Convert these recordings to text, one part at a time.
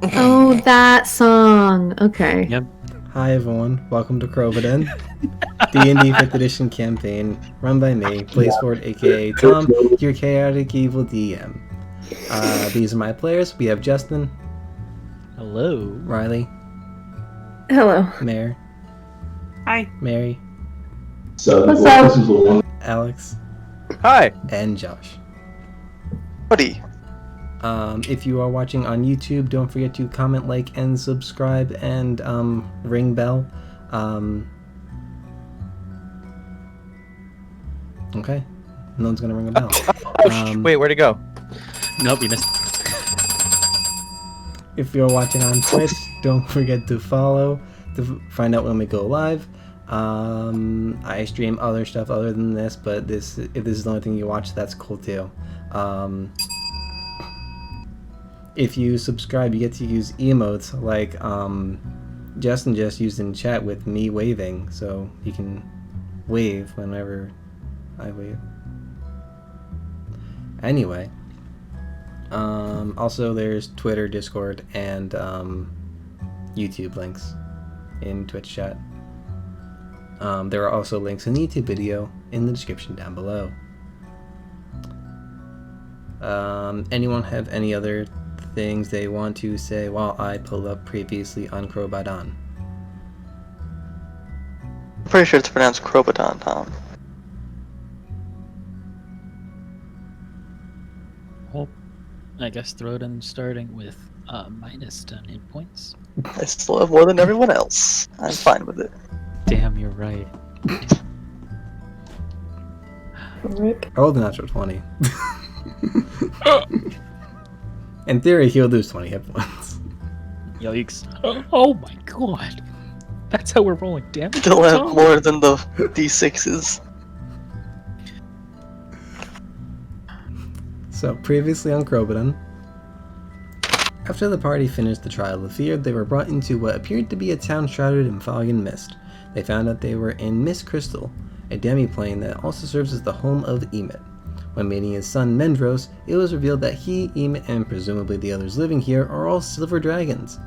Oh, that song. Okay. Yep. Hi everyone, welcome to Crobaton, D&D 5th edition campaign, run by me, BlazeFort, aka Tom, your chaotic evil DM. These are my players. We have Justin. Hello. Riley. Hello. Mare. Hi. Mary. What's up? Alex. Hi. And Josh. Buddy. If you are watching on YouTube, don't forget to comment, like, and subscribe, and ring bell. Okay. No one's gonna ring a bell. Wait, where'd it go? Nope, you missed. If you're watching on Twitch, don't forget to follow to find out when we go live. I stream other stuff other than this, but if this is the only thing you watch, that's cool too. If you subscribe, you get to use emotes like Justin just used in chat with me waving, so you can wave whenever I wave. Anyway, also there's Twitter, Discord, and YouTube links in Twitch chat. There are also links in the YouTube video in the description down below. Anyone have any other things they want to say while I pull up previously on Crobaton? I'm pretty sure it's pronounced Crobaton, Tom. Well, I guess Throden starting with minus 10 hit points. I still have more than everyone else. I'm fine with it. Damn, you're right. Rip. I rolled a natural 20. In theory, he'll lose 20 hit points. Yikes. Oh my god. That's how we're rolling damage? Still have Tom? more than the D6s. So, previously on Crobaton, after the party finished the Trial of Fear, they were brought into what appeared to be a town shrouded in fog and mist. They found out they were in Mist Crystal, a demi-plane that also serves as the home of Emmet. When meeting his son Mendros, it was revealed that he, Emmet, and presumably the others living here are all silver dragons.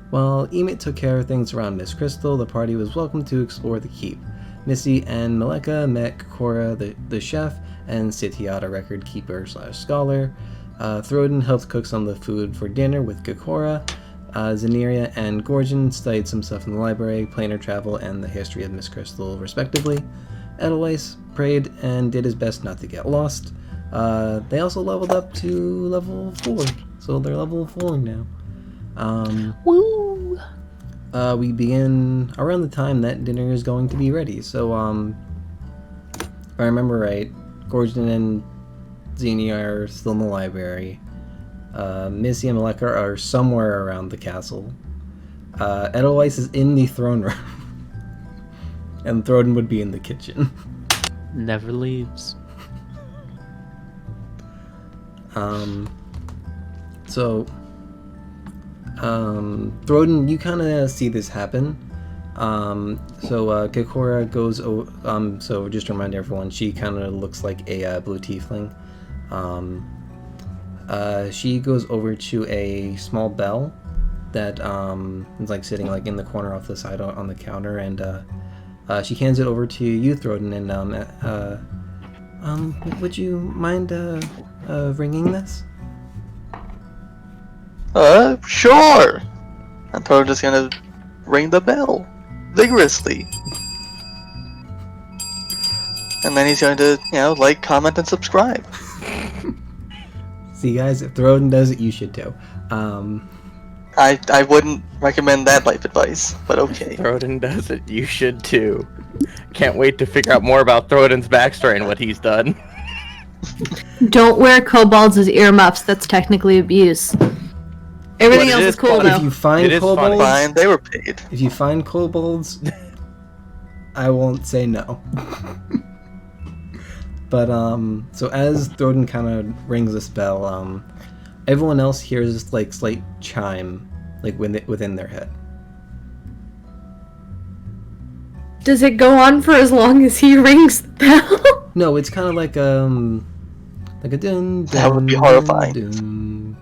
While Emmet took care of things around Mist Crystal, the party was welcome to explore the keep. Missy and Maleka met Kokora, the chef, and Sitiata, record keeper / scholar. Throden helped cook some of the food for dinner with Kokora. Zeneria and Gorgon studied some stuff in the library, planar travel, and the history of Mist Crystal, respectively. Edelweiss prayed and did his best not to get lost. They also leveled up to level 4, so they're level 4 now. Woo! We begin around the time that dinner is going to be ready. So, if I remember right, Gorgon and Xenia are still in the library. Missy and Maleka are somewhere around the castle. Edelweiss is in the throne room. And Throden would be in the kitchen. Never leaves. Throden, you kind of see this happen. Kokora goes, so just to remind everyone, she kind of looks like a blue tiefling. She goes over to a small bell that is like sitting like in the corner off the side on the counter, and she hands it over to you, Throden, and would you mind ringing this? Sure! I'm probably just gonna ring the bell. Vigorously. And then he's going to, like, comment, and subscribe. See, guys, if Throden does it, you should too. I wouldn't recommend that life advice, but okay. Throden does it, you should too. Can't wait to figure out more about Throden's backstory and what he's done. Don't wear kobolds as earmuffs. That's technically abuse. Everything But it else is is cool funny. though. If you find It is funny. kobolds, Fine, they were paid. if you find kobolds, I won't say no. But so as Throden kind of rings this bell, everyone else hears this like slight chime, like within their head. Does it go on for as long as he rings the bell? No, it's kind of like a dun. That would be horrifying. Dun.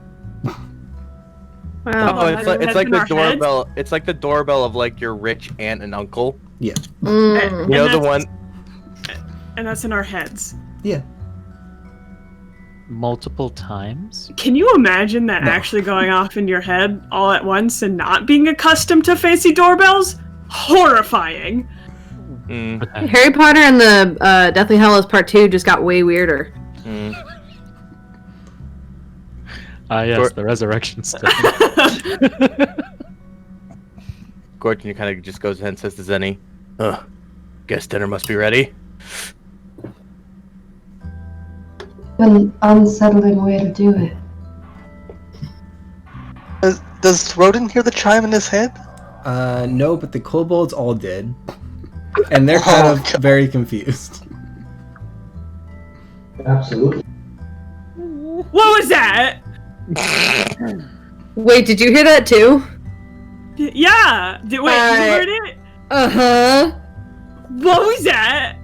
Wow. Oh, Have it's our like heads in the our heads? doorbell. It's like the doorbell of like your rich aunt and uncle. Yeah. Mm. You know the that's- one. And that's in our heads. Yeah. Multiple times? Can you imagine that No. actually going off in your head all at once and not being accustomed to fancy doorbells? Horrifying. Mm, Harry Potter and the Deathly Hallows Part 2 just got way weirder. mm. Ah, yes, Or- the resurrection stone. Gordon kind of just goes ahead and says to Zenny, guess dinner must be ready. An unsettling way to do it. Does Throden hear the chime in his head? No, but the kobolds all did. And they're kind Oh, of God. very confused. Absolutely. What was that? Wait, did you hear that too? Yeah. Wait, you heard it? Uh-huh. What was that?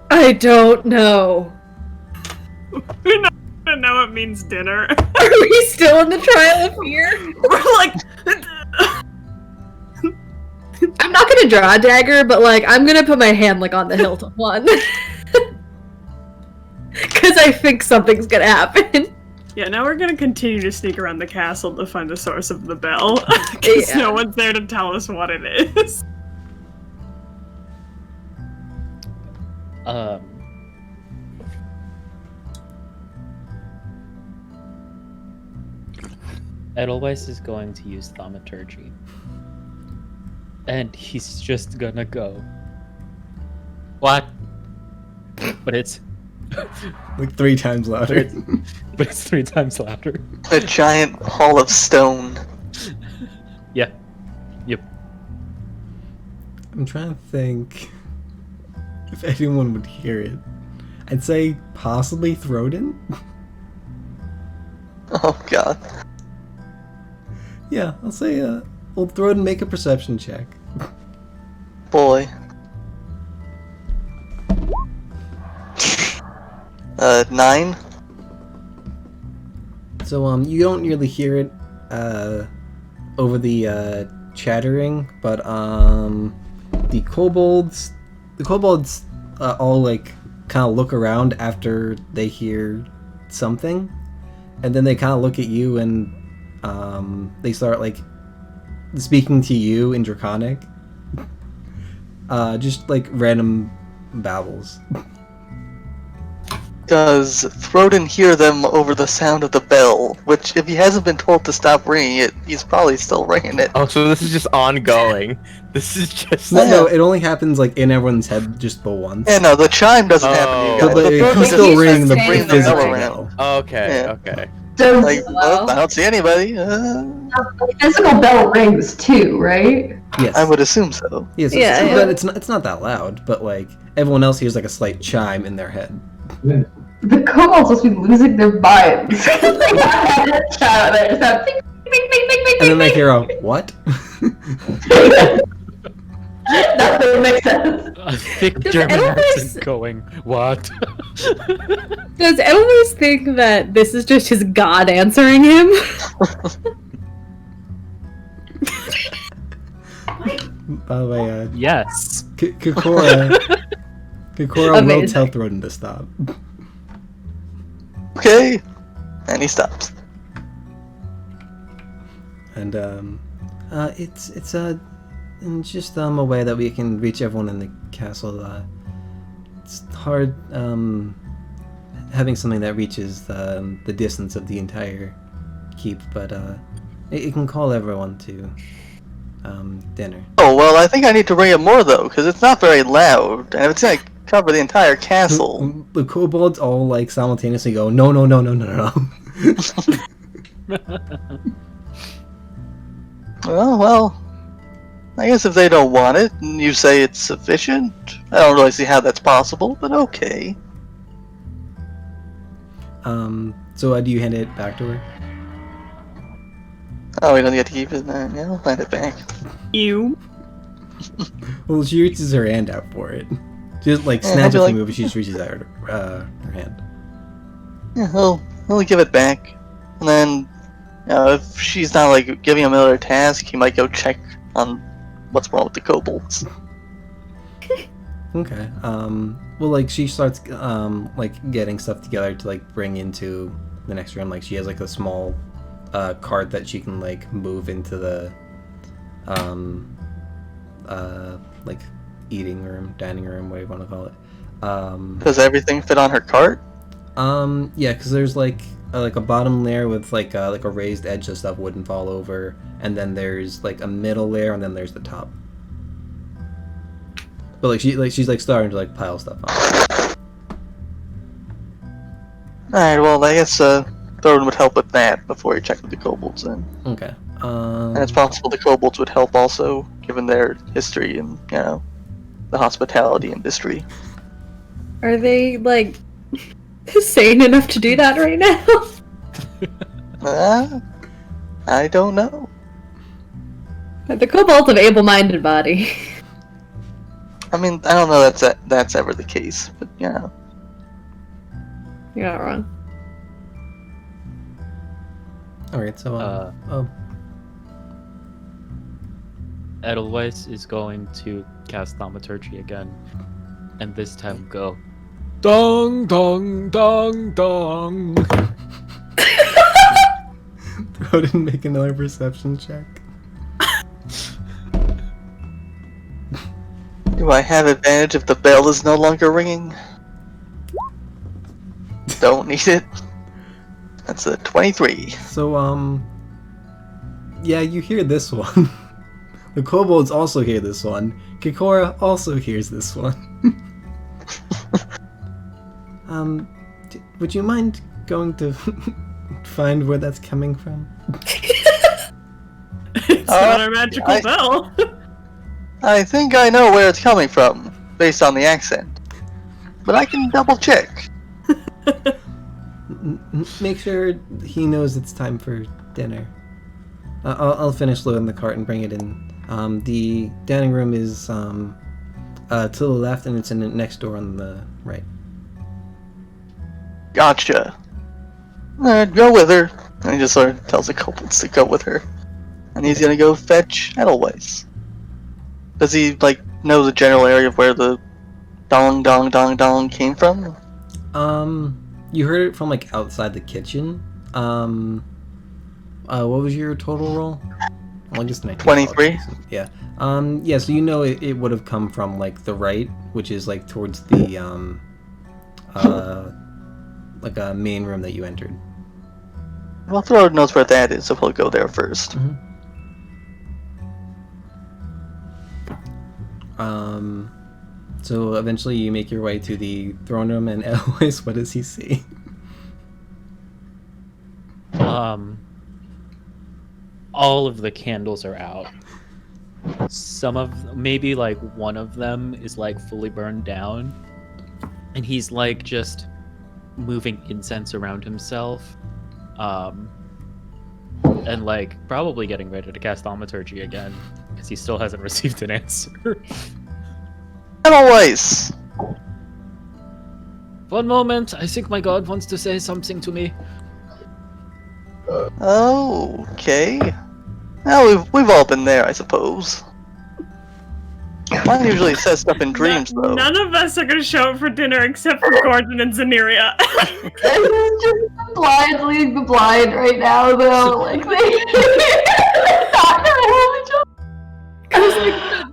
I don't know. We're not gonna know it means dinner. Are we still in the trial of fear? We're like, I'm not gonna draw a dagger, but like I'm gonna put my hand like on the hilt of one. Cause I think something's gonna happen. yeah, now we're gonna continue to sneak around the castle to find the source of the bell. Cause Yeah. no one's there to tell us what it is. Edelweiss is going to use thaumaturgy. And he's just gonna go. What? But it's Like 3 times louder. but it's 3 times louder. A giant hall of stone. Yeah. Yep. I'm trying to think if anyone would hear it. I'd say possibly Throden. Oh god. Yeah, I'll say we'll Throden make a perception check. Boy. 9? So you don't really hear it over the chattering, but the kobolds all like kind of look around after they hear something, and then they kind of look at you and they start like speaking to you in Draconic. Just like random babbles. Does Throden hear them over the sound of the bell? Which, if he hasn't been told to stop ringing it, he's probably still ringing it. Oh, so this is just ongoing. This is just. No, it only happens like in everyone's head just the once. Yeah, no, the chime doesn't happen to you But, guys. but The it Throden can just still he's ring just the saying ring the physical bell around. bell. Okay, Yeah. okay. So Like, well, I don't see anybody. the physical bell rings too, right? Yes. I would assume so. Yes, Yeah, it's, yeah. but it's not that loud. But like everyone else hears like a slight chime in their head, The kobolds must be losing their minds. They got a child there, so bing, bing, bing, bing, bing, and then they bing, hear a what? bing. That doesn't make sense. A thick Does German Edelweiss- accent going, what? Does Edelweiss think that this is just his god answering him? By the way, Yes. Kokora will Amazing. tell Throden to stop. Okay. And he stops. And it's just a way that we can reach everyone in the castle. It's hard having something that reaches the distance of the entire keep, but it can call everyone to dinner. Oh, well, I think I need to ring it more, though, because it's not very loud. And if it's going to cover the entire castle... The kobolds all like simultaneously go, no, no, no, no, no, no. Well, I guess if they don't want it, and you say it's sufficient, I don't really see how that's possible, but okay. So do you hand it back to her? Oh, we don't get to keep it? Yeah, I'll hand it back. You. Well, she reaches her hand out for it. She just like Yeah, snatches I'd be the like- movie. She just reaches out her hand. Yeah, I'll give it back. And then If she's not like giving him another task, he might go check on what's wrong with the kobolds. Okay. Well, like she starts like getting stuff together to like bring into the next room. Like she has like a small cart that she can like move into the like eating room, dining room, whatever you want to call it. Does everything fit on her cart? Yeah, because there's like a bottom layer with like a raised edge so stuff wouldn't fall over, and then there's like a middle layer, and then there's the top. But she's starting to like pile stuff on. Alright, well, I guess Thorin would help with that before he checked with the kobolds then. Okay. And it's possible the kobolds would help also, given their history and, you know, the hospitality industry. Are they, like, sane enough to do that right now? I don't know. The kobolds have able-minded body. I mean, I don't know that's ever the case, but, you know. You're not wrong. Alright, so Edelweiss is going to cast Thaumaturgy again, and this time go dong dong dong dong. Throw it and make another perception check. Do I have advantage if the bell is no longer ringing? Don't need it. That's a 23. So yeah, you hear this one. The kobolds also hear this one. Kikora also hears this one. Would you mind going to find where that's coming from? It's not our magical bell. I think I know where it's coming from, based on the accent. But I can double check. Make sure he knows it's time for dinner. I'll finish loading the cart and bring it in. The dining room is to the left, and it's in the next door on the right. Gotcha. Alright, go with her. And he just sort of tells the kobolds to go with her. And he's gonna go fetch Edelweiss. Does he, like, know the general area of where the dong dong dong dong came from? You heard it from, like, outside the kitchen. What was your total roll? Well, just 23. Yeah. Yeah, so you know it would have come from, like, the right, which is, like, towards the, like a main room that you entered. Well, Thorin knows where that is, so he'll go there first. Mm-hmm. So eventually you make your way to the throne room, and Eloise, what does he see? All of the candles are out. Maybe like one of them is like fully burned down, and he's like just moving incense around himself, and like probably getting ready to cast Thaumaturgy again because he still hasn't received an answer. Edelweiss! One moment, I think my god wants to say something to me. Okay. Well, we've all been there, I suppose. Mine usually says stuff in dreams, though. None of us are gonna show up for dinner except for Gordon and Zaneria. This is just the blind leading the blind right now, though. Like, they're not gonna have a job. Because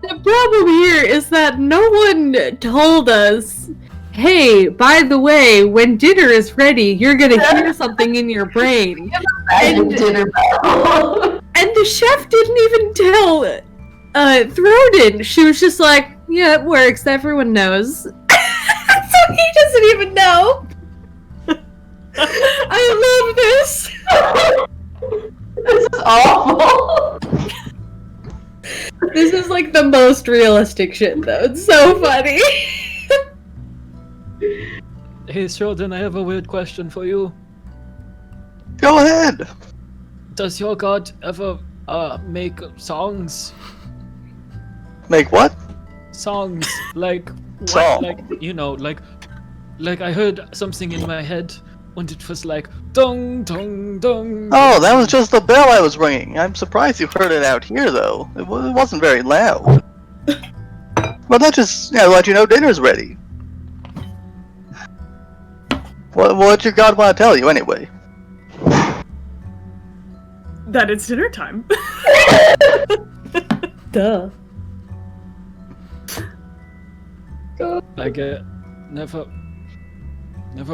the problem here is that no one told us, hey, by the way, when dinner is ready, you're gonna hear something in your brain. And dinner bell. And the chef didn't even tell Throden. She was just like, yeah, it works, everyone knows. So he doesn't even know. I love this. This is awful. This is like the most realistic shit, though. It's so funny. Hey, Shroden, I have a weird question for you. Go ahead! Does your god ever make songs? Make what? Songs like Song. like you know like I heard something in my head and it was like dong dong dong. Oh, that was just the bell I was ringing. I'm surprised you heard it out here, though. It wasn't very loud. Well, that just let you know dinner's ready. What your god want to tell you, anyway? That it's dinner time. Duh. I get never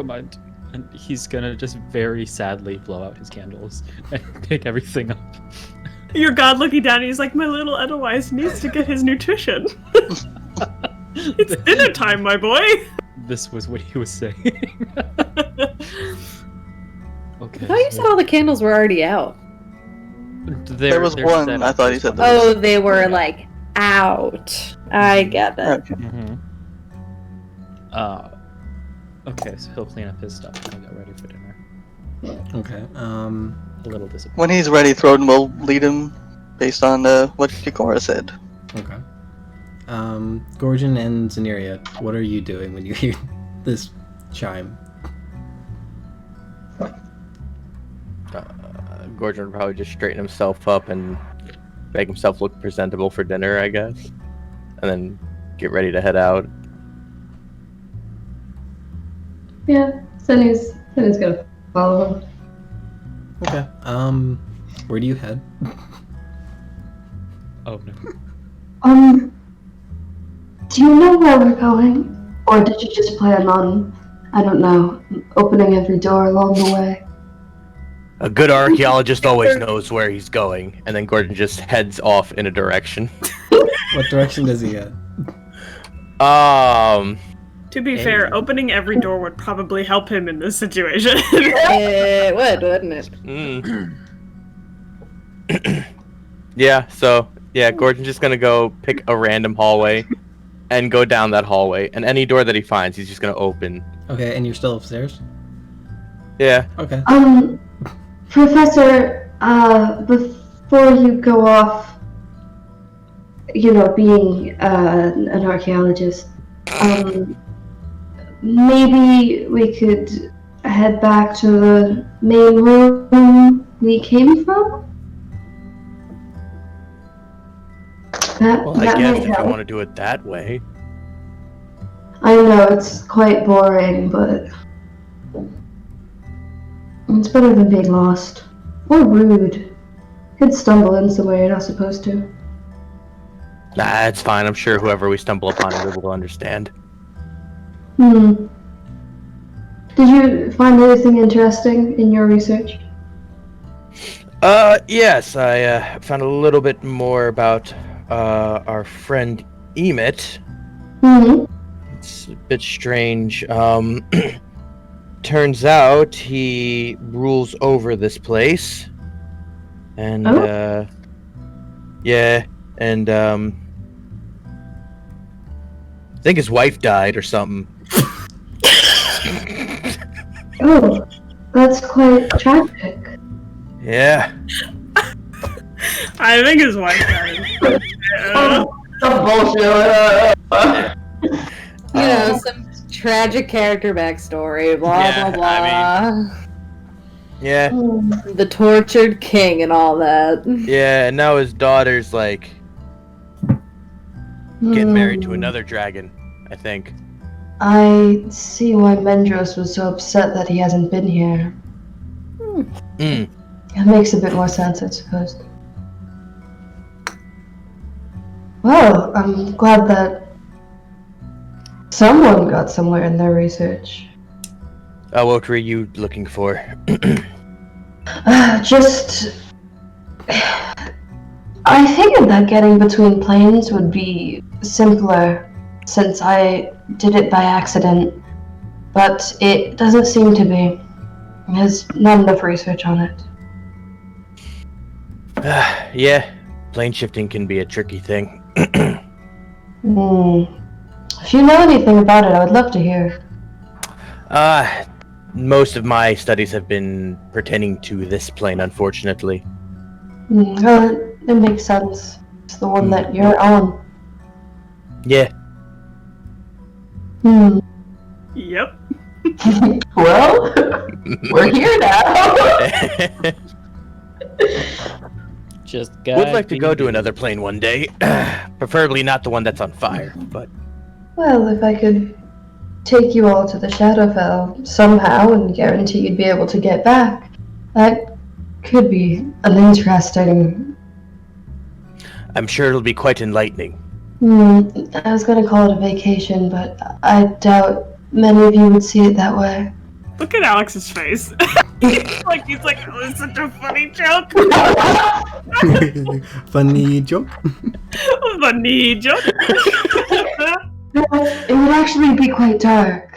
mind. And he's gonna just very sadly blow out his candles and pick everything up. Your god looking down, and he's like, my little Edelweiss needs to get his nutrition. It's dinner time, my boy. This was what he was saying. Okay. I thought you said all the candles were already out. There was one. set I up thought he this said one. Oh, they were like out. I get it. Okay. Mm-hmm. Okay, so he'll clean up his stuff and he'll get ready for dinner. Okay. A little disappointed. When he's ready, Throden will lead him based on what Kikora said. Okay. Gorgon and Zeneria, what are you doing when you hear this chime? Gorgon would probably just straighten himself up and make himself look presentable for dinner, I guess. And then get ready to head out. Yeah, Sunny's gonna follow him. Okay. Where do you head? Oh no. Do you know where we're going? Or did you just plan on, I don't know, opening every door along the way? A good archaeologist always knows where he's going, and then Gordon just heads off in a direction. What direction does he head? To be fair, opening every door would probably help him in this situation. It would, wouldn't it? Yeah, Gordon's just gonna go pick a random hallway and go down that hallway, and any door that he finds, he's just gonna open. Okay, and you're still upstairs? Yeah. Okay. Professor, before you go off, being an archaeologist, maybe we could head back to the main room we came from? Well, I that guess might if you help. want to do it that way. I know, it's quite boring, but it's better than being lost. Or rude. Could stumble in somewhere you're not supposed to. Nah, it's fine. I'm sure whoever we stumble upon will understand. Did you find anything interesting in your research? Yes, I found a little bit more about our friend Emmet. It's a bit strange. Turns out he rules over this place. And, I think his wife died or something. Oh, that's quite tragic. Yeah. I think his wife died. Some bullshit. Some tragic character backstory, blah, Yeah, blah, blah. Yeah. The tortured king and all that. Yeah, and now his daughter's like getting married to another dragon, I think. I see why Mendros was so upset that he hasn't been here. It makes a bit more sense, I suppose. Well, I'm glad that someone got somewhere in their research. What were you looking for? I figured that getting between planes would be simpler since I did it by accident, but it doesn't seem to be. There's not enough research on it. Yeah, plane shifting can be a tricky thing. If you know anything about it, I would love to hear. Most of my studies have been pertaining to this plane, unfortunately. It makes sense. It's the one that you're on. Yeah. Yep. Well, we're here now. Just Would like to go to another plane one day. Preferably not the one that's on fire, but Well, if I could take you all to the Shadowfell somehow and guarantee you'd be able to get back, that could be an interesting... I'm sure it'll be quite enlightening. I was gonna call it a vacation, but I doubt many of you would see it that way. Look at Alex's face. he's like, oh, it's such a funny joke. Funny joke. Funny joke. It would actually be quite dark.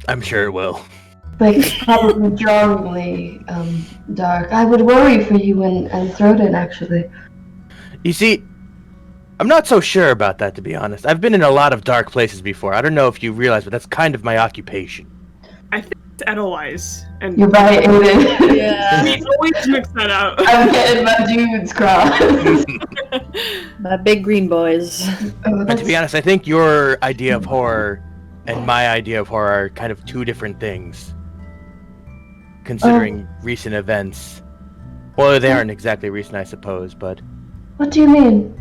I'm sure it will. Like, probably jarringly dark. I would worry for you and Throden, actually. You see, I'm not so sure about that, to be honest. I've been in a lot of dark places before. I don't know if you realize, but that's kind of my occupation. I think it's Edelweiss. And You're right, Aiden. Yeah. we always mix that up. I'm getting my dudes crossed. My big green boys. Oh, But to be honest, I think your idea of horror and my idea of horror are kind of two different things. Considering recent events. Well, they aren't exactly recent, I suppose, but... What do you mean?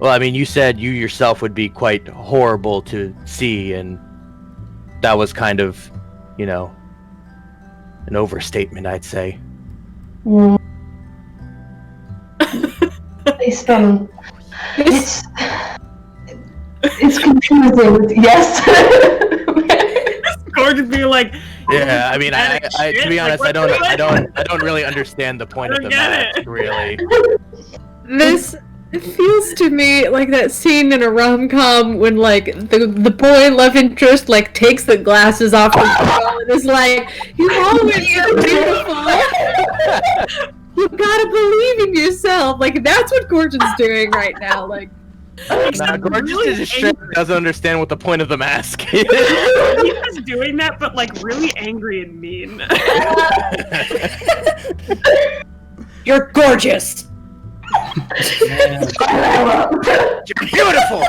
Well, I mean, you said you yourself would be quite horrible to see, and that was kind of, you know, an overstatement, I'd say. Based on... It's confusing. Yes. Going to be like, Yeah, I mean, I to be honest, like, I don't really understand the point of the mask, really. This feels to me like that scene in a rom-com when, like, the boy love interest, like, takes the glasses off the girl and is like, "You always are beautiful. You gotta believe in yourself." Like, that's what Gordon's doing right now. Like, Nah, Gorgeous really is straight doesn't understand what the point of the mask is. He was doing that, but like really angry and mean. you're gorgeous. You're beautiful!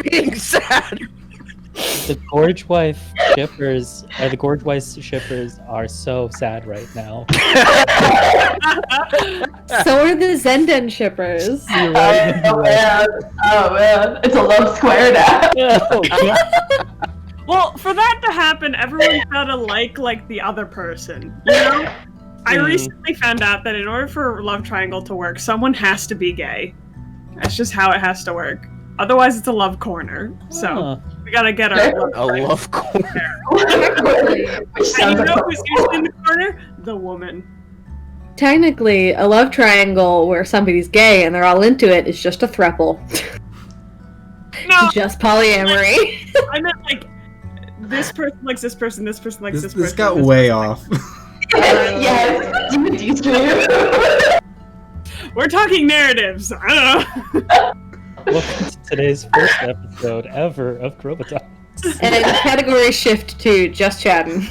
Being sad! The Gorge Wife shippers, the Gorge Wife shippers are so sad right now. So are the Zenden shippers. You're right. Oh man, it's a love square now. Oh, God. Well, for that to happen, everyone's gotta like the other person, you know? I recently found out that in order for a love triangle to work, someone has to be gay. That's just how it has to work. Otherwise, it's a love corner. So, we gotta get our love triangle. love corner. And you know who's usually in the corner? The woman. Technically, a love triangle where somebody's gay and they're all into it is just a throuple. No! Just polyamory. I meant like, this person likes this person, this person likes this person. This got way off. Yes, We're talking narratives. I don't know. Welcome to today's first episode ever of Crobaton. And category shift to just chatting.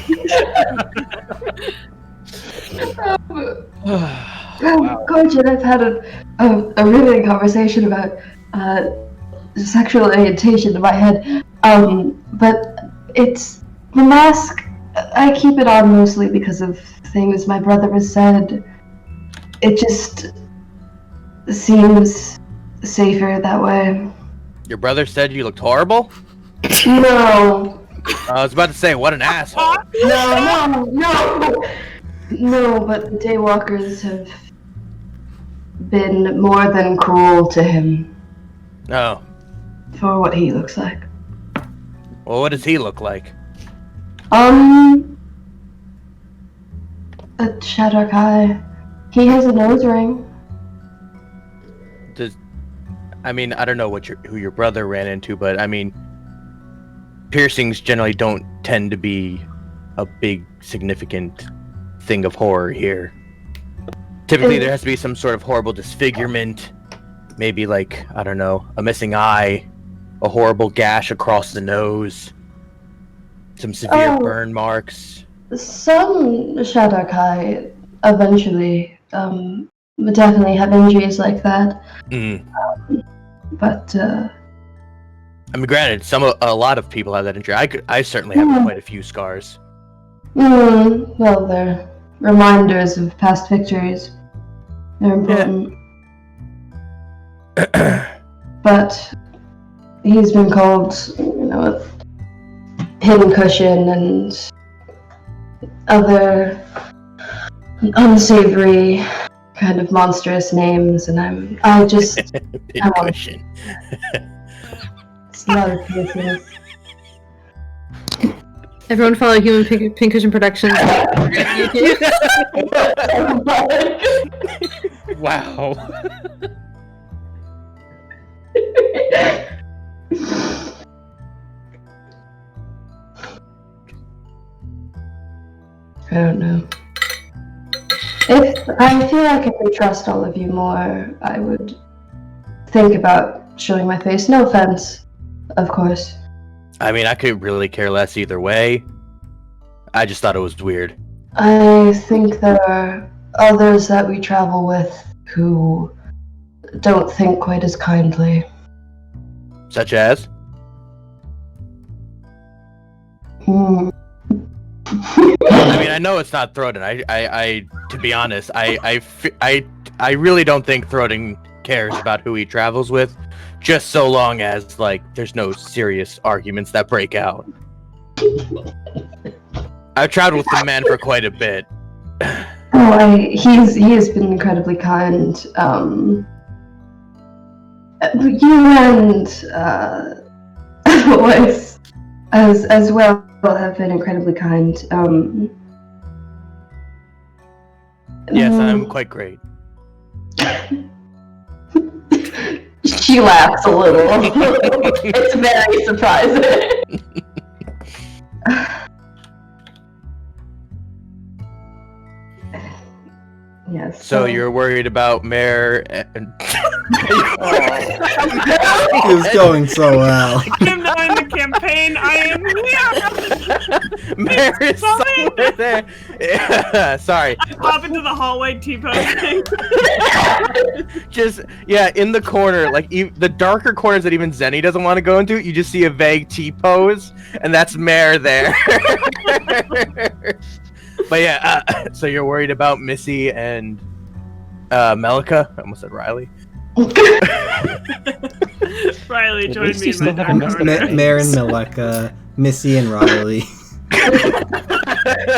Wow. Gorgeous, I've had a riveting conversation about sexual orientation in my head. But it's the mask. I keep it on mostly because of things my brother has said. It just seems safer that way. Your brother said you looked horrible? No. I was about to say, what an asshole. No, but the Daywalkers have been more than cruel to him No. for what he looks like. Well, what does he look like? A Shadowk Eye. He has a nose ring. I mean, I don't know who your brother ran into, but I mean, piercings generally don't tend to be a big, significant thing of horror here. Typically, there has to be some sort of horrible disfigurement, maybe like, I don't know, a missing eye, a horrible gash across the nose, some severe burn marks. Some Shadowk Eye eventually would definitely have injuries like that. Mm. But I mean, granted, a lot of people have that injury. I certainly have quite a few scars. Well, they're reminders of past victories. They're important. But he's been called, a hidden cushion and other unsavory kind of monstrous names, and I just Hidden cushion. It's a lot of cases. Everyone follow Human Pincushion Productions. Wow. I don't know. If I feel like I could trust all of you more, I would think about showing my face. No offense, of course. I mean, I could really care less either way. I just thought it was weird. I think there are others that we travel with who don't think quite as kindly. Such as? I mean, I know it's not Throden. I to be honest, I really don't think Throden cares about who he travels with, just so long as, like, there's no serious arguments that break out. I've traveled with the man for quite a bit. He has been incredibly kind. You and Lois as well have been incredibly kind. Yes, I'm quite great. She laughs a little. It's very surprising. Yes. So you're worried about Mare and... It was going so well. I am not in the campaign. I am here. Mare is somewhere there. Yeah, sorry. I pop into the hallway T-posing. Just, yeah, in the corner, like the darker corners that even Zenny doesn't want to go into, you just see a vague T-pose, and that's Mare there. But yeah, so you're worried about Missy and Melika? I almost said Riley. Riley At joined least me you in still my haven't dark messed corner. Marin, Meleka, Missy, and Riley.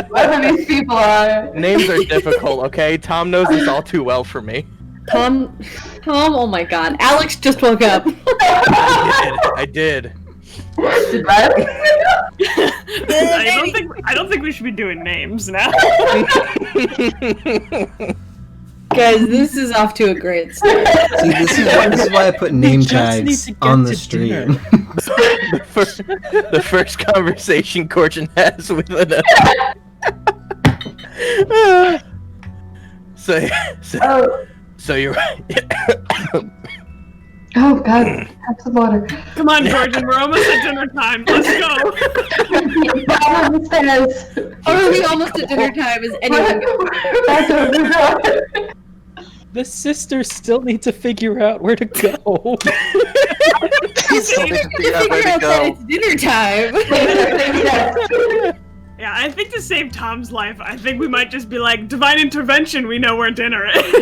Whoever these people are. Names are difficult, okay? Tom knows this all too well for me. Tom, oh my god. Alex just woke up. I did. Did Riley? I don't think we should be doing names now. Guys, this is off to a great start. See, this is why I put name just need tags to get on the to stream. The first conversation Corjan has with another. So you're right. Oh god, have some water. Come on, Georgian, we're almost at dinner time. Let's go. Down the stairs. Are we almost at dinner time? Is anyone Back over the door. The sisters still need to figure out where to go. Still need to figure out where to that go. it's dinner time? Yeah, I think to save Tom's life, I think we might just be like, divine intervention, we know where dinner is.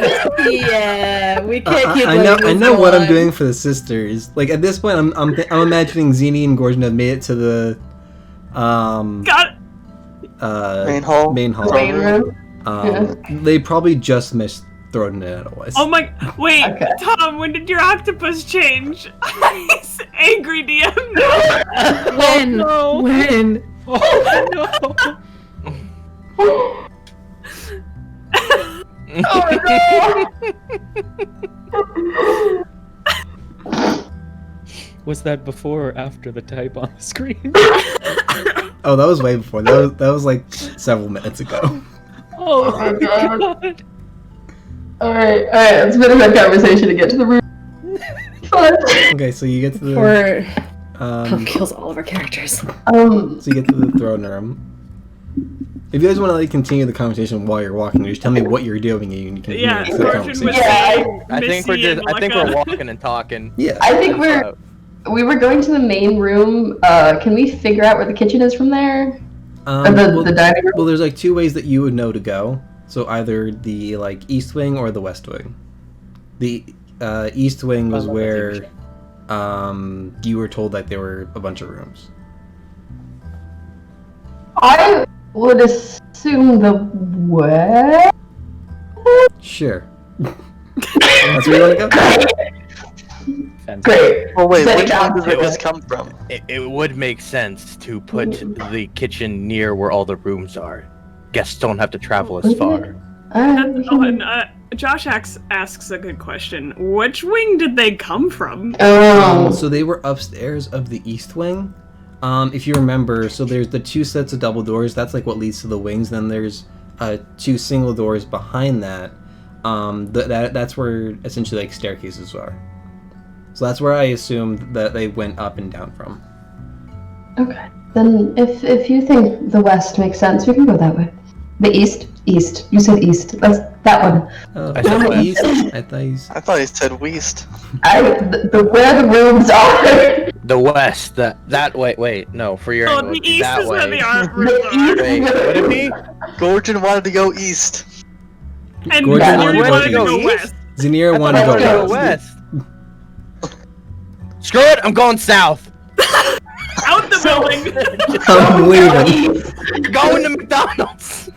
Yeah, we can't keep I letting know this what go I'm on. doing for the sisters. Like at this point, I'm imagining Zini and Gorgon have made it to the God, Main hall. Main hall. Main room. They probably just missed Throden and otherwise. oh my, wait, Okay. Tom, when did your octopus change? He's angry DM now. When? no. When? Oh no! Was that before or after the type on the screen? Oh, that was way before. That was like several minutes ago. Oh my my God. god! Alright, let's finish that conversation to get to the room. Okay, so you get to the Or kills so all of our characters. you get to the throne room. If you guys want to like continue the conversation while you're walking, just tell me what you're doing and you can continue Yeah, the Georgian conversation. was Yeah, saying I think Missy and we're walking and talking. Yeah. I think we're we were going to the main room. Can we figure out where the kitchen is from there? The dining room? Well, there's like two ways that you would know to go. So either the like east wing or the west wing. The east wing was where you were told that there were a bunch of rooms. I would assume the west. Sure. That's where you want to go? Great. Well, wait, Then which one does it it just come from? It would make sense to put the kitchen near where all the rooms are. Guests don't have to travel as far. Josh asks a good question. Which wing did they come from? So they were upstairs of the east wing. If you remember, so there's the two sets of double doors. That's like what leads to the wings. Then there's two single doors behind that. That's where essentially like staircases are. So that's where I assumed that they went up and down from. Okay. Then if you think the west makes sense, we can go that way. The east. You said east. That's that one. I said west. East. I thought he said west. Where the rooms are. The west. That way. Wait, no. For your Oh, English, the east that is way. where the art rooms are. Wait, would it be? Gorgon wanted to go east. And Gordon Zinir wanted to wanted to go go east? west. Zinir I wanted thought to I go wanted west. Screw it! I'm going south. Out the building. I'm leaving. Going to McDonald's.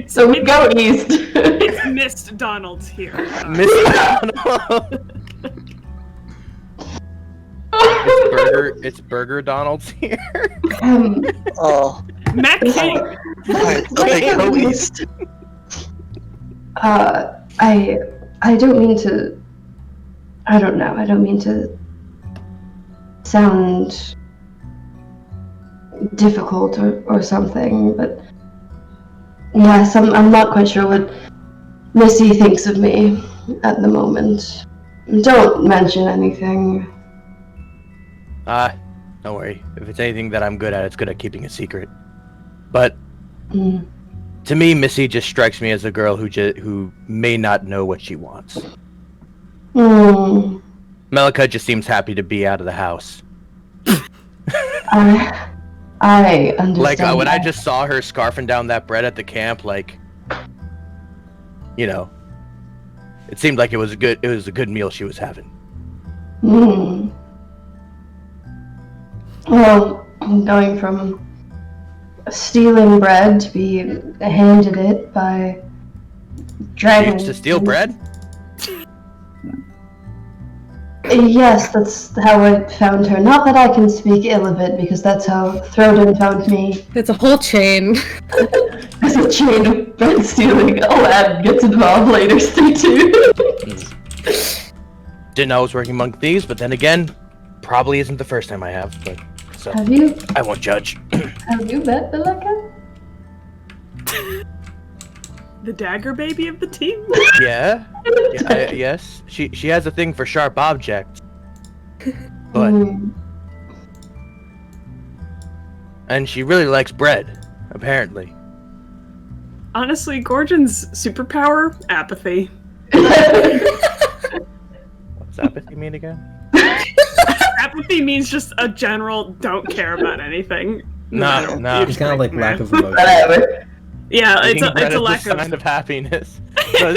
So we go east. It's Missed Donald's here. McDonald's. It's Burger Donald's here. Oh. Mac King. Okay, go east. I don't mean to. I don't know. I don't mean to sound difficult or something, but yes, I'm not quite sure what Missy thinks of me at the moment. Don't mention anything. Don't worry. If it's anything that I'm good at, it's good at keeping a secret. But to me, Missy just strikes me as a girl who may not know what she wants. Malika just seems happy to be out of the house. I understand. Like when I just saw her scarfing down that bread at the camp, like, you know, it seemed like it was a good meal she was having. Well, going from stealing bread to be handed it by dragons. To steal bread? Yes, that's how I found her. Not that I can speak ill of it, because that's how Throwden found me. It's a whole chain. There's a chain of bread stealing. Aladdin gets involved later, stay tuned. Didn't know I was working among thieves, but then again, probably isn't the first time I have, but so Have you I won't judge. have you met Malika? The dagger baby of the team? Yeah. Yes. She has a thing for sharp objects. But and she really likes bread, apparently. Honestly, Gorgon's superpower? Apathy. What's apathy mean again? Apathy means just a general don't care about anything. No. It's kind of like lack of emotion. Whatever. Yeah, it's Eating bread a is lack the of. sign of happiness. So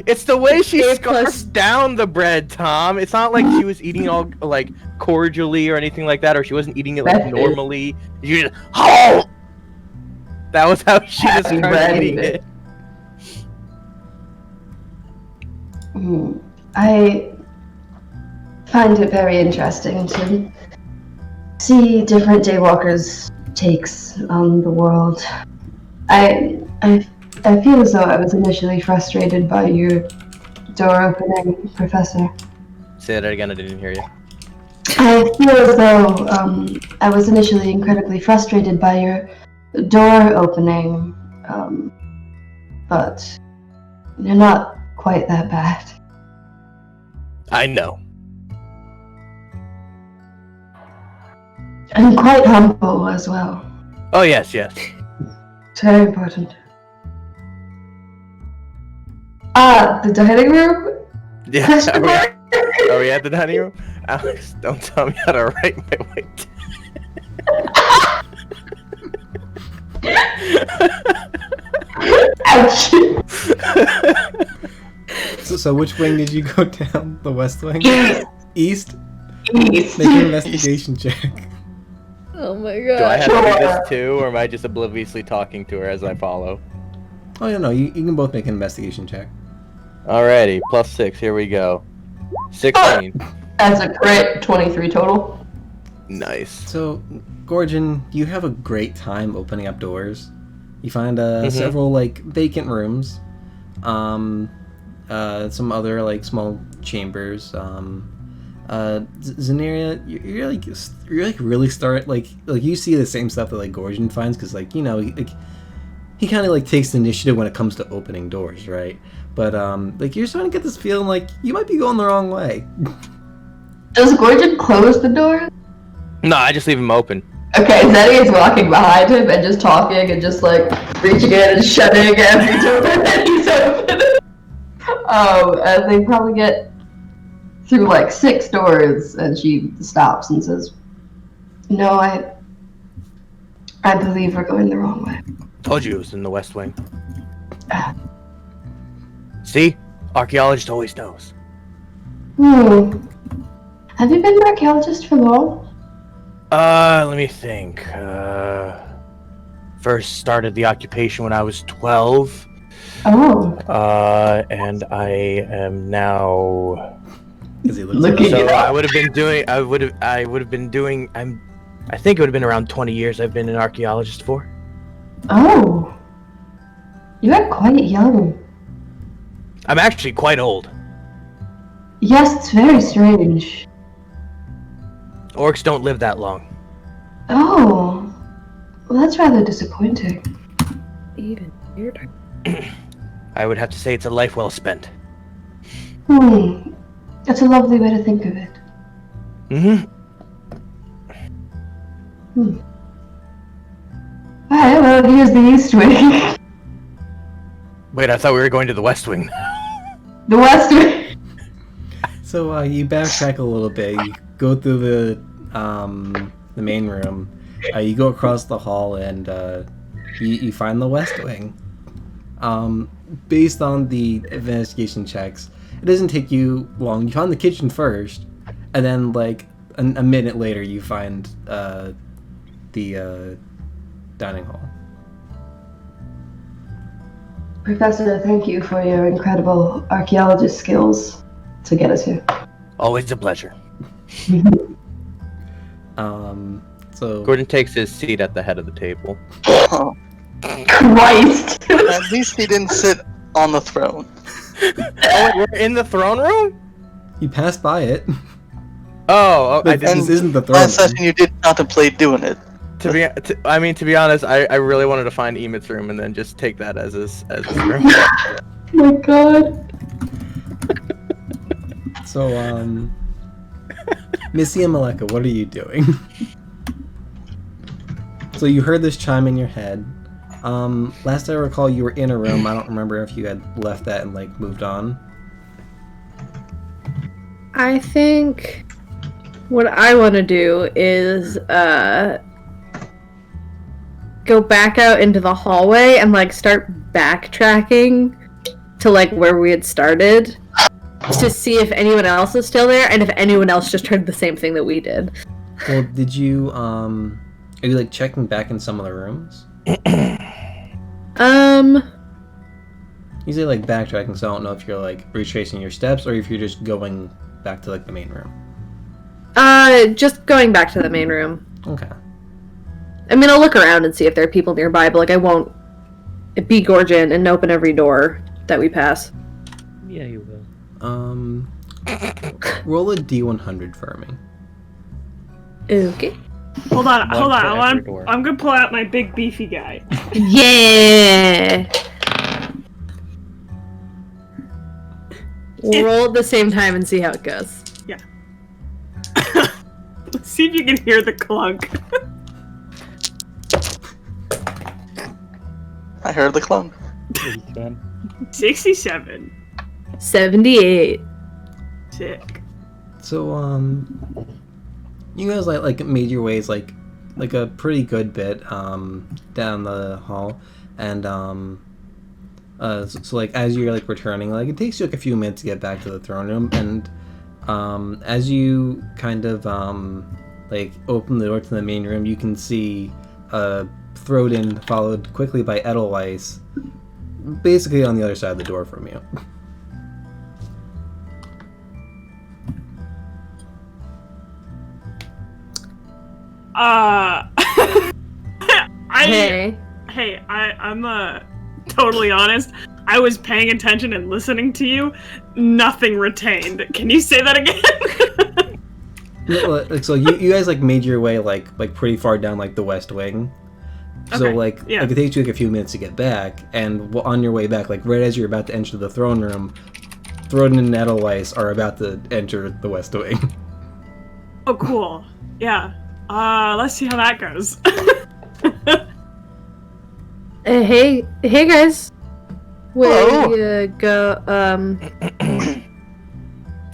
it's the way she A scarfs plus. down the bread, Tom. It's not like she was eating all like cordially or anything like that, or she wasn't eating it like That's it. normally. You just That was how she described Right. eating it. I find it very interesting to see different daywalkers' takes on the world. I feel as though I was initially frustrated by your door opening, Professor. Say that again. I didn't hear you. I feel as though I was initially incredibly frustrated by your door opening, but you're not quite that bad. I know. And quite humble as well. Oh yes. It's very important. The dining room? Yeah. Question mark? Are we at the dining room? Alex, don't tell me how to write my weight. Ouch. So which wing did you go down? The west wing? East? East. Make an investigation check. Oh my Do I god. have to do this too, or am I just obliviously talking to her as I follow? Oh, no, you can both make an investigation check. Alrighty, +6, here we go. 16. That's a crit. 23 total. Nice. So, Gorgon, you have a great time opening up doors. You find Mhm. several, like, vacant rooms. Some other, like, small chambers. Zenaria, you're like really start like you see the same stuff that like Gorgon finds, because like, you know, he kind of like takes the initiative when it comes to opening doors, right? But like you're starting to get this feeling like you might be going the wrong way. Does Gorgon close the door? No, I just leave him open. Okay, Zeddy is walking behind him and just talking and just like reaching in and shutting every door that he's open. And they probably get through like 6 doors, and she stops and says, "No, I believe we're going the wrong way." Told you it was in the West Wing. See? Archaeologist always knows. Have you been an archaeologist for long? Let me think. First started the occupation when I was 12. Oh. And I am now. Because he looks Look at So you. I would have been doing. I would have been doing. I think it would have been around 20 years. I've been an archaeologist for. Oh. You are quite young. I'm actually quite old. Yes, it's very strange. Orcs don't live that long. Oh. Well, that's rather disappointing. Even weirder. I would have to say it's a life well spent. That's a lovely way to think of it. Alright, well, here's the East Wing. Wait, I thought we were going to the West Wing. The West Wing. So you backtrack a little bit. You go through the main room. You go across the hall, and you find the West Wing. Based on the investigation checks, it doesn't take you long. You find the kitchen first, and then like a minute later, you find the dining hall. Professor, thank you for your incredible archaeologist skills to get us here. Always a pleasure. So Gordon takes his seat at the head of the table. Oh, Christ! at least he didn't sit on the throne. Oh, wait, we're in the throne room? you pass by it. Oh, I But didn't. this isn't the throne Last room. session you did contemplate doing it. To be honest, I really wanted to find Emmet's room and then just take that as his room. Oh my god. So Missy and Maleka, what are you doing? So you heard this chime in your head. Last I recall, you were in a room. I don't remember if you had left that and like moved on. I think what I want to do is go back out into the hallway and like start backtracking to like where we had started to see if anyone else is still there and if anyone else just heard the same thing that we did. Well, did you are you like checking back in some of the rooms? Usually like backtracking, so I don't know if you're like retracing your steps or if you're just going back to like the main room. Just going back to the main room. Okay. I mean, I'll look around and see if there are people nearby, but like I won't be Gorgon and open every door that we pass. Yeah, you will. Roll a D100 for me. Okay. Hold on. for every door. I'm gonna pull out my big beefy guy. Yeah. We'll roll at the same time and see how it goes. See if you can hear the clunk. I heard the clunk. Yeah, you can. 67. 78. Sick. So, you guys like made your ways like a pretty good bit down the hall, and so like as you're like returning, like it takes you like a few minutes to get back to the throne room, and as you kind of like open the door to the main room, you can see Throden followed quickly by Edelweiss, basically on the other side of the door from you. I'm totally honest. I was paying attention and listening to you. Nothing retained. Can you say that again? So you guys like made your way like pretty far down like the west wing. So Okay, like it takes you like a few minutes to get back, and on your way back, like right as you're about to enter the throne room, Throden and Edelweiss are about to enter the west wing. Oh, cool. Yeah. Let's see how that goes. Hey guys. Hello. Where you go?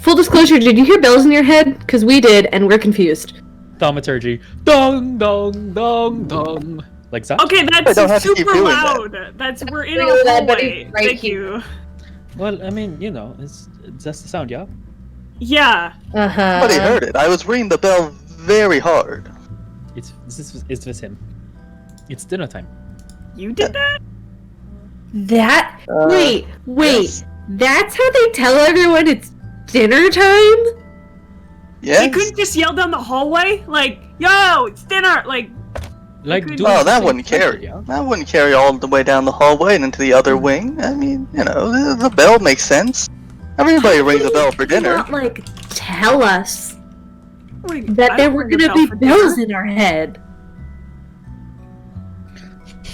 Full disclosure, did you hear bells in your head? Because we did, and we're confused. Thaumaturgy. Dong, dong, dong, dong. Like that? Okay, I don't have that's to keep super doing loud. We're in Really a loud, but hallway. it's right Thank here. you. Well, I mean, you know, it's that's the sound, yeah? Yeah. Nobody heard it. I was ringing the bell very hard. It's with him. It's dinner time. You did that? That wait. Yes. That's how they tell everyone it's dinner time? Yes. You couldn't just yell down the hallway? Like, yo, it's dinner! Like, Like, could- do Oh, the that same wouldn't thing, carry. yeah? That wouldn't carry all the way down the hallway and into the other wing. I mean, you know, the bell makes sense. Everybody rings a bell for dinner. Not like tell us wait, that I there don't were ring a gonna bell be for bells dinner. in our head.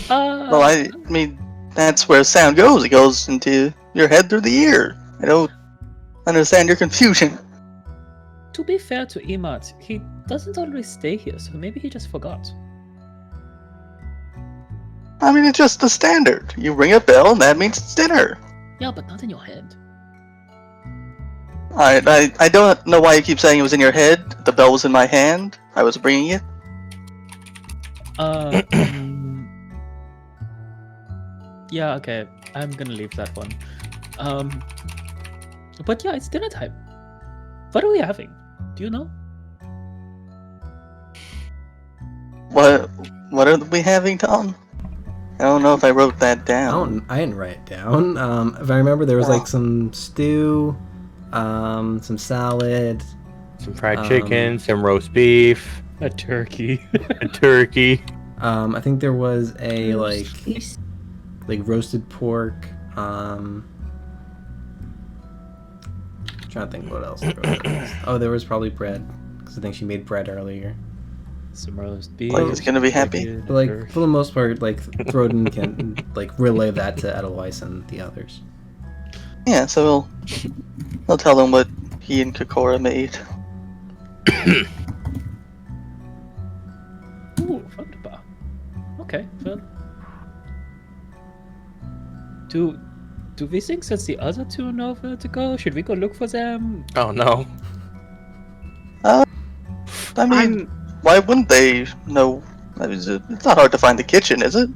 Well, I mean, that's where sound goes. It goes into your head through the ear. I don't understand your confusion. To be fair to Imat, he doesn't always stay here, so maybe he just forgot. I mean, it's just the standard. You ring a bell, and that means it's dinner. Yeah, but not in your head. I don't know why you keep saying it was in your head. The bell was in my hand. I was bringing it. Yeah, okay. I'm gonna leave that one. But yeah, it's dinner time. What are we having? Do you know? What are we having, Tom? I don't know if I wrote that down. I didn't write it down. If I remember, there was like some stew, some salad. Some fried chicken, some roast beef, A turkey. a turkey. I think there was a like roasted pork. Trying to think what else there was. Oh, there was probably bread, because I think she made bread earlier. Some roast beef. Like, he's gonna be happy. chicken, But like turkey. for the most part, like Throden can like relay that to Edelweiss and the others. Yeah, so we'll tell them what he and Kokora made. Ooh, wunderbar. Okay, well. Do we think that the other two know where to go? Should we go look for them? Oh no. I mean, why wouldn't they know? I mean, it's not hard to find the kitchen, is it?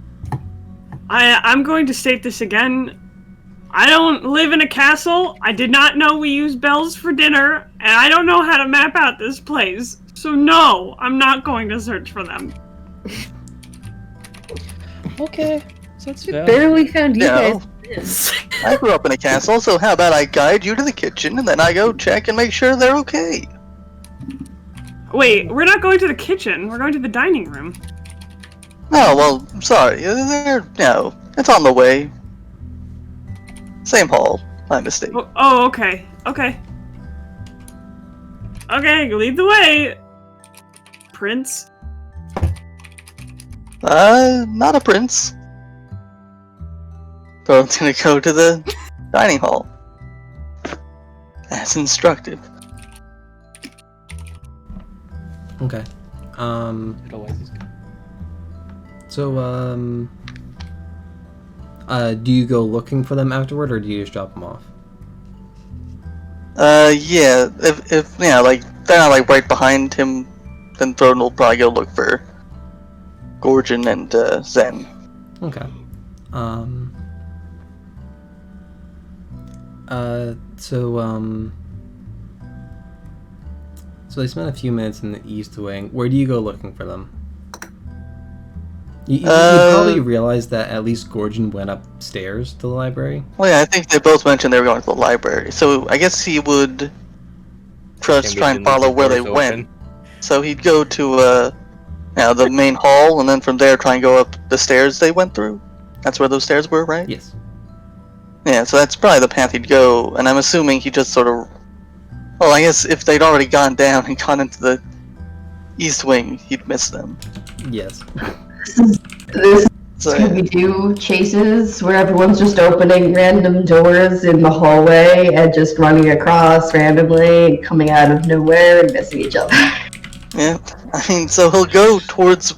I'm going to state this again. I don't live in a castle. I did not know we use bells for dinner, and I don't know how to map out this place. So no, I'm not going to search for them. Okay, that's fair. Barely found you Yeah. guys this. I grew up in a castle, so how about I guide you to the kitchen and then I go check and make sure they're okay? Wait, we're not going to the kitchen. We're going to the dining room. Oh, well, sorry. No, it's on the way. Same hall. My mistake. Oh, okay. Okay. Okay, lead the way. Prince. Not a prince. So I'm gonna go to the dining hall. As instructed. Okay. Otherwise, it's good. So do you go looking for them afterward, or do you just drop them off? Yeah. If yeah, like they're not like right behind him, then Throne will probably go look for Gorgon and Zen. Okay. So they spent a few minutes in the East Wing. Where do you go looking for them? You probably realize that at least Gorgon went upstairs to the library. Well, yeah, I think they both mentioned they were going to the library, so I guess he would first try and follow where they went. So he'd go to the main hall, and then from there try and go up the stairs they went through. That's where those stairs were, right? Yes. Yeah, so that's probably the path he'd go, and I'm assuming he just sort of... Well, I guess if they'd already gone down and gone into the East Wing, he'd miss them. Yes. This So, Scooby-Doo chases where everyone's just opening random doors in the hallway and just running across randomly, coming out of nowhere and missing each other. yeah, I mean, so he'll go towards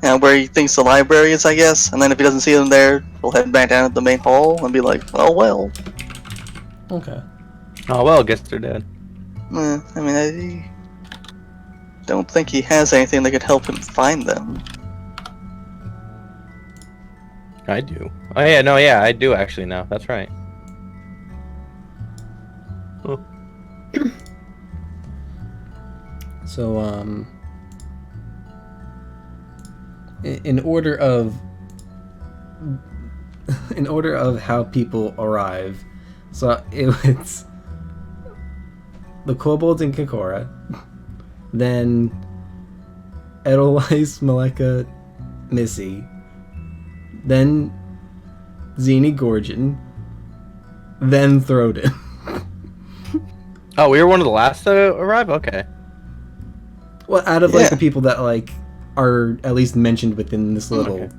where he thinks the library is, I guess, and then if he doesn't see them there, he'll head back down to the main hall and be like, oh well. Okay. Oh well, guess they're dead. I mean, I don't think he has anything that could help him find them. I do. Oh yeah, no, yeah, I do actually now. That's right. Oh. So, in order of how people arrive, so it's the kobolds in Kakora, then Edelweiss, Maleka, Missy, then Zini Gorgon, then Throden. Oh, we were one of the last to arrive? Okay. Well, out of like the people that like are at least mentioned within this little. Okay.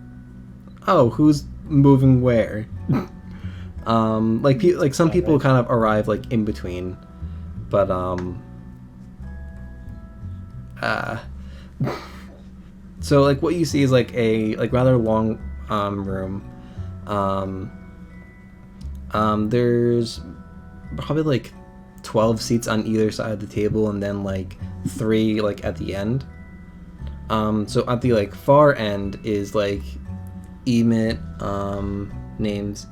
Oh, who's moving where? Like some people kind of arrive like in between, but so like what you see is like a rather long room. There's probably like 12 seats on either side of the table, and then like 3 like at the end. So at the like far end is like Emit, names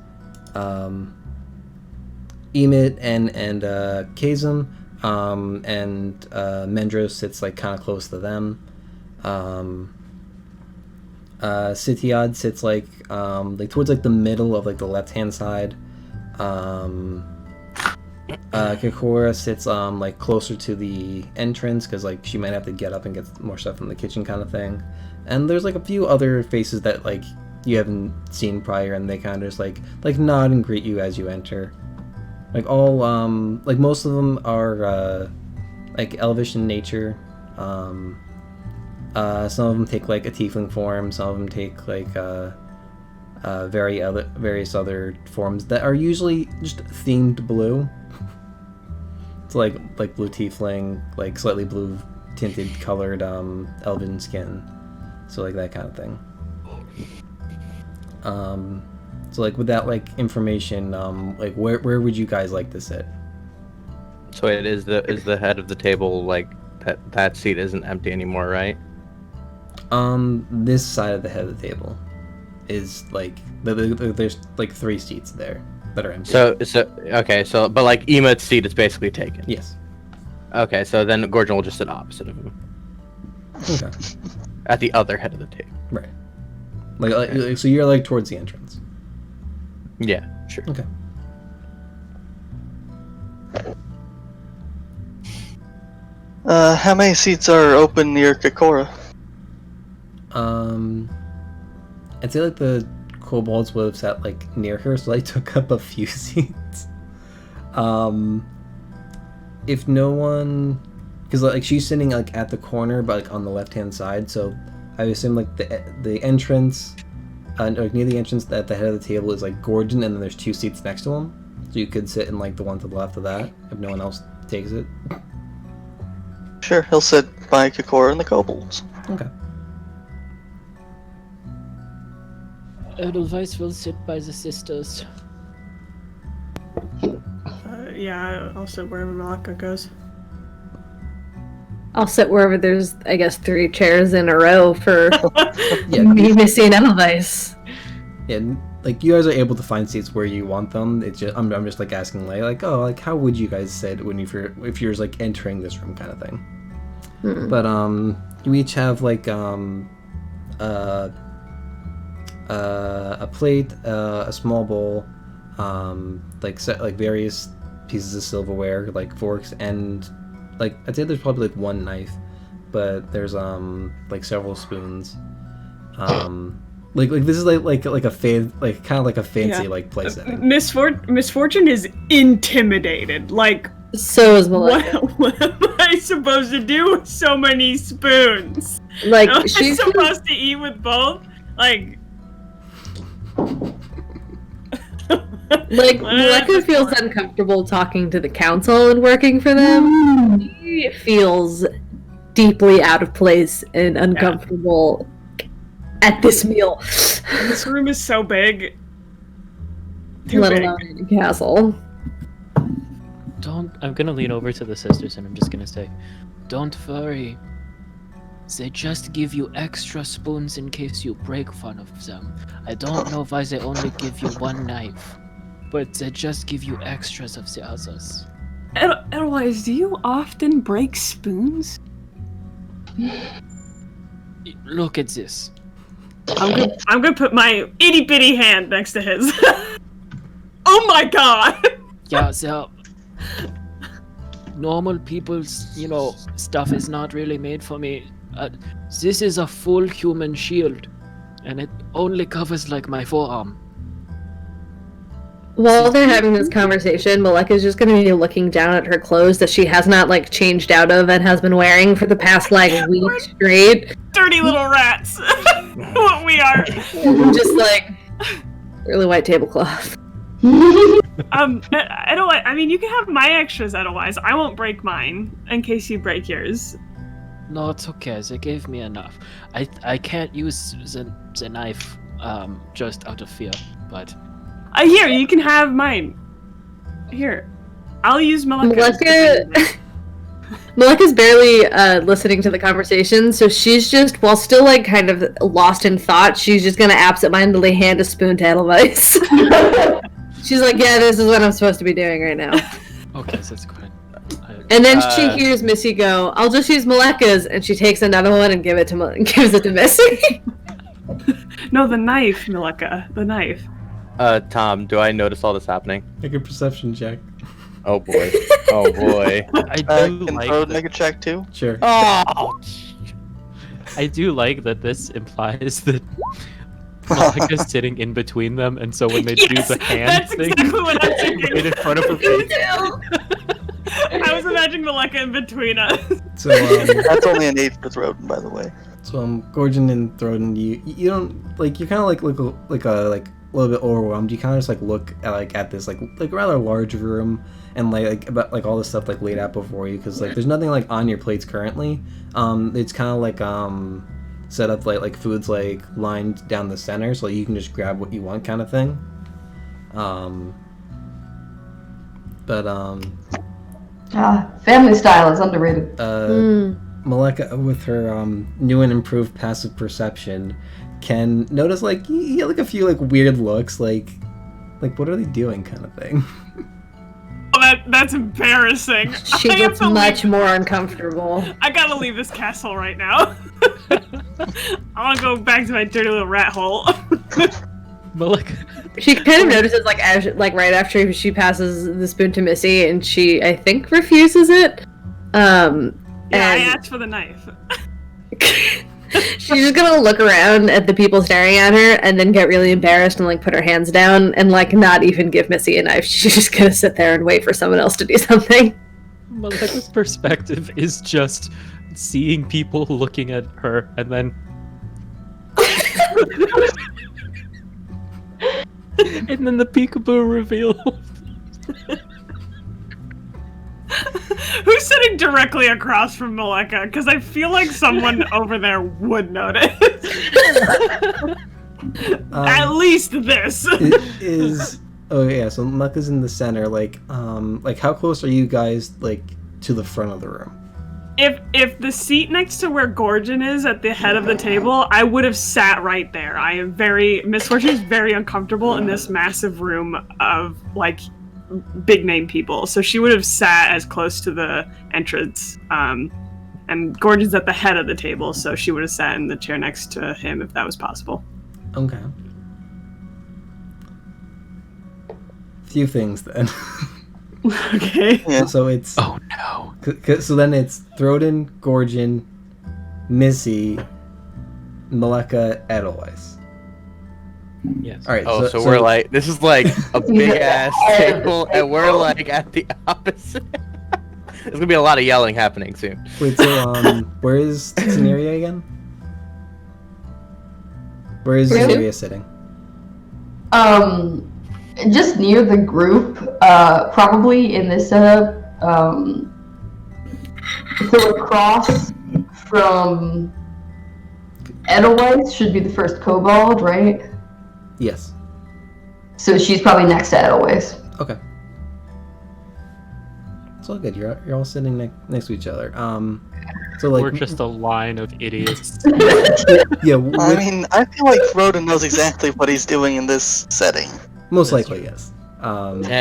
Emit and Kazum, and Mendros sits like kind of close to them. Sitiad sits like towards like the middle of like the left hand side. Kakora sits like closer to the entrance because like she might have to get up and get more stuff from the kitchen kind of thing. And there's like a few other faces that like you haven't seen prior, and they kind of just like nod and greet you as you enter. Like all like most of them are like elvish in nature. Some of them take like a tiefling form. Some of them take like various other forms that are usually just themed blue. It's like blue tiefling, like slightly blue tinted colored elven skin, so like that kind of thing. So like with that like information, like where would you guys like to sit? So it is the head of the table, like that seat isn't empty anymore, right? This side of the head of the table is like there's like 3 seats there that are empty. So okay, so but like Emit's seat is basically taken. Yes. Okay, so then Gorgon will just sit opposite of him. Okay. At the other head of the table. Right. Like so you're like towards the entrance. Yeah, sure. Okay. How many seats are open near Kakora? I'd say like the kobolds would have sat like near her, so they took up a few seats. If no one, because like she's sitting like at the corner, but like on the left hand side, so I assume like the entrance, like near the entrance at the head of the table is like Gorgon, and then there's 2 seats next to him, so you could sit in like the one to the left of that if no one else takes it. Sure, he'll sit by Kakora and the kobolds. Okay. Edelweiss will sit by the sisters. Yeah, I'll sit wherever Malika goes. I'll sit wherever there's, I guess, 3 chairs in a row for Yeah, me, Missy, and Edelweiss. yeah, like you guys are able to find seats where you want them. It's just I'm just like asking like oh like how would you guys sit when if you're like entering this room kind of thing. But you each have like a plate, a small bowl, like various pieces of silverware, like forks, and like I'd say there's probably like one knife, but there's like several spoons. Like this is like a fan, like kind of like a fancy like place setting. Misfortune is intimidated. Like, So is Malika. what am I supposed to do with so many spoons? Like, Am I she's supposed to eat with both? Like, Malika feels uncomfortable talking to the council and working for them. She feels deeply out of place and uncomfortable at this meal. this room is so big. Too Let big. alone in a castle. I'm gonna lean over to the sisters and I'm just gonna say, don't worry. They just give you extra spoons in case you break one of them. I don't know why they only give you one knife, but they just give you extras of the others. Otherwise, do you often break spoons? Look at this. I'm gonna put my itty bitty hand next to his. Oh my god! Yeah, so normal people's, stuff is not really made for me. This is a full human shield, and it only covers like my forearm. While they're having this conversation, Malika's just gonna be looking down at her clothes that she has not like changed out of and has been wearing for the past like week straight. Dirty little rats. What we are. Just like really white tablecloth. I mean, you can have my extras, Edelweiss. I won't break mine in case you break yours. No, it's okay. They gave me enough. I can't use the knife just out of fear, but... Here, you can have mine. Here. I'll use Malika's. Malika's barely listening to the conversation, so she's just, while still like kind of lost in thought, she's just gonna absentmindedly hand a spoon to Edelweiss. She's like, yeah, this is what I'm supposed to be doing right now. Okay, that's good. And then she hears Missy go, I'll just use Malika's, and she takes another one and gives it to Missy. No, the knife, Malika. The knife. Tom, do I notice all this happening? Make a perception check. Oh boy. Oh boy. I do Can like Throw that, make a check too? Sure. Oh! I do like that this implies that Malika's sitting in between them, and so when they do the hand that's thing, exactly what I'm thinking. right in front of her face. I was imagining Malika in between us. So That's only an 8 for Throden, by the way. Gorgon and Throden, you don't like you kind of like look like a little bit overwhelmed. You kind of just like look at this like rather large room and like about like all the stuff like laid out before you, because like there's nothing like on your plates currently. It's kind of like set up like foods like lined down the center, so you can just grab what you want kind of thing. Family style is underrated. Malika, with her new and improved passive perception, can notice like you get like a few like weird looks, like what are they doing kind of thing. Oh, that's embarrassing. She gets much more uncomfortable. I gotta leave this castle right now. I wanna go back to my dirty little rat hole. Malika. She kind of notices right after she passes the spoon to Missy, and she, I think, refuses it. I asked for the knife. She's just gonna look around at the people staring at her and then get really embarrassed and like put her hands down and like not even give Missy a knife. She's just gonna sit there and wait for someone else to do something. Malika's perspective is just seeing people looking at her and then and then the peekaboo reveal. Who's sitting directly across from Malika? Because I feel like someone over there would notice. At least this. It is Oh yeah, so Muck is in the center. Like how close are you guys like to the front of the room? If the seat next to where Gorgon is at the head of the table, I would have sat right there. Miss Fortune is very uncomfortable in this massive room of like big name people, so she would have sat as close to the entrance. And Gorgon's at the head of the table, so she would have sat in the chair next to him if that was possible. Okay. Few things then. Okay. Yeah. So it's Oh no. so then it's Throden, Gorgon, Missy, Maleka, Edelweiss. Yes. All right. Oh, so we're like, this is like a big ass table, and we're like at the opposite. There's gonna be a lot of yelling happening soon. Wait. So where is Scenaria again? Where is Really? Scenaria sitting? Just near the group, probably in this setup. So across from Edelweiss should be the first kobold, right? Yes. So she's probably next to Edelweiss. Okay. It's all good. You're all sitting next to each other. So like We're just a line of idiots. yeah. I mean, I feel like Frodo knows exactly what he's doing in this setting. Most likely, yes. And So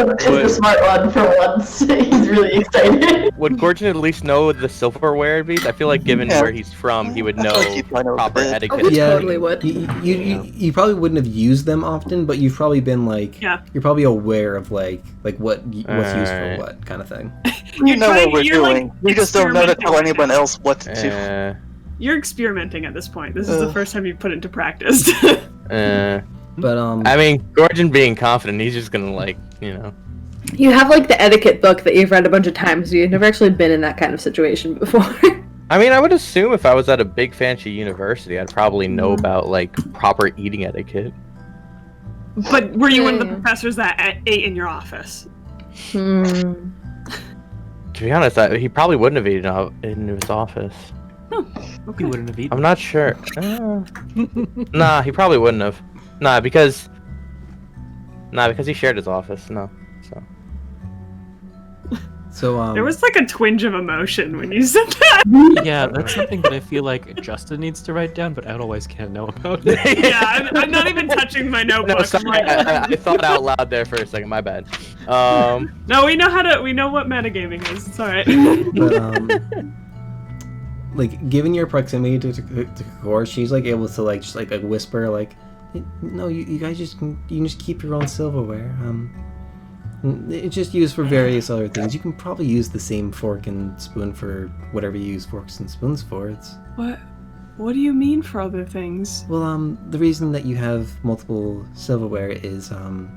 it's the smart one for once. He's really excited. would Gorgon at least know the silverware at least? I feel like given Yeah. where he's from, he would I feel know like he'd probably know proper a bit. etiquette. Oh, he Yeah. totally would. You probably wouldn't have used them often, but you've probably been like, Yeah. you're probably aware of like what's used for Alright. what kind of thing. We know what we're you're, like, doing. We just don't know to tell experimenting anyone right now. else what to do. You're experimenting at this point. This is the first time you put it into practice. But I mean, Gorgon being confident, he's just gonna like, You have like the etiquette book that you've read a bunch of times. You've never actually been in that kind of situation before. I mean, I would assume if I was at a big fancy university, I'd probably know about like proper eating etiquette. But were you one of the professors that ate in your office? To be honest, he probably wouldn't have eaten in his office. He wouldn't have eaten. I'm not sure. Nah, he probably wouldn't have. Nah, because he shared his office. No, so There was like a twinge of emotion when you said that. Yeah, that's something that I feel like Justin needs to write down, but Edelweiss can't know about it. Yeah, I'm not even touching my notebook. No, sorry, I'm like, I thought out loud there for a second. My bad. no, we know what metagaming is. It's alright. but like given your proximity to Core, she's like able to like just like whisper like, no, you guys you can just keep your own silverware. It's just used for various other things. You can probably use the same fork and spoon for whatever you use forks and spoons for. It's What do you mean for other things? well, the reason that you have multiple silverware is so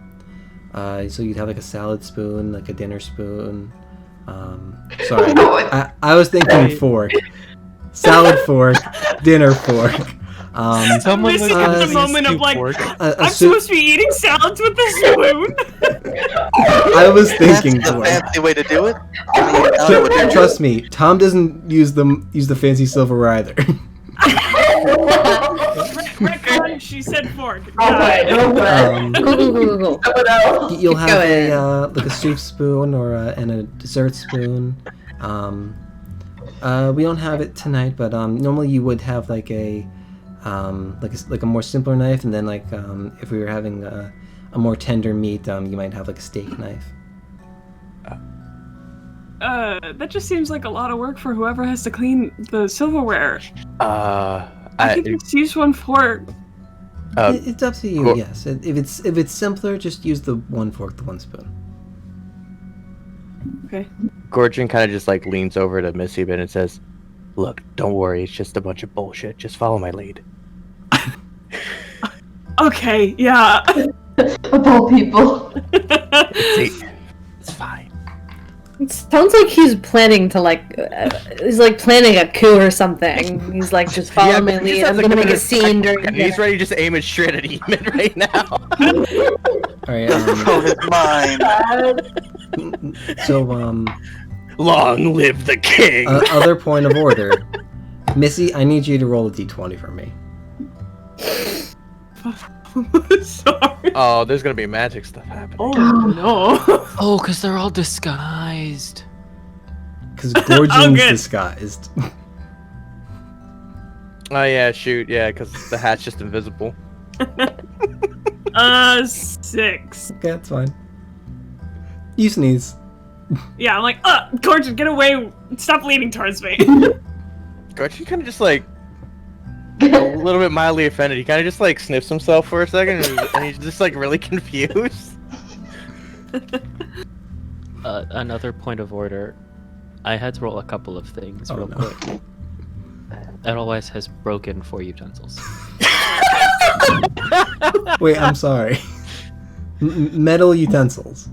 you'd have like a salad spoon, like a dinner spoon. Sorry, I was thinking fork, salad fork, dinner fork. Someone This was is gonna the say moment of scoop like, fork. I'm supposed to be eating salads with a spoon. I was thinking That's the fork. fancy way to do it. I mean, I don't know what you're Trust me, Tom doesn't use the fancy silverware either. Retcon, she said fork. Google. You'll Keep have going. like a soup spoon or and a dessert spoon. We don't have it tonight, but normally you would have like a more simpler knife, and then like if we were having a more tender meat, you might have like a steak knife. That just seems like a lot of work for whoever has to clean the silverware. I could just use one fork. It's up to you. Cool. Yes, if it's simpler, just use the one fork, the one spoon. Okay. Gorgon kind of just like leans over to Missy a bit and says, "Look, don't worry. It's just a bunch of bullshit. Just follow my lead." Okay, yeah. Of all people. It's fine. It sounds like he's planning to he's like planning a coup or something. He's like, just follow my lead. I'm gonna make a scene during. And he's ready to just aim it straight at Eamon right now. All right. Oh, his mind. So Long live the king. other point of order, Missy, I need you to roll a d20 for me. Sorry. Oh, there's gonna be magic stuff happening. Oh no. Oh, because they're all disguised. Because Gorgon's good. disguised. Oh yeah, shoot, yeah, because the hat's just invisible. 6. Okay, that's fine. You sneeze. Yeah, I'm like, Gorgon, get away! Stop leaning towards me. Gorgon kind of just like a little bit mildly offended. He kind of just like sniffs himself for a second, and he's just like really confused. Another point of order. I had to roll a couple of things real no. quick. Edelweiss has broken 4 utensils. Wait, I'm sorry. Metal utensils.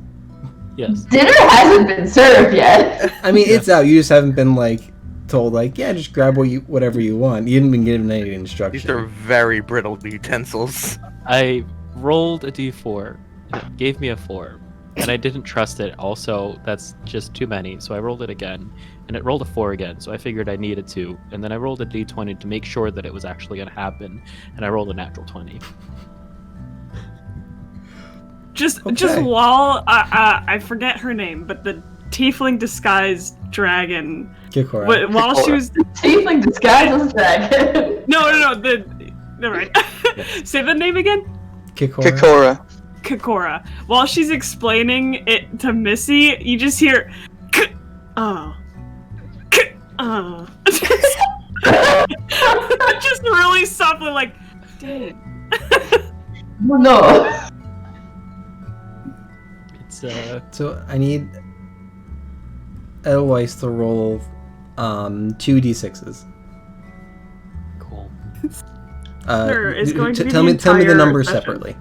Yes. Dinner hasn't been served yet. I mean, it's out. You just haven't been like told like, yeah, just grab whatever you want. You haven't been given any instruction. These are very brittle utensils. I rolled a d4, and it gave me a 4, and I didn't trust it. Also, that's just too many, so I rolled it again, and it rolled a 4 again, so I figured I needed to, and then I rolled a d20 to make sure that it was actually going to happen, and I rolled a natural 20. Just Okay. while I forget her name, but the tiefling disguised dragon. Kikora. While she was Tiefling disguised as a dragon. no, never mind. Say the name again. Kikora. Kikora. While she's explaining it to Missy, you just hear, just really softly, like, dang. No. It's So I need Edelweiss to roll 2d6s. cool. There is going to be tell the me the entire numbers session. separately.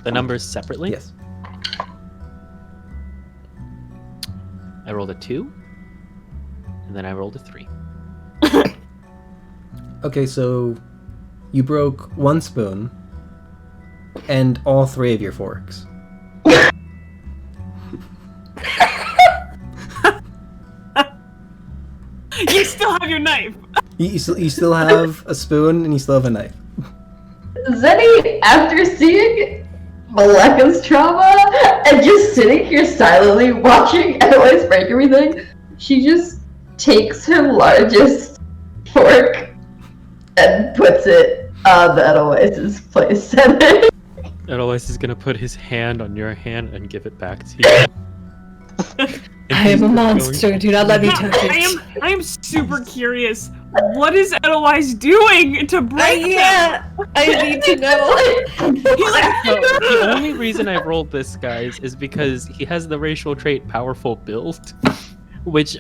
The numbers separately? Yes. I rolled a 2, and then I rolled a 3. Okay, so you broke 1 spoon and all 3 of your forks. You still have your knife. You still have a spoon and you still have a knife. Zenny, after seeing Maleka's trauma and just sitting here silently watching Edelweiss break everything, she just takes her largest fork and puts it on Edelweiss's place setting. Edelweiss is gonna put his hand on your hand and give it back to you. I am a monster. Do not let me touch it. I am super curious. What is Edelweiss doing to break them? I need to know. So, the only reason I rolled this, guys, is because he has the racial trait powerful build, which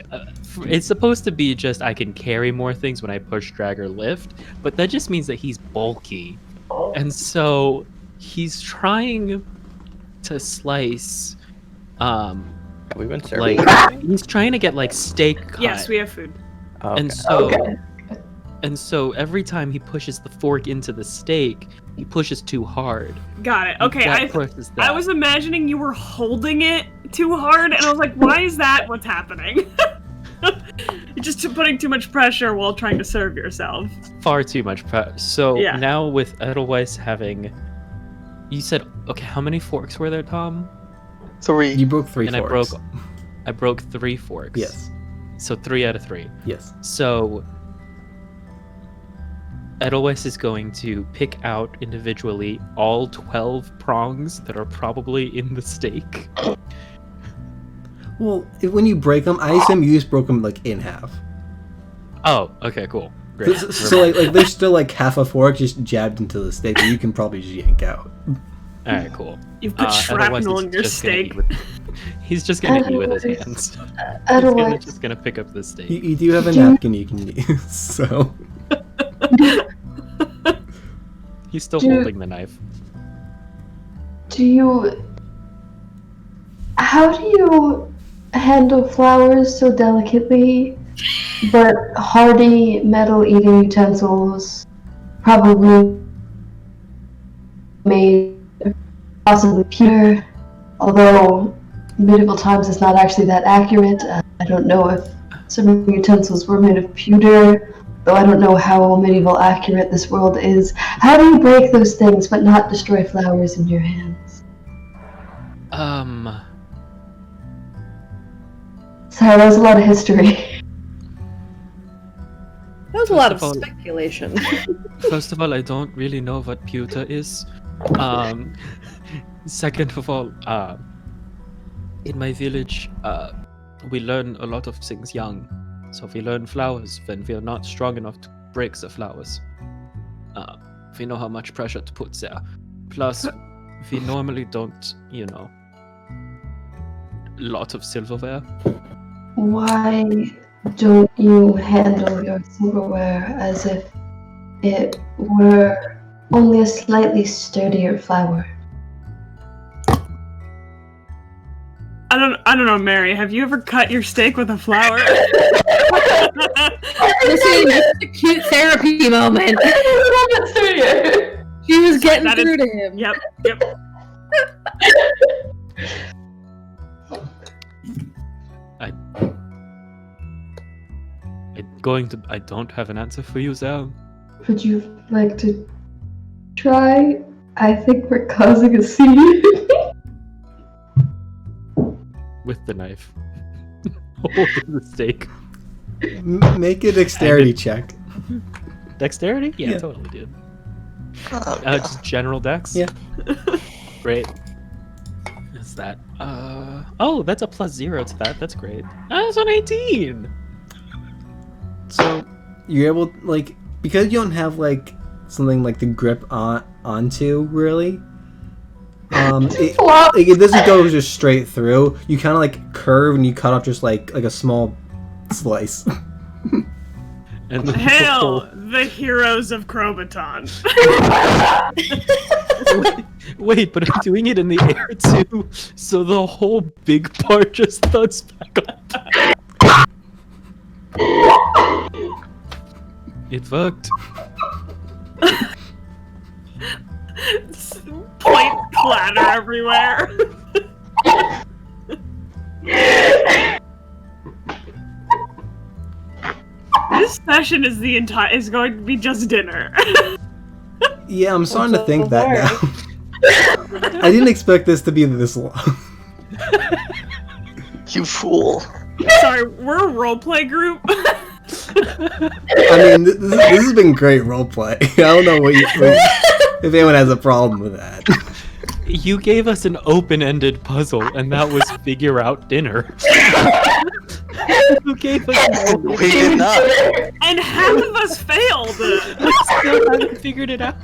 it's supposed to be just I can carry more things when I push, drag, or lift, but that just means that he's bulky. And so he's trying to slice, We've been serving. like, he's trying to get, like, steak cut. Yes, we have food. Okay. And so, Okay. and so every time he pushes the fork into the steak, he pushes too hard. Got it. Okay, That I pushes that. was imagining you were holding it too hard, and I was like, why is that what's happening? You're just putting too much pressure while trying to serve yourself. far too much prep. So Yeah. now with Edelweiss having, you said, okay, how many forks were there, Tom? 3. You broke 3 And forks. I broke 3 forks. Yes. So 3 out of 3. Yes. So Edelweiss is going to pick out individually all 12 prongs that are probably in the steak. Well, when you break them, I assume you just broke them like in half. Oh, okay, cool. Great. So like there's still like half a fork just jabbed into the steak that you can probably just yank out. All right, cool. You've put Edelweiss shrapnel is in your just gonna steak. eat with- he's just gonna eat with his Edelweiss. hands. He's Edelweiss. just gonna pick up the steak. You do have a napkin you can use, so He's still Dude. holding the knife. How do you handle flowers so delicately, but hardy metal eating utensils probably made possibly pure, although medieval times is not actually that accurate. I don't know if some of the utensils were made of pewter though I don't know how medieval accurate this world is. How do you break those things but not destroy flowers in your hands? Sorry, that was a lot of history. That was a lot of First of all- speculation. First of all, I don't really know what pewter is. Second of all, in my village, we learn a lot of things young. So if we learn flowers, then we are not strong enough to break the flowers. We know how much pressure to put there. Plus, we normally don't, lot of silverware. Why don't you handle your silverware as if it were only a slightly sturdier flower? I don't know, Mary. Have you ever cut your steak with a flower? Listen, this is a cute therapy moment. She was getting That is- through to him. Yep. I don't have an answer for you, Zal. Would you like to try? I think we're causing a scene. With the knife. Holding the steak. Make a dexterity check. Dexterity? Yeah, Yeah. totally, dude. Oh, Just general dex? Yeah. Great. Is that, oh, that's a +0 to that. That's great. That's an 18! So you're able, like, because you don't have like something like to grip onto really. It doesn't go just straight through. You kind of like curve and you cut off just like a small slice. And the Hail the heroes of Crobaton. Wait, but I'm doing it in the air too, so the whole big part just thuds back on. It worked. Plate clatter everywhere. This session is going to be just dinner. Yeah, I'm starting to think that now. I didn't expect this to be this long. you fool. Sorry, we're a roleplay group. I mean, this has been great roleplay. I don't know if anyone has a problem with that. You gave us an open-ended puzzle, and that was figure out dinner. You gave us an open- We did not. And half of us failed. We still haven't figured it out.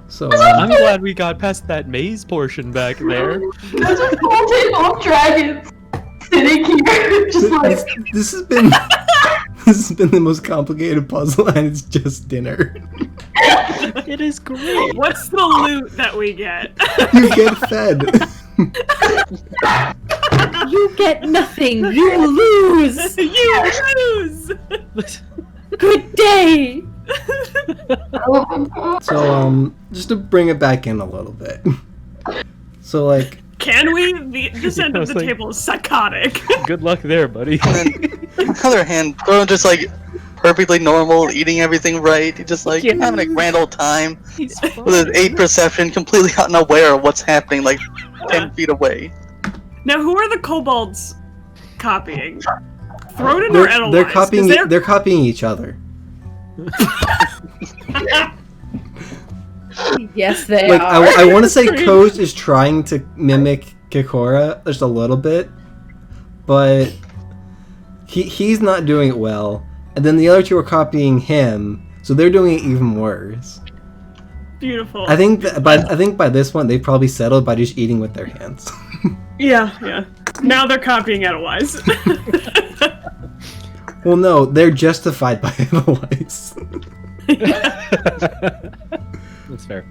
So, I'm glad we got past that maze portion back there. There's a whole table of dragons sitting here, just like. this has been the most complicated puzzle, and it's just dinner. It is great. What's the loot that we get? You get fed. You get nothing. You lose. You lose. Good day. So, just to bring it back in a little bit. So, like, Can we? This end I of was the like- table is psychotic. Good luck there, buddy. And then, on the other hand, Gordon just like perfectly normal, eating everything right. He's just like Yeah. having a grand old time He's with his 8 perception, completely unaware of what's happening, like 10 feet away. Now, who are the kobolds copying? Throden or Edelweiss? they're 'Cause copying. They're copying each other. Yes, they Like, are. I want to say Coach is trying to mimic Kikora just a little bit, but he's not doing it well. And then the other two are copying him, so they're doing it even worse. Beautiful. I think by this point they've probably settled by just eating with their hands. Yeah. Now they're copying Edelweiss. Well, no, they're justified by Edelweiss. That's fair.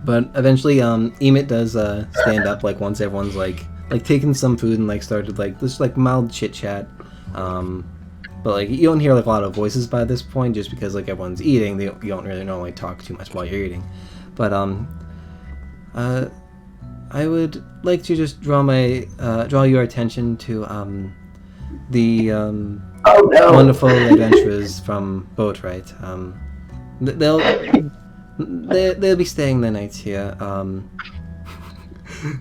But eventually, Emmet does stand up like once everyone's like taking some food and like started like this like mild chit chat. But like you don't hear like a lot of voices by this point just because like everyone's eating. You don't really normally talk too much while you're eating. But I would like to just draw your attention to the Oh no. wonderful adventurers from Boatwright. They'll be staying the night here.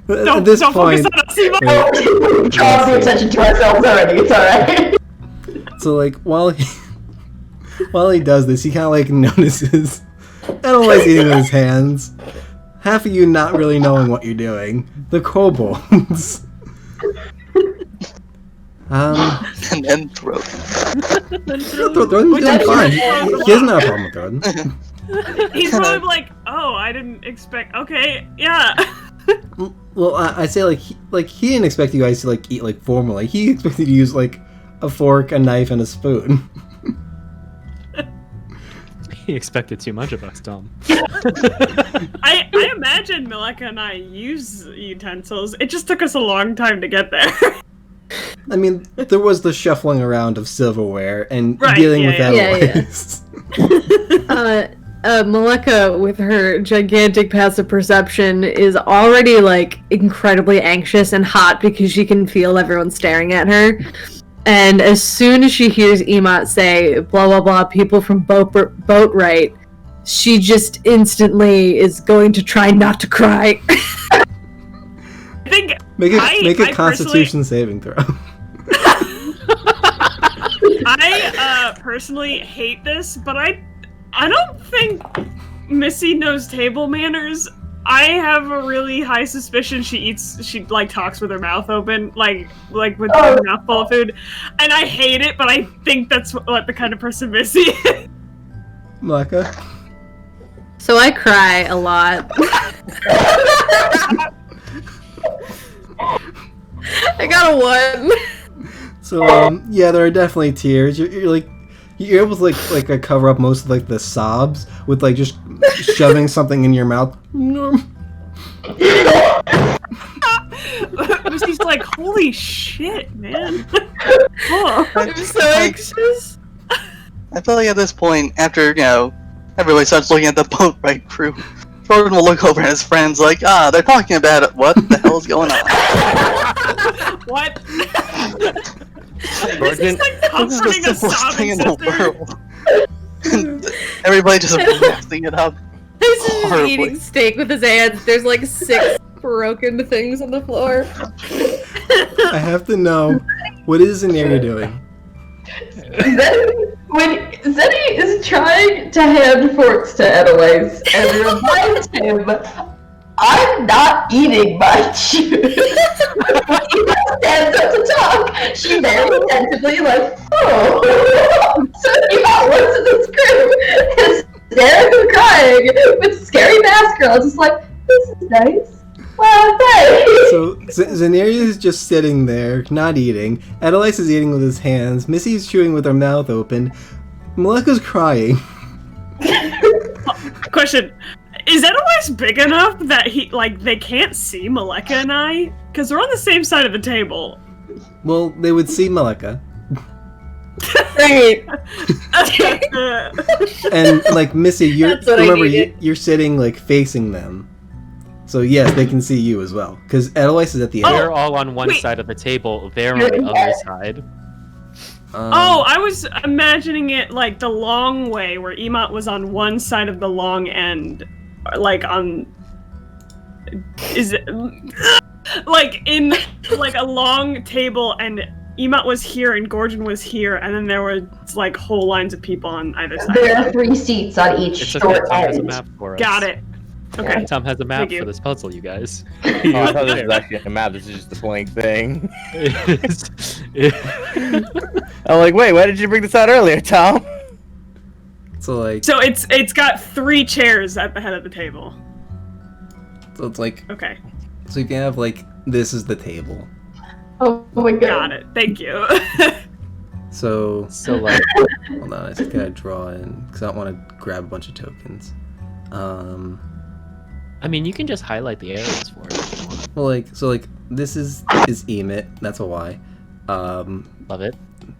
At this don't point, focus on us, Eva. We've drawn the attention to ourselves already. It's alright. so like while he does this, he kind of like notices Edelweiss eating with his hands. Half of you not really knowing what you're doing. The kobolds. And then throw. Throden's doing fine. He doesn't have a problem with Throden. He's probably like, oh, I didn't expect. Okay, yeah. Well, I say like he didn't expect you guys to like eat like formally. He expected you to use like a fork, a knife, and a spoon. He expected too much of us, Tom. I imagine Maleka and I use utensils. It just took us a long time to get there. I mean, there was the shuffling around of silverware and Right, dealing with yeah, Edelweiss. Maleka, with her gigantic passive perception, is already like incredibly anxious and hot because she can feel everyone staring at her. And as soon as she hears Emot say, blah, blah, blah, people from Boatwright, she just instantly is going to try not to cry. I think Make a I Constitution saving throw. I personally hate this, but I don't think Missy knows table manners. I have a really high suspicion she like talks with her mouth open, like with her mouth full of food, and I hate it. But I think that's what the kind of person Missy is. Maleka? So I cry a lot. I got a 1. So yeah, there are definitely tears. You're able to like cover up most of like the sobs with like just shoving something in your mouth. Missy's like, holy shit, man. Oh, I'm so anxious. I feel like at this point, after, everybody starts looking at the Boatwright crew, Jordan will look over at his friends like, they're talking about it. What the hell is going on? what? This is like the simplest thing in the world. And everybody just messing it up. This is just horribly. eating steak with his hands. There's like 6 broken things on the floor. I have to know, what is Zaneri doing? When Zenny is trying to hand forks to Edelweiss and reminds him, I'm not eating much. When he stands up to talk, she very attentively like, oh. So he looks at this group and stares and crying with scary mask girl, just like, this is nice. Well, thanks. So Zaneri is just sitting there, not eating. Edelweiss is eating with his hands. Missy's chewing with her mouth open. Maleka's crying. Question. Is Edelweiss big enough that they can't see Maleka and I? Because we're on the same side of the table. Well, they would see Maleka. Great. And like Missy, That's what I needed. you're sitting like facing them. So yes, they can see you as well. Because Edelweiss is at the end. We're all on one wait. side of the table. They're on the other side. I was imagining it like the long way, where Emot was on one side of the long end, like on. Is it like in like a long table, and Emot was here and Gorgon was here, and then there were like whole lines of people on either side. There are 3 seats on each It's okay, short Tom has a end. map for us. Got it. Okay. Tom has a map Thank you. for this puzzle, you guys. Oh, I thought this was actually a map. This is just a blank thing. I'm like, wait, why did you bring this out earlier, Tom? So like, So it's got 3 chairs at the head of the table. so it's like, Okay. so if you have like, this is the table. Oh my god. Got it. Thank you. So like, hold on, I just gotta draw in because I don't want to grab a bunch of tokens. I mean, you can just highlight the areas for it. Well, like, so like, this is Emit. That's a Y. Love it.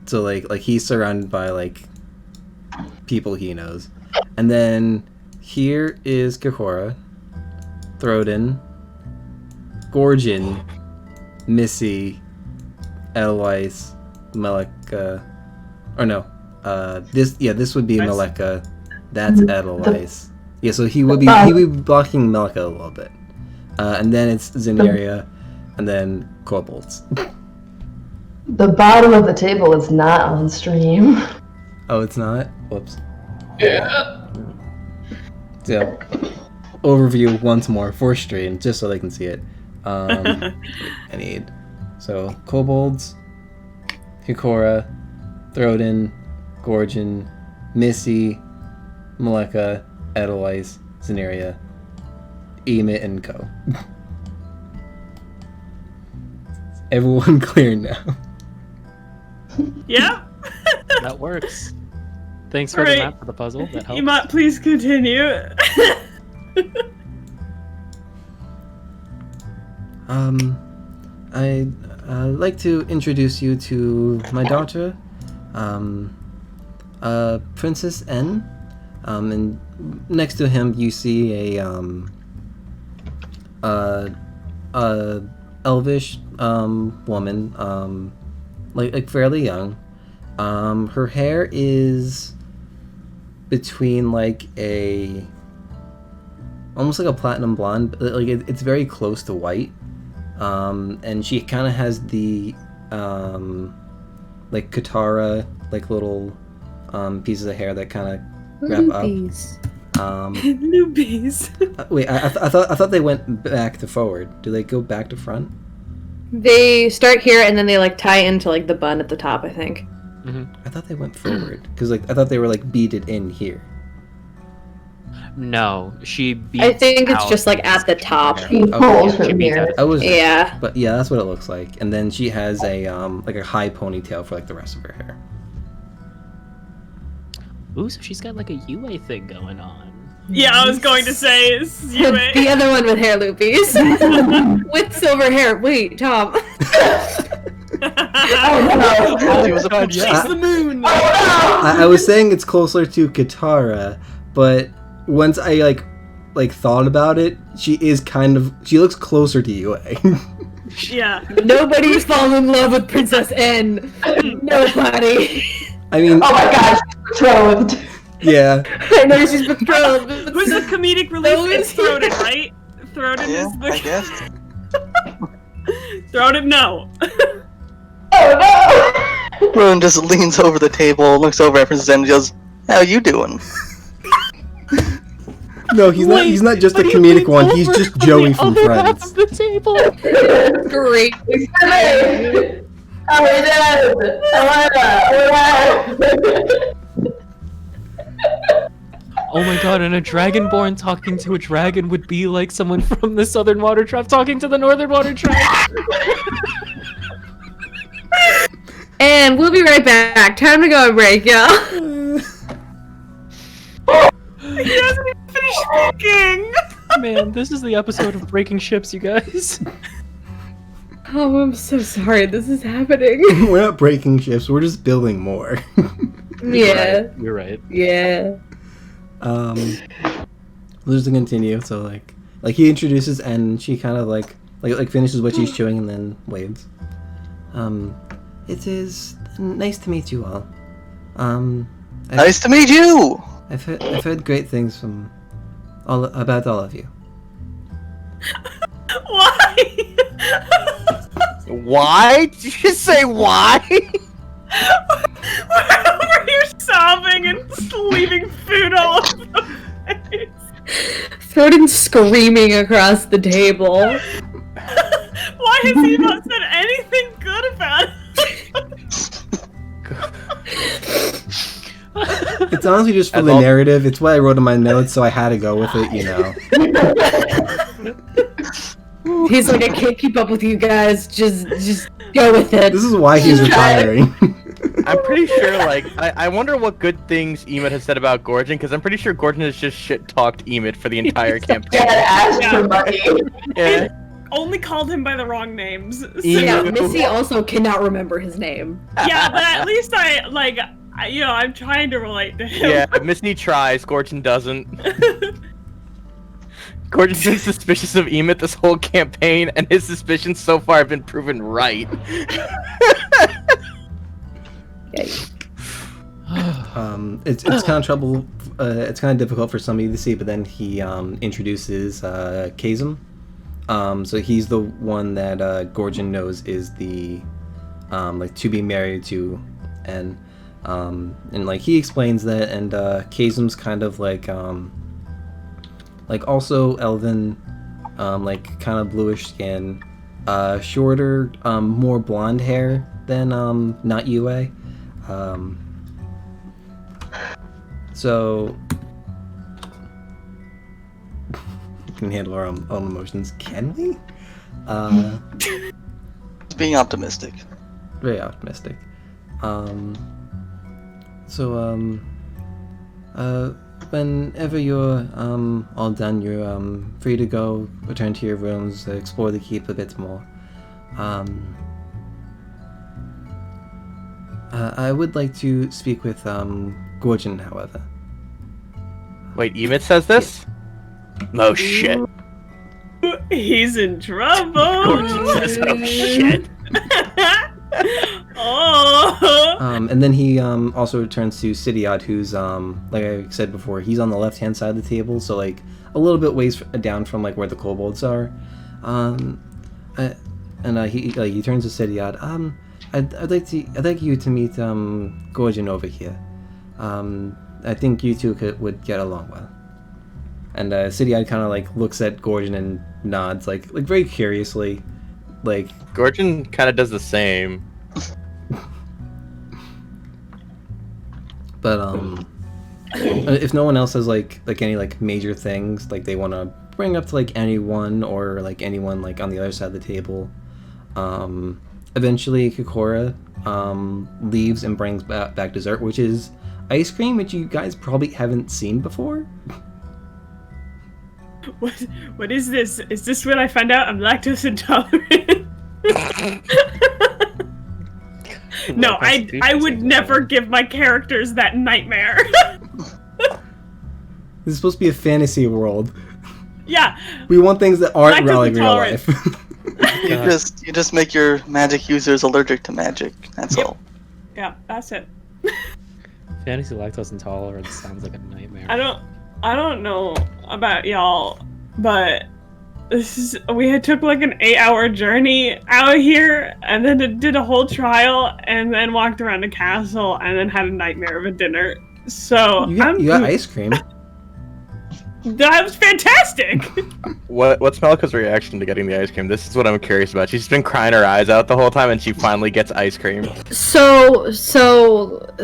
So like he's surrounded by like people he knows, and then here is Kahora, Throden, Gorgon, Missy, Edelweiss, Malika, or no, this would be Malika. That's Edelweiss. Yeah, so he would be blocking Malika a little bit, and then it's Zenaria, and then Kobolds. The bottom of the table is not on stream. Oh, it's not. Whoops. Yeah. So, overview once more for stream, just so they can see it. I need Kobolds, Hikora, Throden, Gorgon, Missy, Malika, Edelweiss, Zenaria, Emit, and Co. Everyone clear now. Yeah. That works. Thanks for the map for the puzzle. That helps. Emot, please continue. I'd like to introduce you to my daughter, Princess N. And next to him, you see a elvish woman, like fairly young. Her hair is between like almost like a platinum blonde, but like it's very close to white. And she kind of has the like Katara like little pieces of hair that kind of wrap Loopies. up. Newbies. Wait, I thought they went back to forward. Do they go back to front? They start here and then they like tie into like the bun at the top, I think. I thought they went forward because like I thought they were like beaded in here. No, she beats I think it's out just like at the top. He pulls she from beats here. out- I was Yeah. but yeah, that's what it looks like. And then she has a like a high ponytail for like the rest of her hair. Ooh, so she's got like a UA thing going on. Yeah, I was going to say it's you. The other one with hair loopies. With silver hair. Wait, Tom. She was a princess. She's the moon. I was saying it's closer to Katara, but once I like thought about it, she looks closer to UA. Yeah. Nobody's fallen in love with Princess N. Nobody. I mean, Oh my gosh, betrothed. yeah. I know she's betrothed. Who's the comedic relief? It's Throden, right? Throden Yeah, is the. I guess. Throden, no. Oh no! Rowan just leans over the table, looks over at Princess and goes, "How you doing?" No, he's not just a comedic one. He's just Joey from Friends. The table. Great. Oh my god! Oh my god, and a dragonborn talking to a dragon would be like someone from the Southern Water Tribe talking to the Northern Water Tribe. And we'll be right back. Time to go on break, y'all. He hasn't even finished speaking. Man, this is the episode of Breaking Ships, you guys. Oh, I'm so sorry. This is happening. We're not breaking ships. We're just building more. Yeah. You're right. Yeah. Just to continue. So like he introduces and she kind of like finishes what she's chewing and then waves. It is nice to meet you all. Nice to meet you. I've heard great things from about all of you. Why? Why? Did you just say why? We're over here sobbing and just leaving food all over the place. Throden screaming across the table. Why has he not said anything good about it? It's honestly just for the narrative. It's what I wrote in my notes, so I had to go with it, you know. He's like, I can't keep up with you guys. Just go with it. This is why he's retiring. I'm pretty sure, like, I wonder what good things Emit has said about Gorgon, because I'm pretty sure Gorgon has just shit-talked Emit for the entire campaign. Dad asked for money. Yeah. Only called him by the wrong names. So, Yeah, Missy also cannot remember his name. yeah, but at least I'm trying to relate to him. Yeah, Missy tries, Gorgon doesn't. Gorgon's been suspicious of Emit this whole campaign, and his suspicions so far have been proven right. It's kind of trouble. It's kind of difficult for somebody to see, but then he introduces Kazum. So he's the one that Gorgon knows is the like to be married to, and like he explains that, and Kazum's kind of like also elven, like kind of bluish skin, shorter, more blonde hair than not Yue. So we can handle our own emotions, can we? Being optimistic. Very optimistic. Whenever you're all done, you're free to go, return to your rooms, explore the keep a bit more. I would like to speak with Gorgon, however. Wait, Emmet says this? No shit. He's in trouble. Gorgon says no shit. Oh. And then he also returns to Sidiot, who's like I said before, he's on the left-hand side of the table, so like a little bit ways down from like where the kobolds are. He turns to Sidiot. I'd like you to meet Gorgon over here. I think you two would get along well. And Sidiot kind of like looks at Gorgon and nods, like very curiously, like. Gorgon kind of does the same. But if no one else has like any like major things like they want to bring up to like anyone or like anyone like on the other side of the table, eventually Kokora leaves and brings back dessert, which is ice cream, which you guys probably haven't seen before. What is this? Is this when I find out I'm lactose intolerant? No, I would never give my characters that nightmare. This is supposed to be a fantasy world. Yeah. We want things that aren't really real life. You just make your magic users allergic to magic. That's all. Yeah, that's it. Fantasy lactose intolerance sounds like a nightmare. I don't know about y'all, but we took like an 8-hour journey out here, and then did a whole trial, and then walked around the castle, and then had a nightmare of a dinner. So you got ice cream. That was fantastic. What's Malika's reaction to getting the ice cream? This is what I'm curious about. She's been crying her eyes out the whole time, and she finally gets ice cream. So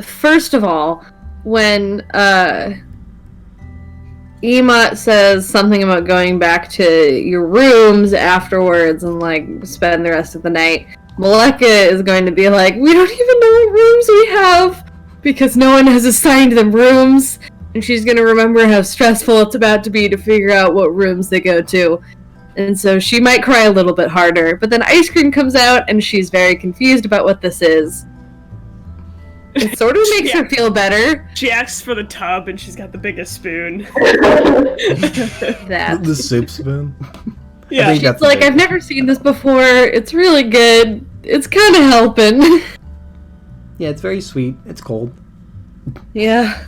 first of all, when Emot says something about going back to your rooms afterwards and like spend the rest of the night, Malika is going to be like, we don't even know what rooms we have because no one has assigned them rooms. And she's going to remember how stressful it's about to be to figure out what rooms they go to. And so she might cry a little bit harder. But then ice cream comes out, and she's very confused about what this is. It sort of makes her feel better. She asks for the tub, and she's got the biggest spoon. The soup spoon. Yeah, she's like, I've never seen this before. It's really good. It's kind of helping. Yeah, it's very sweet. It's cold. Yeah.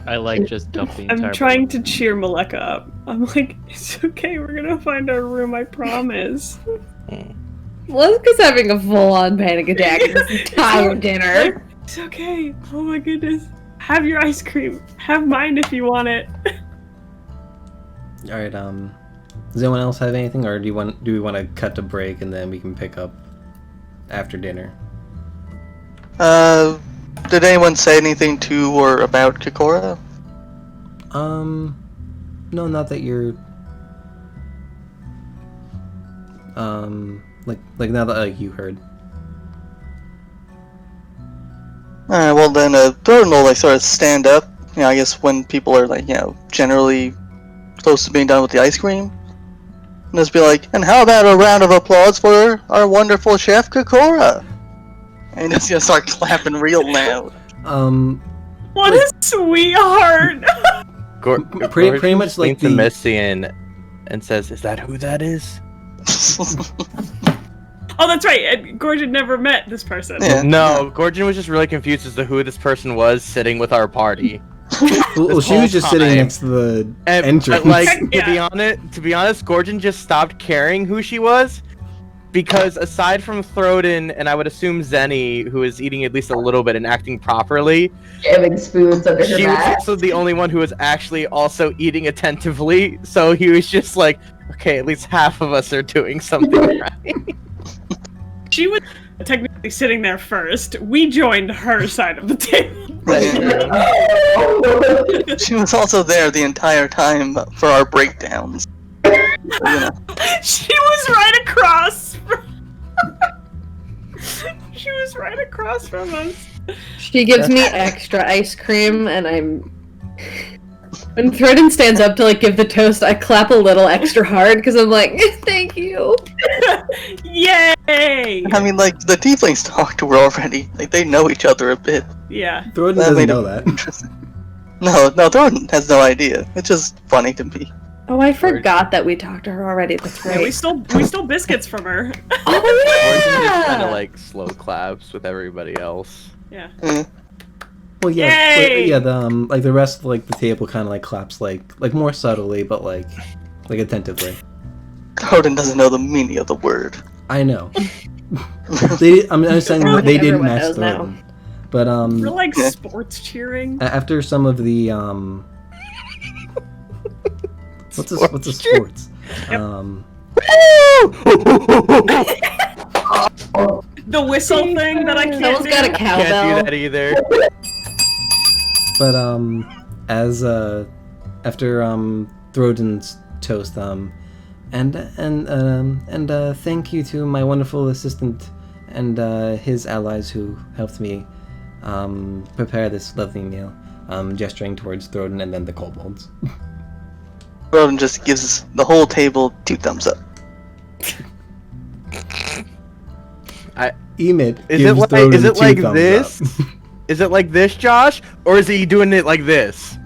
I like just dumping. I'm trying to cheer Malika up. I'm like, it's okay, we're gonna find our room, I promise. Malika's having a full-on panic attack this entire dinner. It's okay. Oh my goodness. Have your ice cream. Have mine if you want it. Alright, does anyone else have anything, or do we want to cut to break and then we can pick up after dinner? Did anyone say anything to or about Kokora? No, not that you're, like not that like you heard. Alright, well then, Thornton will like sort of stand up. You know, I guess when people are like, you know, generally close to being done with the ice cream. And just be like, and how about a round of applause for our wonderful chef, Kokora? And just gonna start clapping real loud. What a sweetheart! Pretty much like the Messian and says, "Is that who that is?" Oh, that's right. Gordon never met this person. Yeah. No, Gorgon was just really confused as to who this person was sitting with our party. Well, she whole was just sitting time. next to the And entrance. like Yeah. to be honest, Gorgon just stopped caring who she was because aside from Throden and I would assume Zenny, who is eating at least a little bit and acting properly, Jamming spoons under her she was back. also the only one who was actually also eating attentively. So he was just like, okay, at least half of us are doing something right. She was technically sitting there first. We joined her side of the table. She was also there the entire time for our breakdowns. You know. She was right across. She was right across from us. She gives me extra ice cream, and I'm. When Threaten stands up to like give the toast, I clap a little extra hard because I'm like, thank you. Yay! I mean, like, the tieflings talk to her already. Like, they know each other a bit. Yeah. Throden That doesn't made know it that. interesting. No, Thornton has no idea. It's just funny to me. Oh, I forgot that we talked to her already. That's Yeah, we right. stole biscuits from her. Oh Gorgon just kind yeah. of like slow claps with everybody else. Yeah. Well, yeah, Yay! yeah. Like the rest of like the table kind of like claps like more subtly, but like attentively. Thornton doesn't know the meaning of the word. I know. I'm saying that they didn't Everyone match knows now. Thornton. But We're like Yeah. sports cheering. after some of the what's a sports? Yep. The whistle thing that I can't Someone's do. got a Can't cowbell. do that either. But as after Throden's toast and thank you to my wonderful assistant and his allies who helped me prepare this lovely meal. Gesturing towards Throden and then the kobolds. Thornton just gives the whole table 2 thumbs up. Emit Is gives it Throden is it 2 like thumbs this? up. Is it like this, Josh? Or is he doing it like this?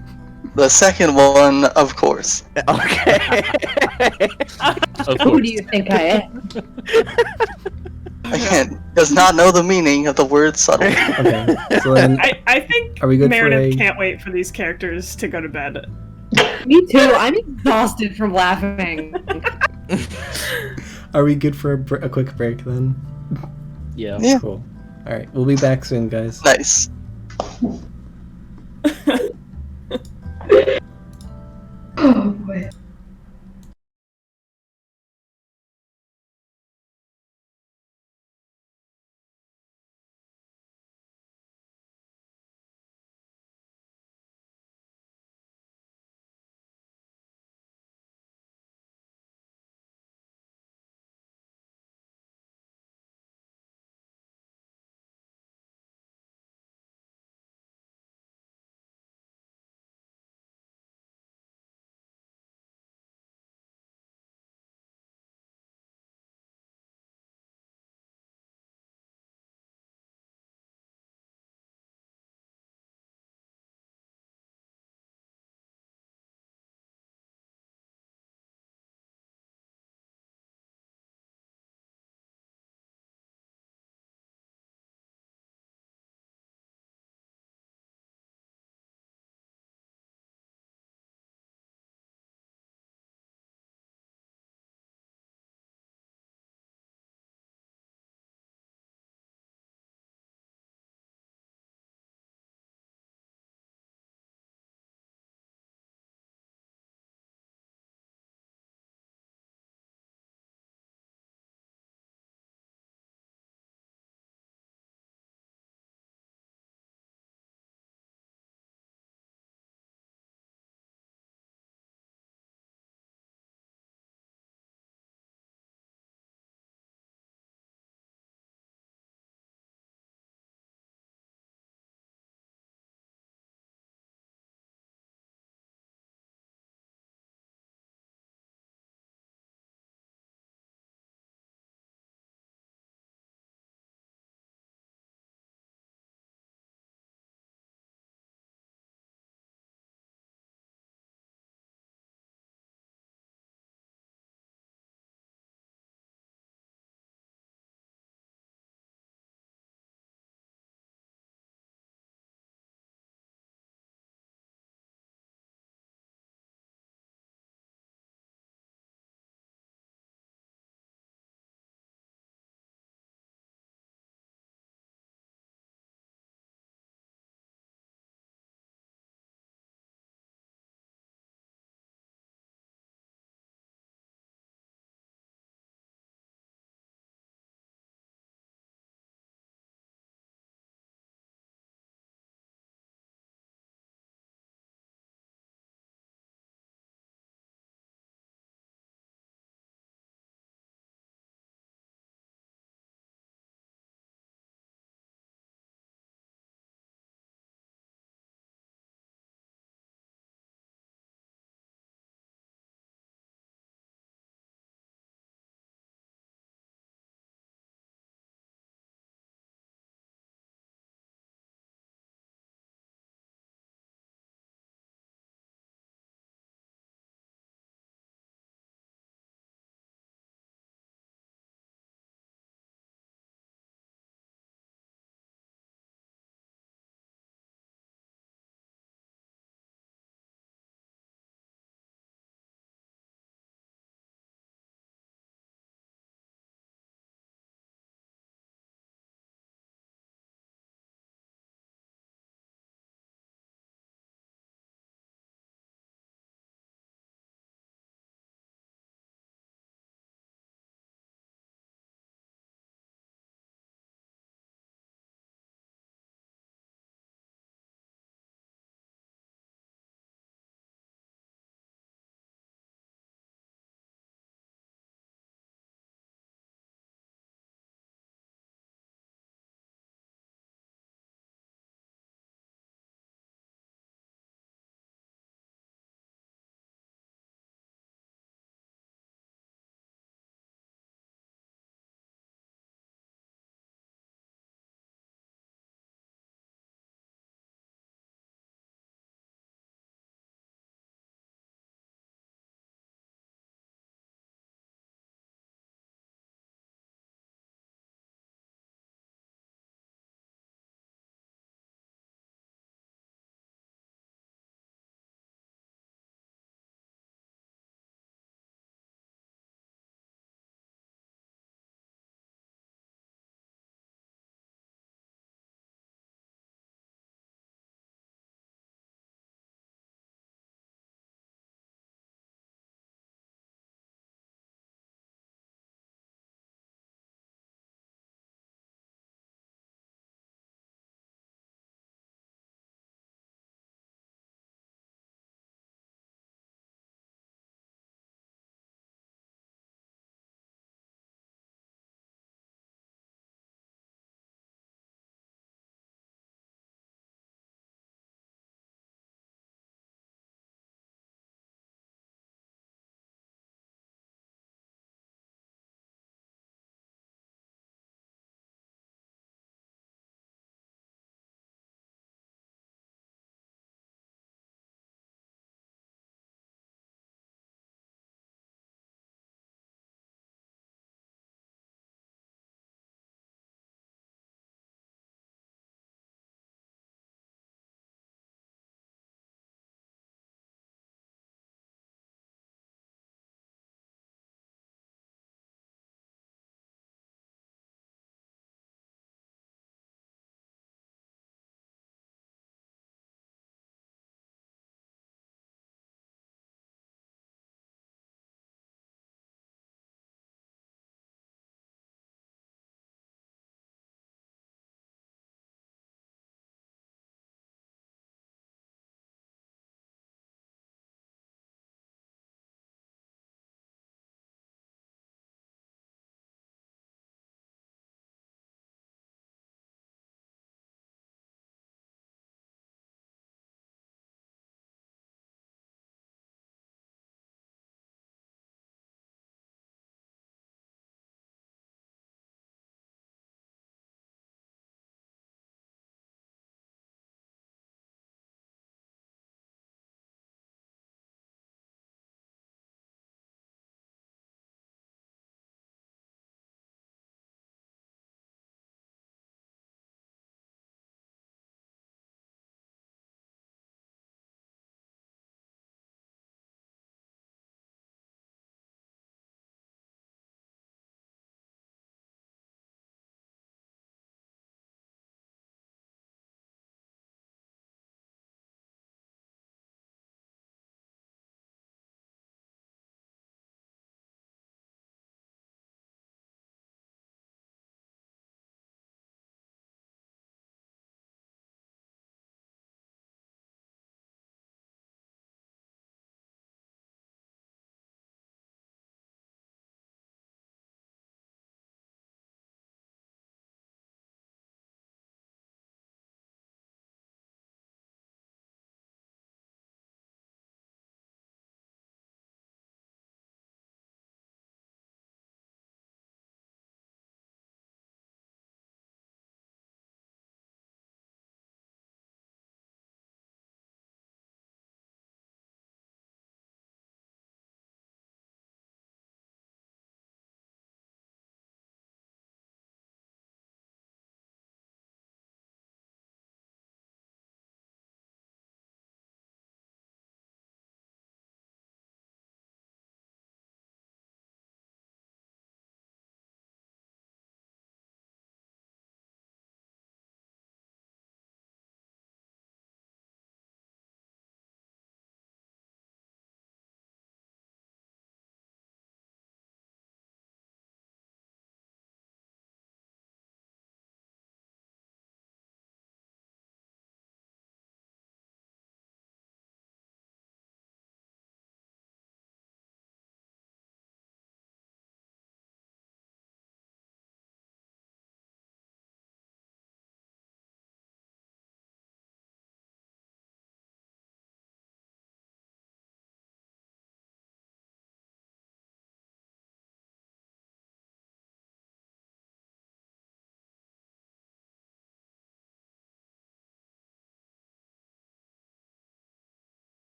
The second one, of course. Okay. Of Who course. do you think I am? Again, does not know the meaning of the word subtle. Okay, so then I think Are we good for Meredith a- can't wait for these characters to go to bed. Me too. I'm exhausted from laughing. are we good for a quick break then? Yeah. Yeah. Cool. All right, we'll be back soon, guys. Nice. Oh boy.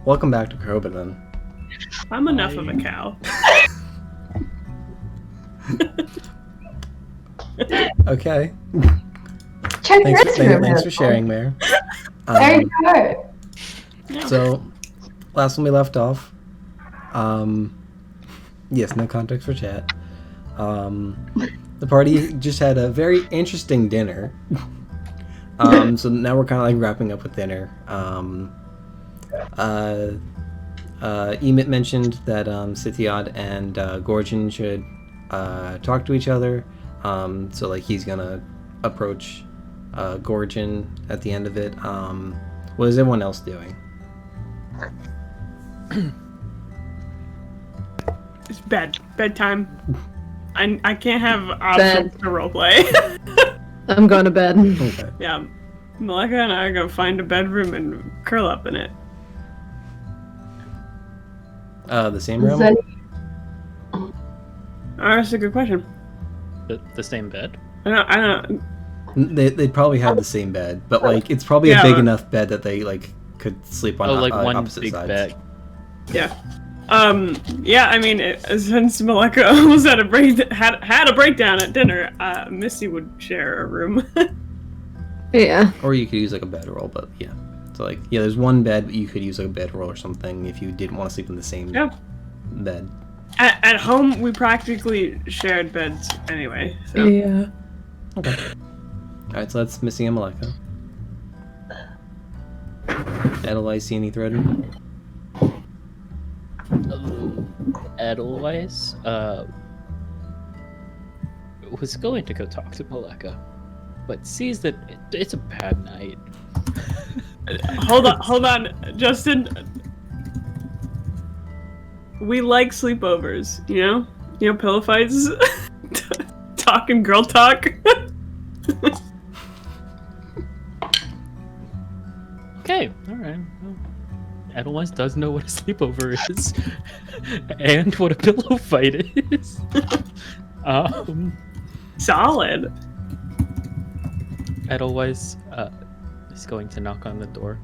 welcome back to Crobaton. I'm enough of a cow. Okay. Check your Instagram. Thanks for sharing, Mayor. There you go. So, last when we left off, yes, no context for chat. The party just had a very interesting dinner. So now we're kind of like wrapping up with dinner. Emit mentioned that Sitiad and Gorgon should talk to each other. So like he's gonna approach Gorgon at the end of it. What is everyone else doing? It's bedtime. I can't have options to roleplay. I'm going to bed. Okay. Yeah, Malika and I are gonna find a bedroom and curl up in it. The same room? Oh, that's a good question. The same bed? I don't. They'd probably have the same bed, but like it's probably Yeah. a big enough bed that they like could sleep on Like one opposite big sides. bed. Yeah. Yeah, I mean, since Malika almost had a breakdown at dinner, Missy would share a room. Yeah. Or you could use like a bedroll, but yeah. So like there's one bed, but you could use like a bedroll or something if you didn't want to sleep in the same Yeah. bed. At home, we practically shared beds anyway. So. Yeah. Okay. Alright, so that's Missy and Malika. Edelweiss, see any threading? Edelweiss, was going to go talk to Malika, but sees that it's a bad night. Hold on, Justin. We like sleepovers, you know? You know, pillow fights, talking girl talk. Okay, alright. Well, Edelweiss does know what a sleepover is, and what a pillow fight is. Solid. Edelweiss is going to knock on the door.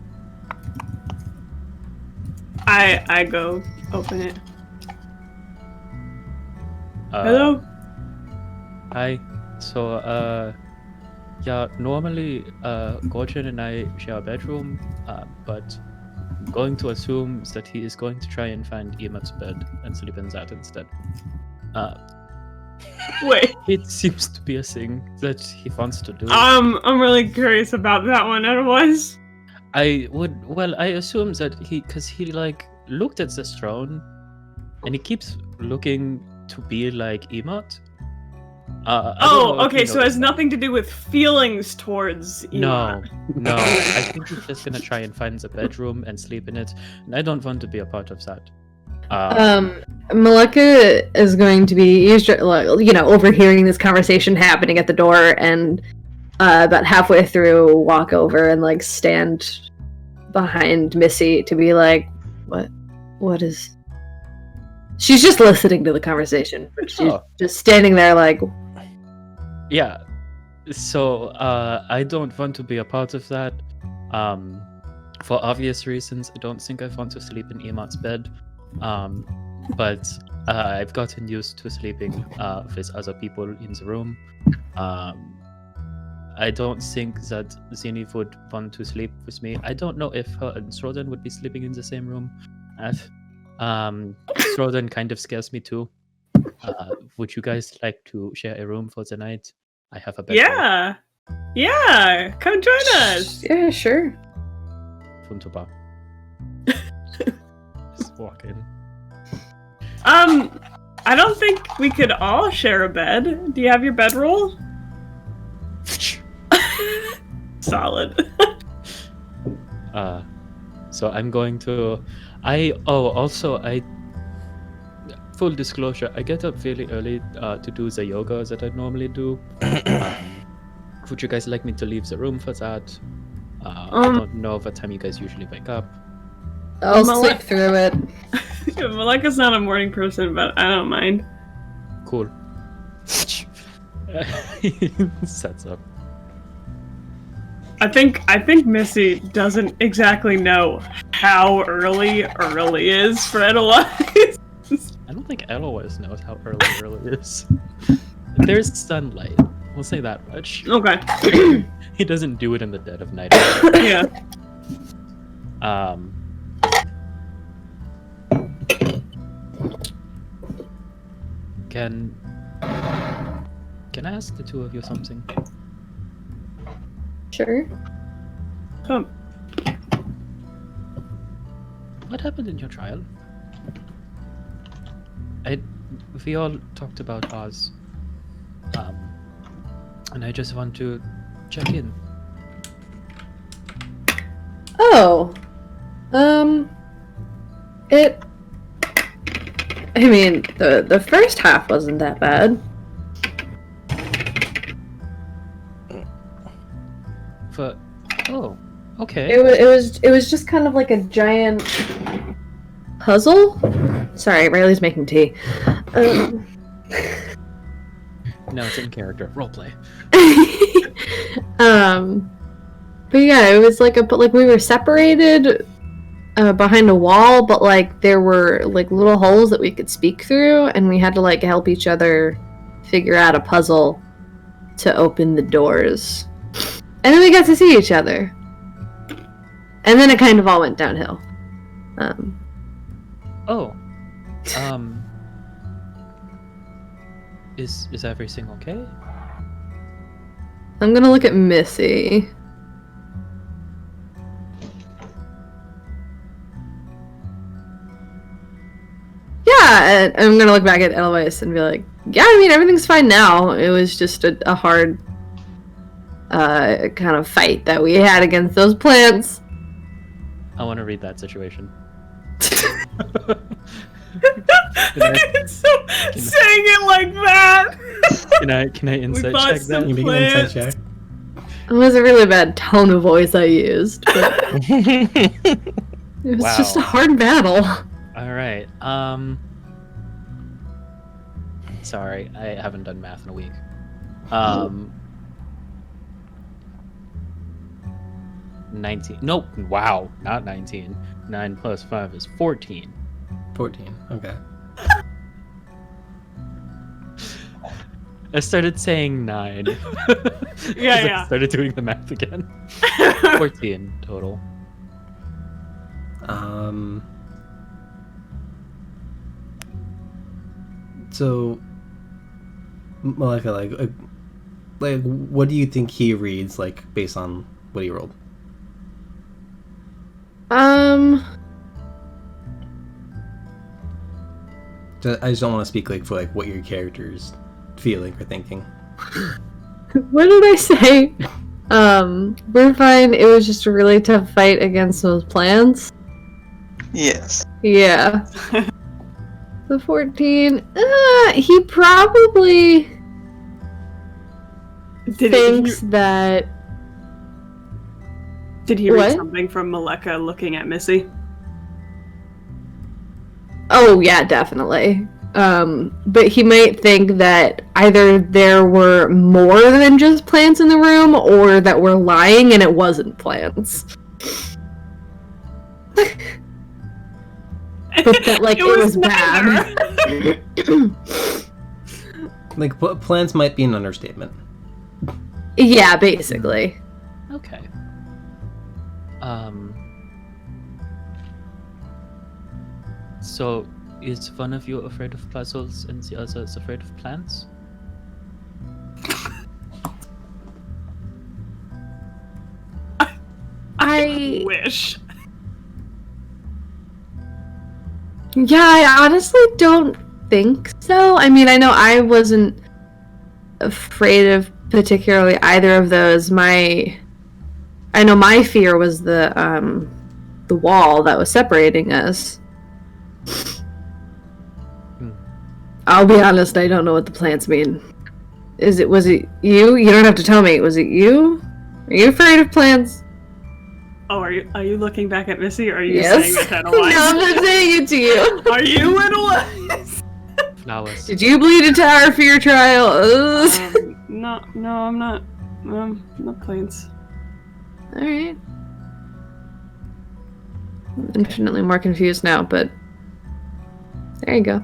I go open it. Hello? Hi. So, yeah, normally, Gorgon and I share a bedroom, but I'm going to assume that he is going to try and find Emat's bed and sleep in that instead. Wait. It seems to be a thing that he wants to do. I'm really curious about that one. Otherwise, I assume that because he like looked at this throne, and he keeps looking to be like Emat. Okay. So it has nothing to do with feelings towards Ema. No. I think he's just gonna try and find the bedroom and sleep in it, and I don't want to be a part of that. Malika is going to be, overhearing this conversation happening at the door, and about halfway through, walk over and like stand behind Missy to be like, what is? She's just listening to the conversation, but she's just standing there like. Yeah. So I don't want to be a part of that. For obvious reasons, I don't think I want to sleep in Emat's bed. But I've gotten used to sleeping with other people in the room. I don't think that Zini would want to sleep with me. I don't know if her and Srodan would be sleeping in the same room. Srodan kind of scares me too. Would you guys like to share a room for the night? I have a bed. Yeah. Come join us. Yeah, sure. Wunderbar. Just walk in. I don't think we could all share a bed. Do you have your bedroll? Solid. So I'm going to. Full disclosure, I get up fairly early to do the yoga that I normally do. Would you guys like me to leave the room for that? I don't know what time you guys usually wake up. I'll sleep through it. Malika's not a morning person, but I don't mind. Cool. Sets up. I think Missy doesn't exactly know how early is for Edelweiss. I don't think Edelweiss knows how early is. There's sunlight. We'll say that much. Okay. He doesn't do it in the dead of night. Yeah. Can I ask the two of you something? Sure. What happened in your trial? We all talked about Oz. And I just want to check in. Oh. I mean, the first half wasn't that bad. Oh, okay. It was just kind of like a giant puzzle. Sorry, Riley's making tea. No, it's in character. Roleplay. But yeah, it was like we were separated behind a wall, but like there were like little holes that we could speak through, and we had to like help each other figure out a puzzle to open the doors. And then we got to see each other. And then it kind of all went downhill. Is everything okay? I'm gonna look at Missy. Yeah, and I'm gonna look back at Edelweiss and be like, yeah, I mean, everything's fine now. It was just a hard kind of fight that we had against those plants. I want to read that situation. Saying it like that. Can I insight check that? You make an insight check. It was a really bad tone of voice I used, but it was just a hard battle. All right. Sorry, I haven't done math in a week. 19. Nope. Wow, not 19. 9 plus 5 is 14. 14. Okay. I started saying 9. Yeah. I started doing the math again. 14 total. So, Malika, like, what do you think he reads, like, based on what he rolled? I just don't want to speak like for like what your character's feeling or thinking. What did I say? We're fine. It was just a really tough fight against those plants. Yes. Yeah. The 14. He probably thinks that. Did he read What? something from Maleka looking at Missy? Oh yeah, definitely. But he might think that either there were more than just plants in the room, or that we're lying and it wasn't plants. But that like it was bad. Like plans might be an understatement. Yeah, basically. Okay. So, is one of you afraid of puzzles and the other is afraid of plants? I wish. Yeah, I honestly don't think so. I mean, I know I wasn't afraid of particularly either of those. I know my fear was the wall that was separating us. I'll be honest, I don't know what the plants mean. Was it you? You don't have to tell me. Was it you? Are you afraid of plants? Oh, are you looking back at Missy, or are you Yes. saying it to Edelweiss? No, I'm not saying it to you. Are you Edelweiss? Flowers. Did you bleed a tire for your trial? No, I'm not. Not plants. Alright. infinitely more confused now, but there you go.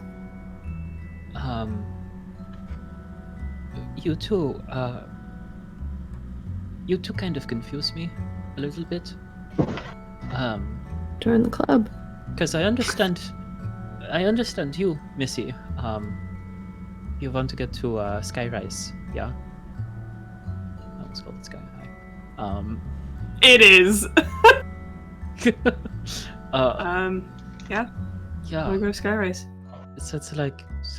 You two kind of confuse me a little bit. Join the club. Because I understand you, Missy. You want to get to Skyrise, yeah? I almost called it Sky High. It is. Yeah. Yeah. I'll go to Skyrise. It's like it's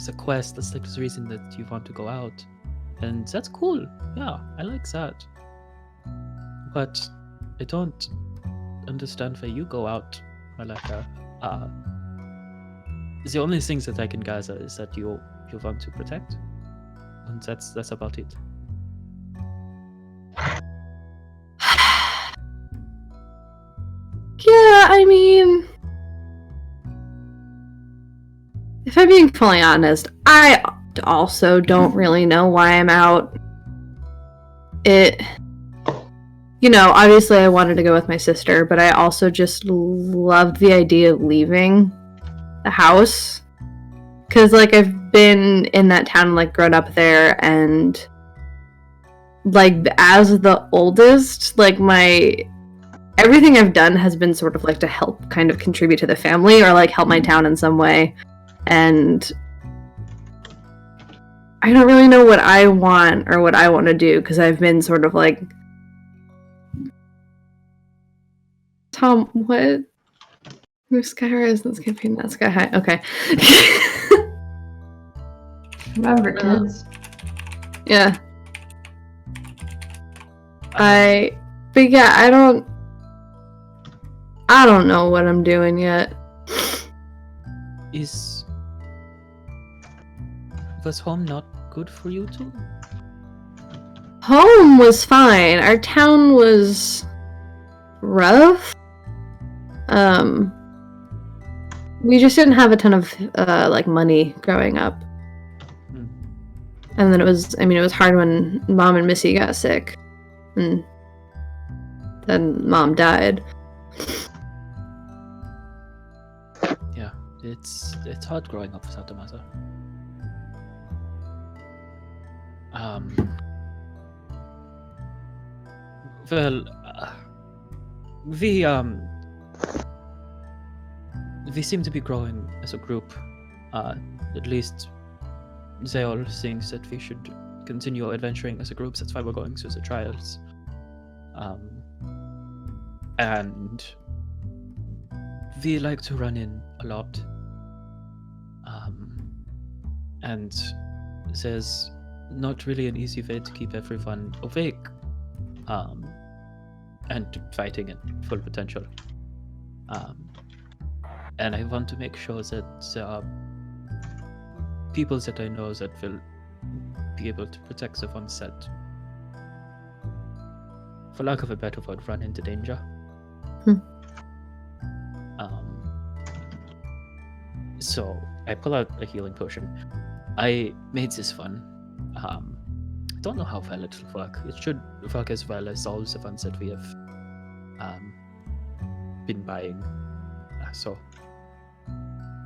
a quest. That's like the reason that you want to go out, and that's cool. Yeah, I like that. But I don't understand why you go out, Malaka. The only things that I can gather is that you want to protect, and that's about it. Yeah, I mean, if I'm being fully honest, I also don't really know why I'm out. Obviously I wanted to go with my sister, but I also just loved the idea of leaving the house. Because, like, I've been in that town, like, grown up there, and, like, as the oldest, like, everything I've done has been sort of, like, to help kind of contribute to the family, or, like, help my town in some way. And I don't really know what I want, or what I want to do, because I've been sort of, like... Tom, what? Skyrise, let's campaign that Sky High. Okay. Remember, kids. Yeah. But yeah, I don't know what I'm doing yet. Was home not good for you two? Home was fine. Our town was rough. We just didn't have a ton of money growing up. And then it was hard when Mom and Missy got sick. And then Mom died. Yeah, it's hard growing up without a mother. We seem to be growing as a group. At least they all think that we should continue adventuring as a group. That's why we're going through the trials. And we like to run in a lot. And there's not really an easy way to keep everyone awake and fighting at full potential. And I want to make sure that people that I know that will be able to protect the ones that, for lack of a better word, run into danger. So I pull out a healing potion. I made this one. I don't know how well it will work. It should work as well as all the ones that we have been buying. So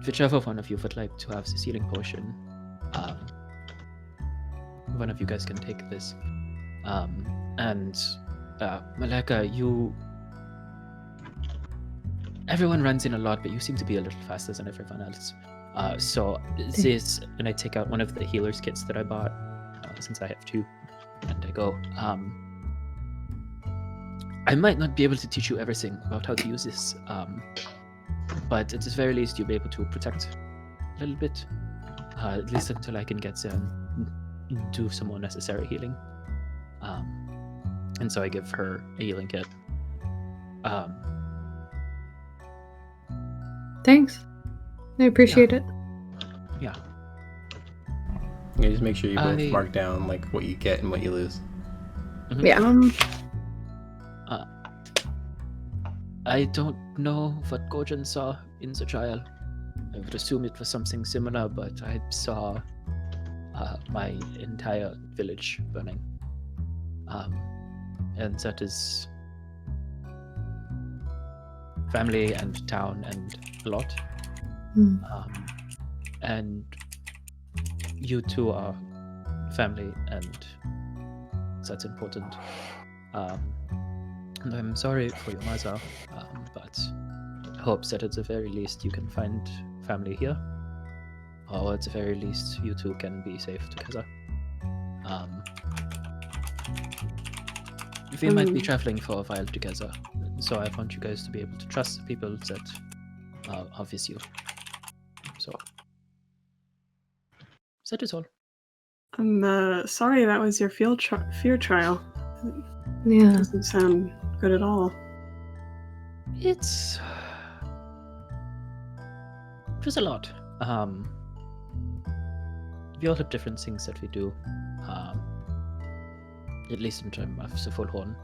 whichever one of you would like to have this healing potion, one of you guys can take this. And Malaka, everyone runs in a lot, but you seem to be a little faster than everyone else. So this, and I take out one of the healer's kits that I bought, since I have two, and I go, I might not be able to teach you everything about how to use this, but at the very least you'll be able to protect a little bit, at least until I can get there and do some more necessary healing. And so I give her a healing kit. Thanks. I appreciate it. Yeah. Yeah, just make sure you both mark down like what you get and what you lose. Mm-hmm. Yeah. I don't know what Gojan saw in the trial. I would assume it was something similar, but I saw my entire village burning. And that is family and town and a lot. Hmm. And you two are family, and that's important. And I'm sorry for your mother, but I hope that at the very least you can find family here, or at the very least you two can be safe together. We might be traveling for a while together, so I want you guys to be able to trust the people that are with you. So that is all. I'm sorry that was your fear trial. Yeah. Doesn't sound good at all. It's a lot. We all have different things that we do. At least in terms of the full horn.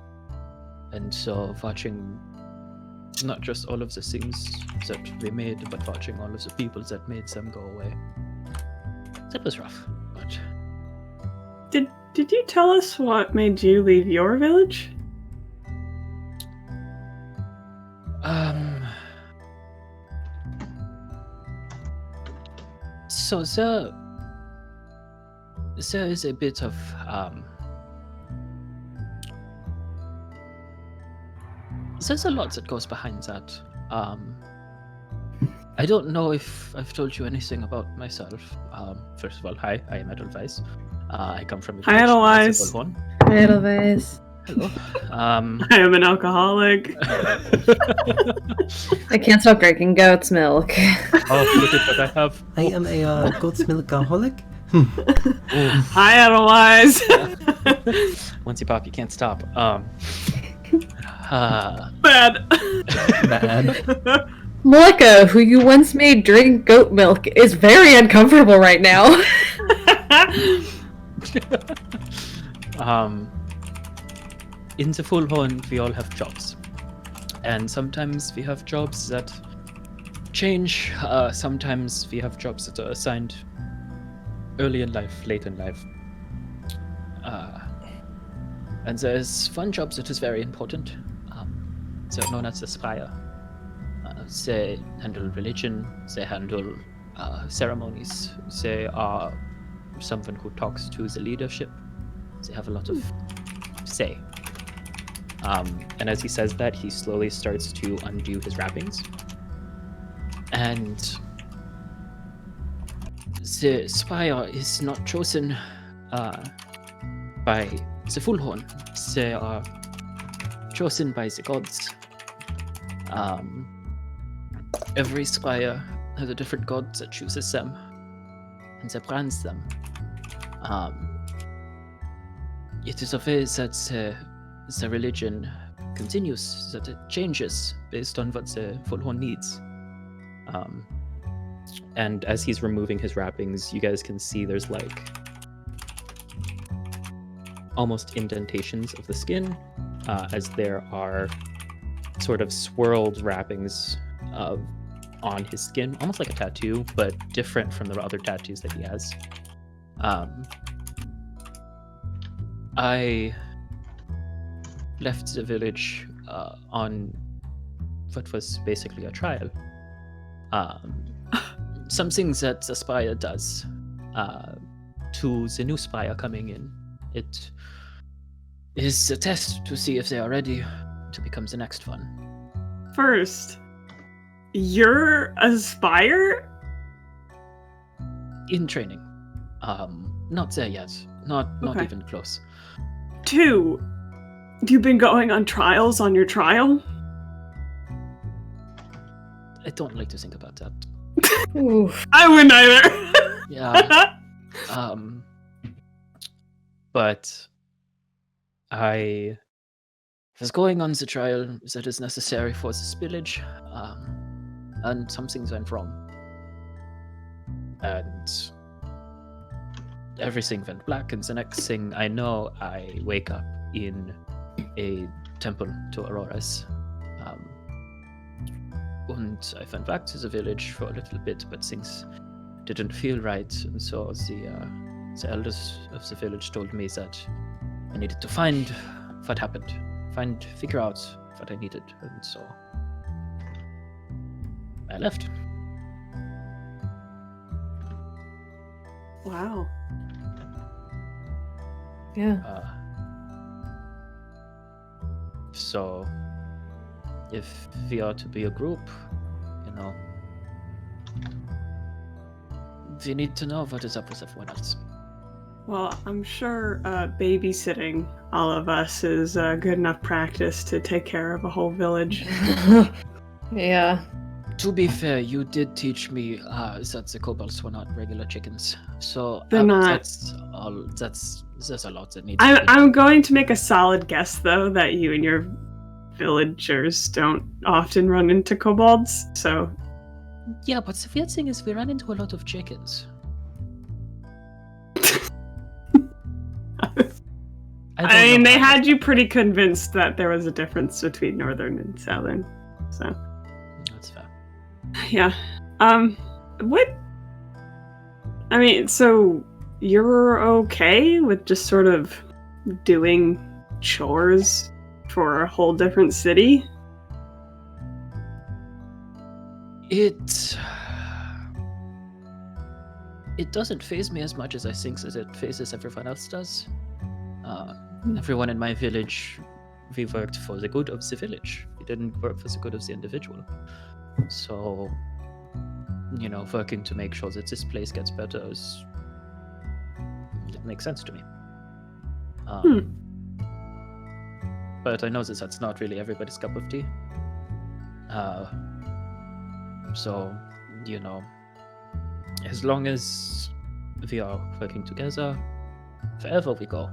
And so watching not just all of the things that we made, but watching all of the people that made them go away. That was rough, but Did you tell us what made you leave your village? So there is a bit of there's a lot that goes behind that. I don't know if I've told you anything about myself. First of all, hi, I am Edelweiss. I come from Hi, Edelweiss. Edelweiss. Hello. I am an alcoholic. I can't stop drinking goat's milk. Oh, look at what I have. I am a goat's milk alcoholic. Hi, Edelweiss. Once you pop, you can't stop. Bad. Bad. Malika, who you once made drink goat milk, is very uncomfortable right now. In the full horn, we all have jobs. And sometimes we have jobs that change. Sometimes we have jobs that are assigned early in life, late in life. And there's one job that is very important. They're known as the Spire. They handle religion, they handle ceremonies, they are someone who talks to the leadership. They have a lot of say. And as he says that, he slowly starts to undo his wrappings. And the Spire is not chosen by the full horn. They are chosen by the gods. Every Spire has a different god that chooses them and that brands them. It is a way that the religion continues, that it changes based on what the full horn needs. And as he's removing his wrappings, you guys can see there's like almost indentations of the skin, as there are sort of swirled wrappings on his skin, almost like a tattoo, but different from the other tattoos that he has. I left the village on what was basically a trial. Some things that the Spire does to the new Spire coming in. It is a test to see if they are ready to become the next one. First, you're a Spire? In training. Not there yet. Not Okay. even close. 2, you've been going on trials on your trial? I don't like to think about that. Oof. I wouldn't either. Yeah. But I was going on the trial that is necessary for the spillage, and some things went wrong. And everything went black, and the next thing I know, I wake up in a temple to Aurora's. And I went back to the village for a little bit, but things didn't feel right, and so the elders of the village told me that I needed to find what happened, figure out what I needed, and so I left. Wow. Yeah. So, if we are to be a group, we need to know what is up with everyone else. Well, I'm sure babysitting all of us is good enough practice to take care of a whole village. Yeah. To be fair, you did teach me that the kobolds were not regular chickens. So They're not. That's a lot that needs to be I'm going to make a solid guess, though, that you and your villagers don't often run into kobolds, so... Yeah, but the weird thing is we ran into a lot of chickens. I mean, they had you pretty convinced that there was a difference between northern and southern, so... That's fair. Yeah. What... I mean, so you're okay with just sort of doing chores for a whole different city? It doesn't faze me as much as I think that it phases everyone else does. Everyone in my village, we worked for the good of the village. We didn't work for the good of the individual. So, working to make sure that this place gets better it makes sense to me. But I know that that's not really everybody's cup of tea. So, as long as we are working together, wherever we go,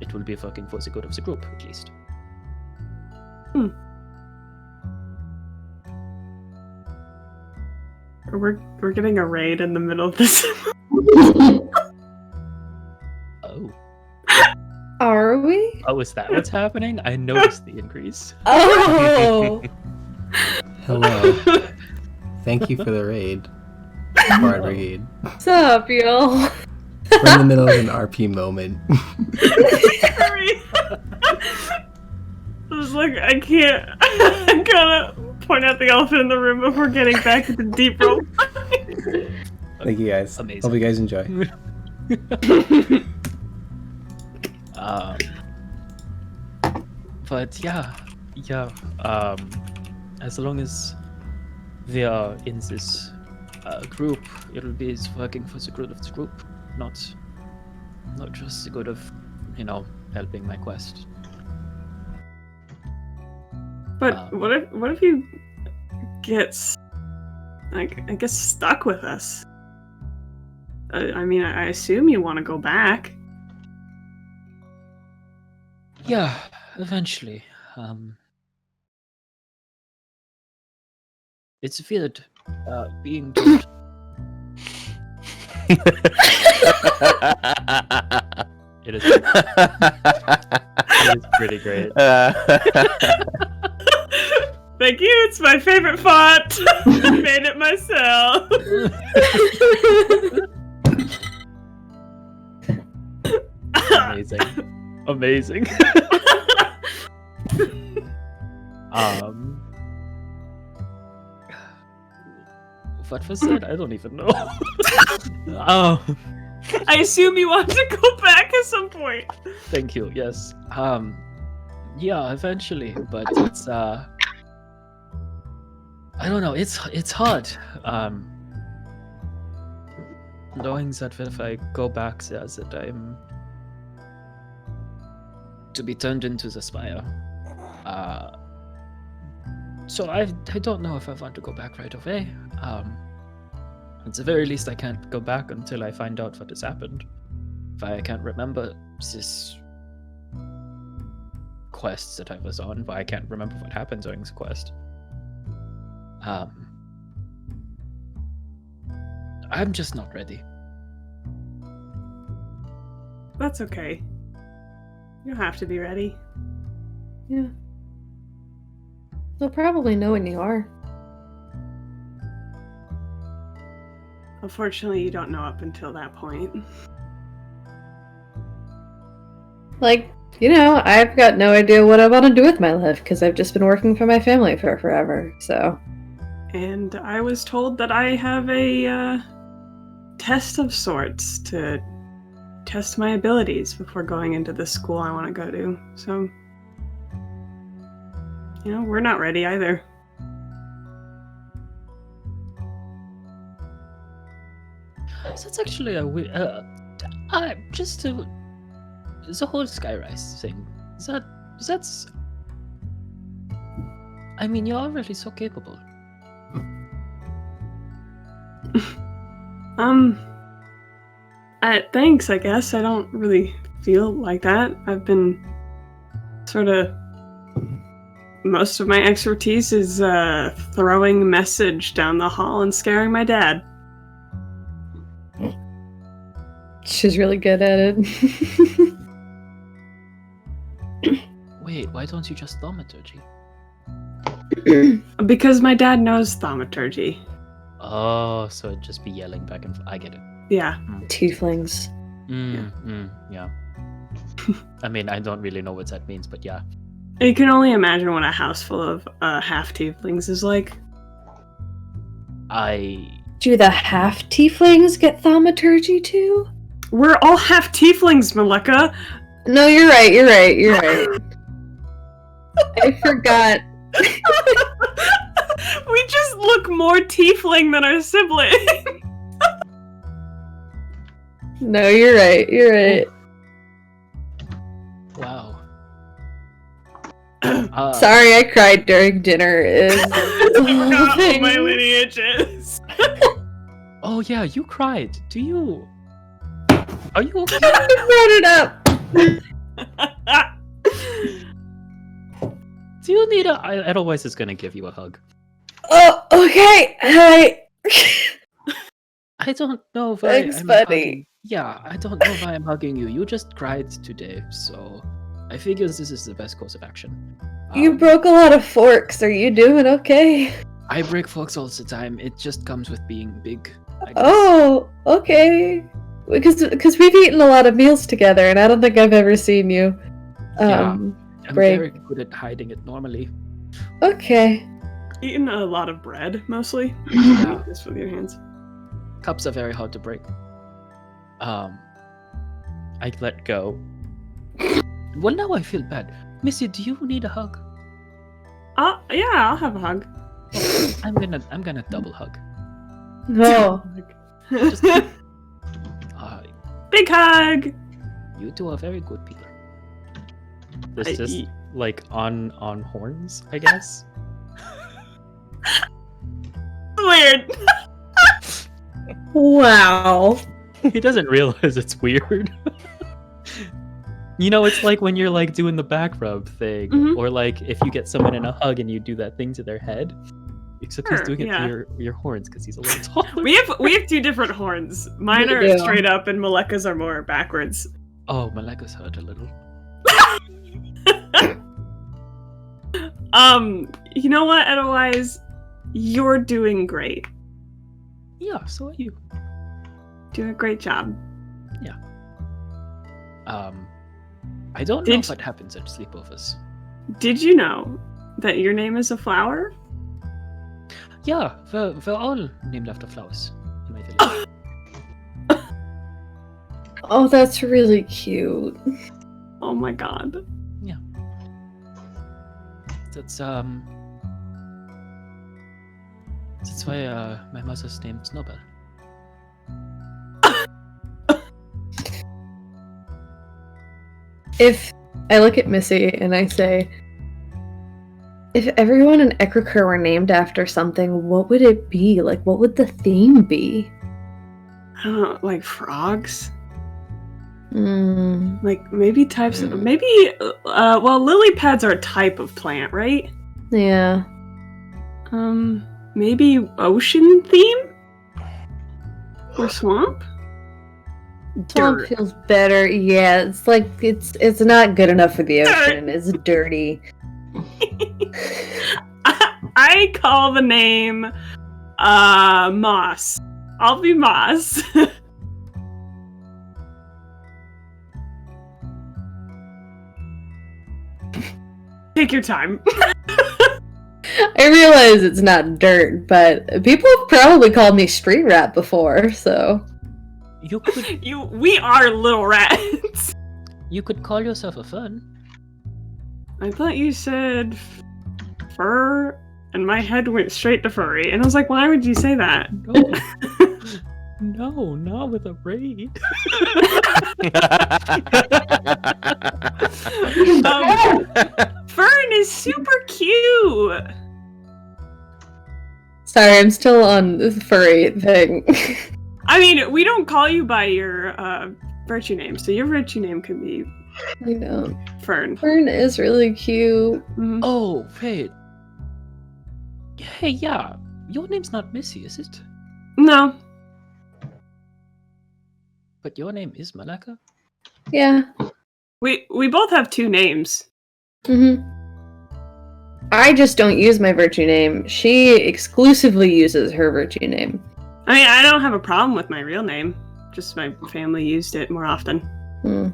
it will be working for the good of the group, at least. We're getting a raid in the middle of this. Oh. Are we? Oh, is that what's happening? I noticed the increase. Oh! Hello. Thank you for the raid, Bard Brigade. What's up, y'all? We're in the middle of an RP moment. Sorry. I was like, I can't. I'm gonna point out the elephant in the room before getting back to the deep role. Thank you guys. Amazing. Hope you guys enjoy. But yeah. As long as we are in this group, it'll be working for the good of the group, not just the good of, helping my quest. But what if you get, I guess, stuck with us? I mean, I assume you want to go back. Yeah, eventually. It's weird being told. It is pretty great. Thank you, it's my favorite font. I made it myself. Amazing. What was that? I don't even know. I assume you want to go back at some point. Thank you. Yes. Yeah, eventually, but it's I don't know. It's hard. Knowing that if I go back there, that I'm to be turned into the spire. So I don't know if I want to go back right away. At the very least, I can't go back until I find out what has happened. If I can't remember this quest that I was on, but I can't remember what happened during the quest. I'm just not ready. That's okay. You don't have to be ready. Yeah. They'll probably know when you are. Unfortunately, you don't know up until that point. Like, I've got no idea what I want to do with my life because I've just been working for my family for forever. So. And I was told that I have a test of sorts to test my abilities before going into the school I want to go to. So, we're not ready either. So that's actually a weird. Just to the whole Skyrise thing. That's. I mean, you're already so capable. Thanks, I guess. I don't really feel like that. I've been sort of... Most of my expertise is throwing message down the hall and scaring my dad. She's really good at it. Wait, why don't you just thaumaturgy? Because my dad knows thaumaturgy. Oh, so it'd just be yelling back and forth. I get it. Yeah. Tieflings. Yeah. I mean, I don't really know what that means, but yeah. You can only imagine what a house full of half-tieflings is like. Do the half-tieflings get thaumaturgy too? We're all half-tieflings, Malika! No, you're right. I forgot. We just look more tiefling than our sibling. No, you're right. Wow. Sorry, I cried during dinner. Forgot what my lineage is. Oh yeah, you cried. Are you okay? I brought it up. Do you need Edelweiss is gonna give you a hug. Oh, okay. Hi. I don't know if Thanks, I'm buddy. hugging. Yeah, I don't know why I'm hugging you. You just cried today, so I figure this is the best course of action. You broke a lot of forks. Are you doing okay? I break forks all the time. It just comes with being big, I guess. Oh, okay. Because we've eaten a lot of meals together, and I don't think I've ever seen you. I'm break. very good at hiding it normally. Okay. Eating a lot of bread, mostly. Yeah. Just with your hands. Cups are very hard to break. I let go. Well, now I feel bad. Missy, do you need a hug? Yeah, I'll have a hug. I'm gonna double hug. No. Just, Big hug! you two are very good people. This just like on horns, I guess. Weird. Wow. He doesn't realize it's weird. It's like when you're like doing the back rub thing, or like if you get someone in a hug and you do that thing to their head. Except he's doing it to your horns because he's a little taller. We have two different horns. Mine are straight up, and Maleka's are more backwards. Oh, my leg was hurt a little. You know what, Edelweiss? You're doing great. Yeah, so are you. Doing a great job. Yeah. I don't know what happens at sleepovers. Did you know that your name is a flower? Yeah, we're all named after flowers in my village. Oh, that's really cute. Oh my god. Yeah. That's why my mother's name's Nobel. If I look at Missy and I say, if everyone in Ekrikar were named after something, what would it be? Like, what would the theme be? I don't know, like frogs? Mm, Like, maybe types of... Maybe, well, lily pads are a type of plant, right? yeah. Maybe ocean theme? Or swamp? Swamp Dirt. feels better. Yeah, it's like, it's not good enough for the ocean. It's dirty. I call the name, Moss. I'll be Moss. Take your time. I realize it's not dirt, but people have probably called me street rat before, so... You could We are little rats. you could call yourself a fern. I thought you said fur, and my head went straight to furry, and I was like, why would you say that? No. No, not with a braid. Fern is super cute. Sorry, I'm still on the furry thing. I mean, we don't call you by your virtue name, so your virtue name could be I know. Fern. Fern is really cute. Mhm. Oh, wait. Hey, yeah. Your name's not Missy, is it? No. But your name is Malaka? Yeah. We both have two names. I just don't use my virtue name. She exclusively uses her virtue name. I mean, I don't have a problem with my real name. Just my family used it more often. Is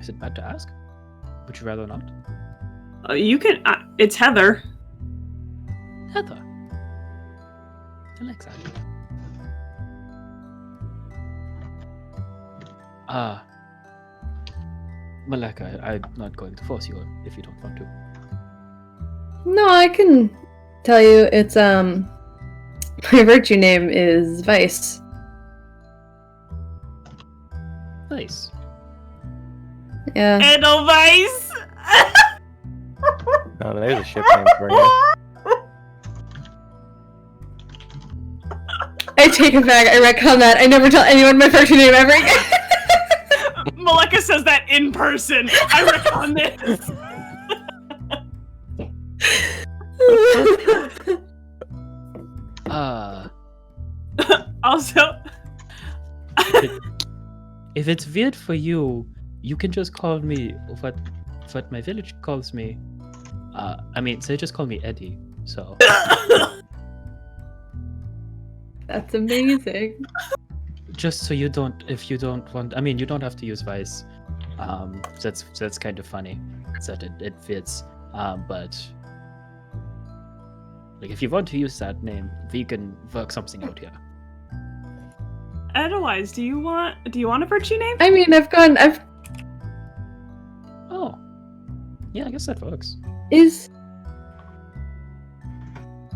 it bad to ask? Would you rather not? You can. It's Heather. Heather. I like that. Malaka, I'm not going to force you if you don't want to. No, I can tell you it's, my virtue name is Vice. Nice. Yeah. Edelweiss. Oh, there's a ship name for you. I take it back. I retcon that. I never tell anyone my virtue name ever again. Maleka says that in person. I recon this. Also, if it's weird for you, you can just call me what my village calls me. I mean, they just call me Eddie. So That's amazing. just so you don't, if you don't want, I mean, you don't have to use Vice. That's kind of funny that it fits. But like, if you want to use that name, we can work something out here. Edelweiss, do you want a virtue name? I mean, Oh, yeah, I guess that works.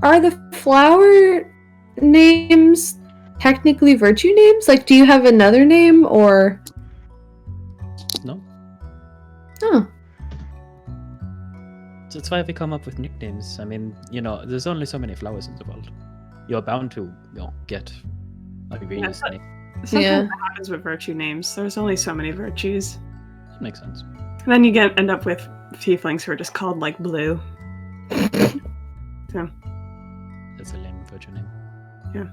Are the flower names technically virtue names? Like, do you have another name, or? No. Oh. That's why we come up with nicknames. I mean, you know, there's only so many flowers in the world. You're bound to, get a various name. Something that happens with virtue names. There's only so many virtues. That makes sense. And then you end up with tieflings who are just called like blue. So. That's a lame virtue name. Yeah.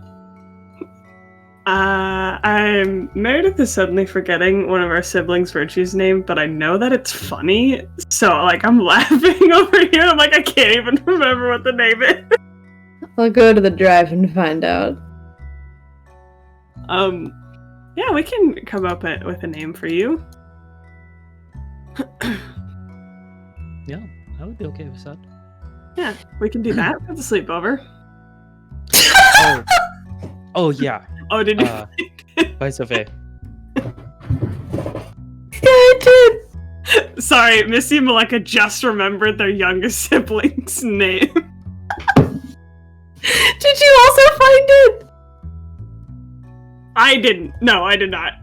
I'm Meredith is suddenly forgetting one of our siblings' virtues name, but I know that it's funny, so like I'm laughing over here. I'm like, I can't even remember what the name is. I'll go to the drive and find out. Yeah, we can come up with a name for you. Yeah, I would be okay with that. Yeah, we can do that for the sleepover. Oh yeah. Oh, did you? Vice versa. Yeah, I did. Sorry, Missy and Maleka just remembered their youngest sibling's name. Did you also find it? I didn't. No, I did not.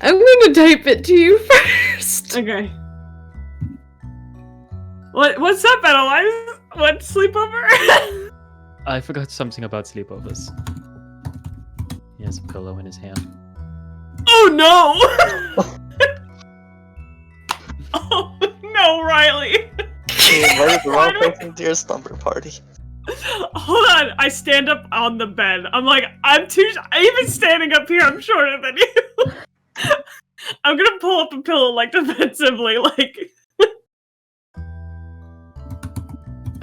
I'm gonna type it to you first. Okay. What's up, Edelweiss? What sleepover? I forgot something about sleepovers. He has a pillow in his hand. Oh no! Oh no, Riley! You invited the wrong person to your slumber party. Hold on, I stand up on the bed. I'm like, even standing up here, I'm shorter than you. I'm gonna pull up a pillow like defensively, like.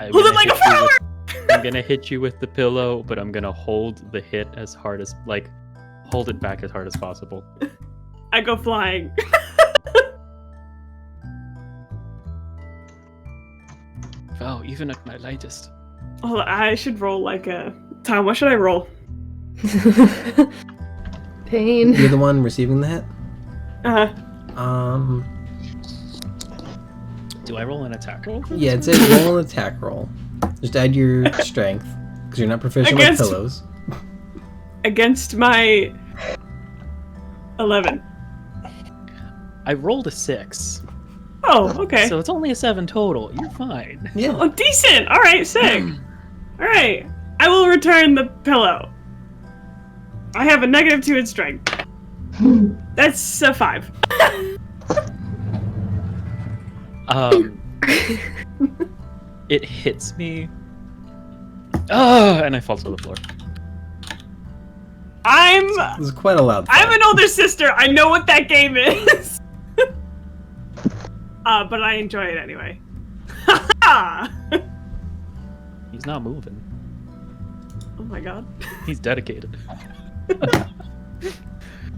Hold it like a flower! I'm gonna hit you with the pillow, but I'm gonna hold the hit as hard as, hold it back as hard as possible. I go flying. Wow, even at my lightest. Hold on, I should roll like a... Tom, what should I roll? Pain. You're the one receiving the hit. Uh-huh. Do I roll an attack roll? Yeah, it says roll an attack roll. Just add your strength, because you're not proficient with pillows. Against my 11. I rolled a 6. Oh, okay. So it's only a 7 total. You're fine. Yeah. Oh, decent. All right, sick. All right. I will return the pillow. I have a -2 in strength. That's a 5. It hits me. Oh, and I fall to the floor. This is quite a loud I'm fall. an older sister. I know what that game is. But I enjoy it anyway. He's not moving. Oh my god. He's dedicated.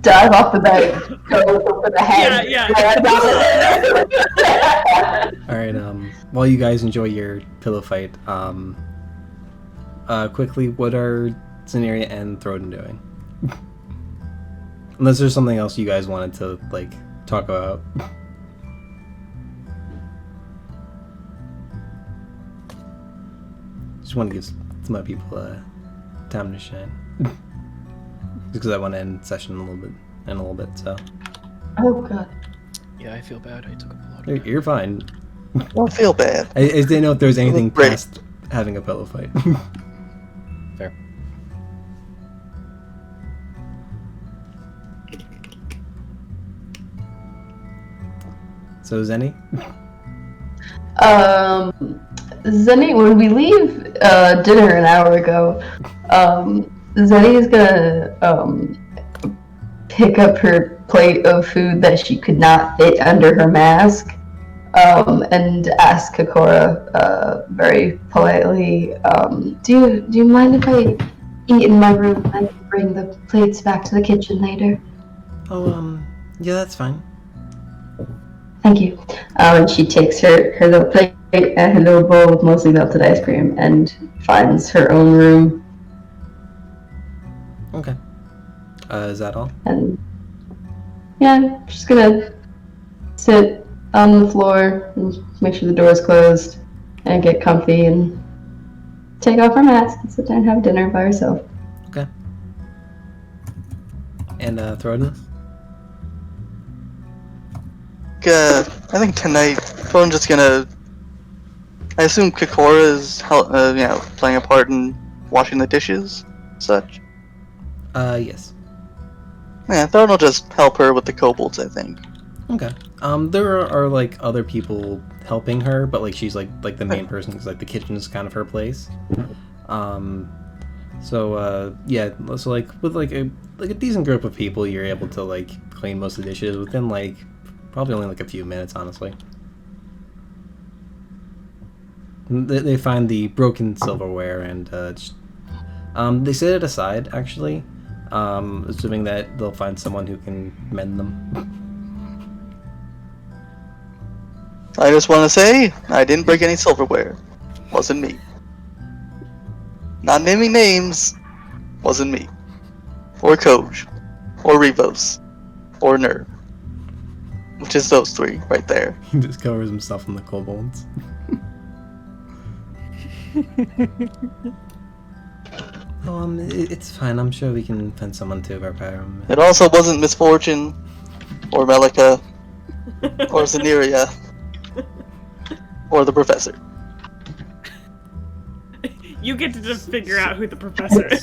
Dive off the bed. Go for the head. Yeah. Alright, while you guys enjoy your pillow fight, quickly, what are Zeneria and Throden doing? Unless there's something else you guys wanted to, like, talk about. Just want to give some other people time to shine. Just because I want to end session in a little bit, so. Oh god. Yeah, I feel bad. I took up a lot of You're fine. Don't feel bad. I just didn't know if there was anything Great. past having a pillow fight. Fair. So, Zenny? Zenny, when we leave dinner an hour ago, Zenny is gonna pick up her plate of food that she could not fit under her mask, and ask Kokora very politely, do you mind if I eat in my room and bring the plates back to the kitchen later? Oh, yeah, that's fine. Thank you. And she takes her little plate and her little bowl with mostly melted ice cream and finds her own room. Okay. Is that all? And yeah, just gonna sit on the floor and make sure the door's closed and get comfy and take off her mask and sit down and have dinner by herself. Okay. And, Throden? I think tonight, I'm just gonna. I assume Kokora is, playing a part in washing the dishes, such. Yes. Yeah, Thorn will just help her with the kobolds, I think. Okay. There are like other people helping her, but like she's like the main person because like the kitchen is kind of her place. Yeah. So like with like a decent group of people, you're able to like clean most of the dishes within like probably only like a few minutes, honestly. They find the broken silverware and they set it aside actually, assuming that they'll find someone who can mend them. I just want to say, I didn't break any silverware. Wasn't me. Not naming names. Wasn't me. Or Coach. Or Revos. Or Nerve. Which is those three right there. He just covers himself in the kobolds. It's fine. I'm sure we can find someone to repair him. It also wasn't Misfortune. Or Melika. Or Zeneria. Or the Professor. You get to just figure out who the professor is.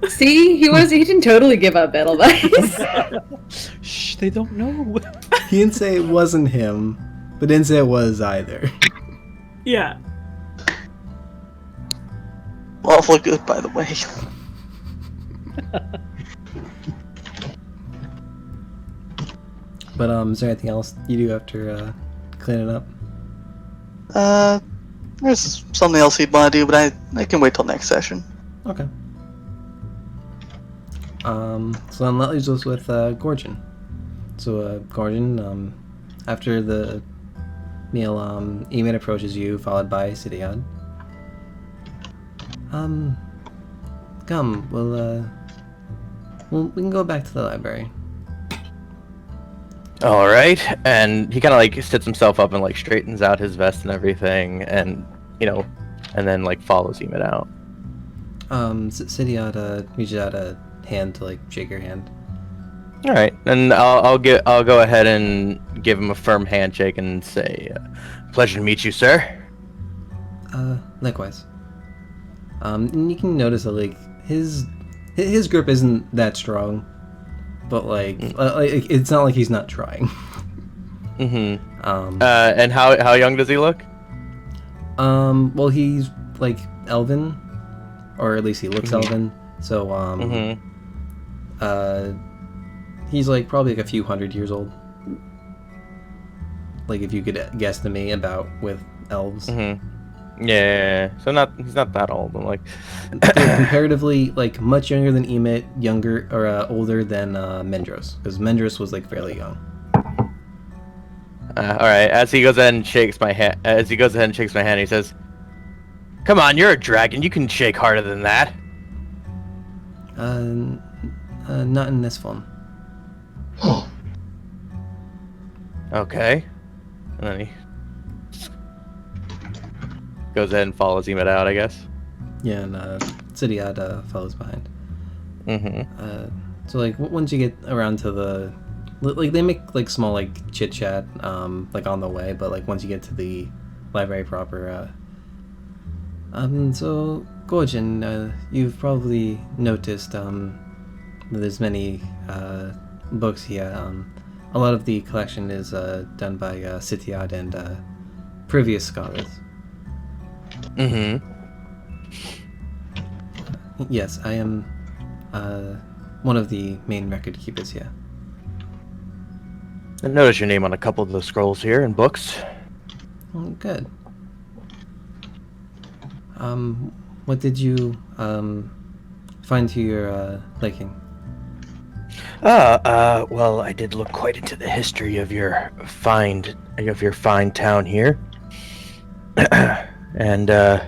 See, he didn't totally give up battle dice. Shh, they don't know. He didn't say it wasn't him, but didn't say it was either. Yeah. Awful good, by the way. But is there anything else you do after cleaning up? There's something else he'd want to do, but I can wait till next session. Okay. So then that leaves us with Gorgon. So Gorgon, after the meal, Emid approaches you, followed by Sidiad. Come, we can go back to the library. All right, and he kind of like sits himself up and like straightens out his vest and everything, and and then like follows Emid out. Sidiad reaches out a hand to like shake your hand. All right, and I'll go ahead and give him a firm handshake and say, "Pleasure to meet you, sir." Likewise. And you can notice that like his grip isn't that strong, but like it's not like he's not trying. Mm-hmm. And how young does he look? Well, he's like elven, or at least he looks elven. So he's like probably like a few hundred years old. Like if you could guesstimate about with elves. Mm-hmm. Yeah, so he's not that old. I'm like comparatively like much younger than Emid, younger or older than Mendros, because Mendros was like fairly young. All right. As he goes ahead and shakes my hand, he says, "Come on, you're a dragon. You can shake harder than that." Not in this form. Okay. And then he goes ahead and follows Emid out, I guess. Yeah, and Sidiad follows behind. Mm-hmm. So like once you get around to the, like they make like small like chit chat like on the way, but like once you get to the library proper, so Gorgon, you've probably noticed that there's many books here. A lot of the collection is done by Sidiad and previous scholars. Mm-hmm. Yes, I am one of the main record keepers here. I noticed your name on a couple of the scrolls here and books. Oh, good. What did you find to your liking? Well, I did look quite into the history of your fine town here. And to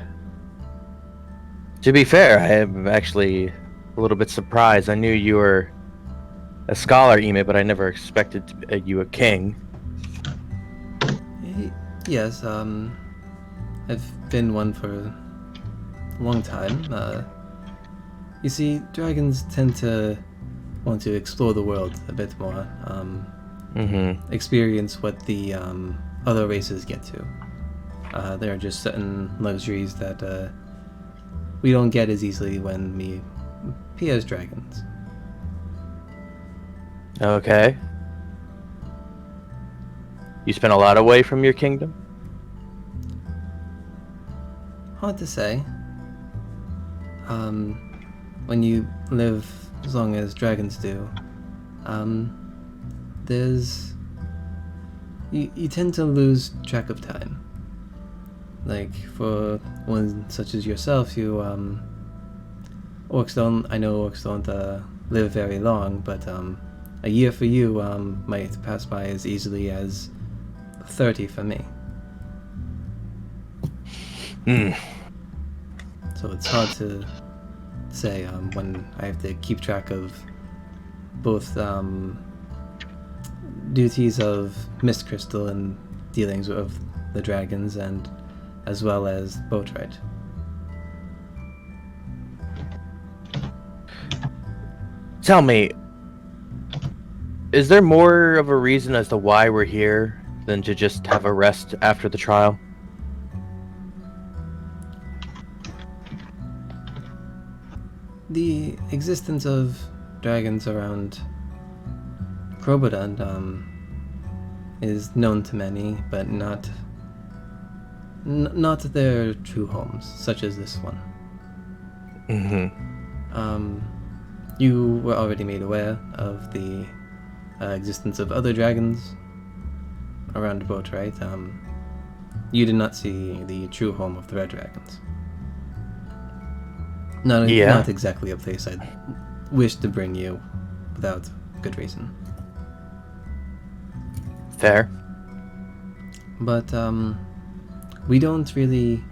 be fair, I am actually a little bit surprised. I knew you were a scholar, Emid, but I never expected you a king. Yes, I've been one for a long time. You see, dragons tend to want to explore the world a bit more, experience what the other races get to. There are just certain luxuries that we don't get as easily when we appear as dragons. Okay. You spent a lot away from your kingdom? Hard to say. When you live as long as dragons do, you tend to lose track of time. Like, for one such as yourself, orcs don't live very long, but a year for you might pass by as easily as 30 for me. So it's hard to say when I have to keep track of both duties of Mist Crystal and dealings with the dragons, and as well as boat ride. Tell me, is there more of a reason as to why we're here than to just have a rest after the trial? The existence of dragons around Crobaton is known to many, but not their true homes, such as this one. You were already made aware of the existence of other dragons around the boat, right? You did not see the true home of the red dragons. Not exactly a place I'd wish to bring you without good reason. Fair. But we don't really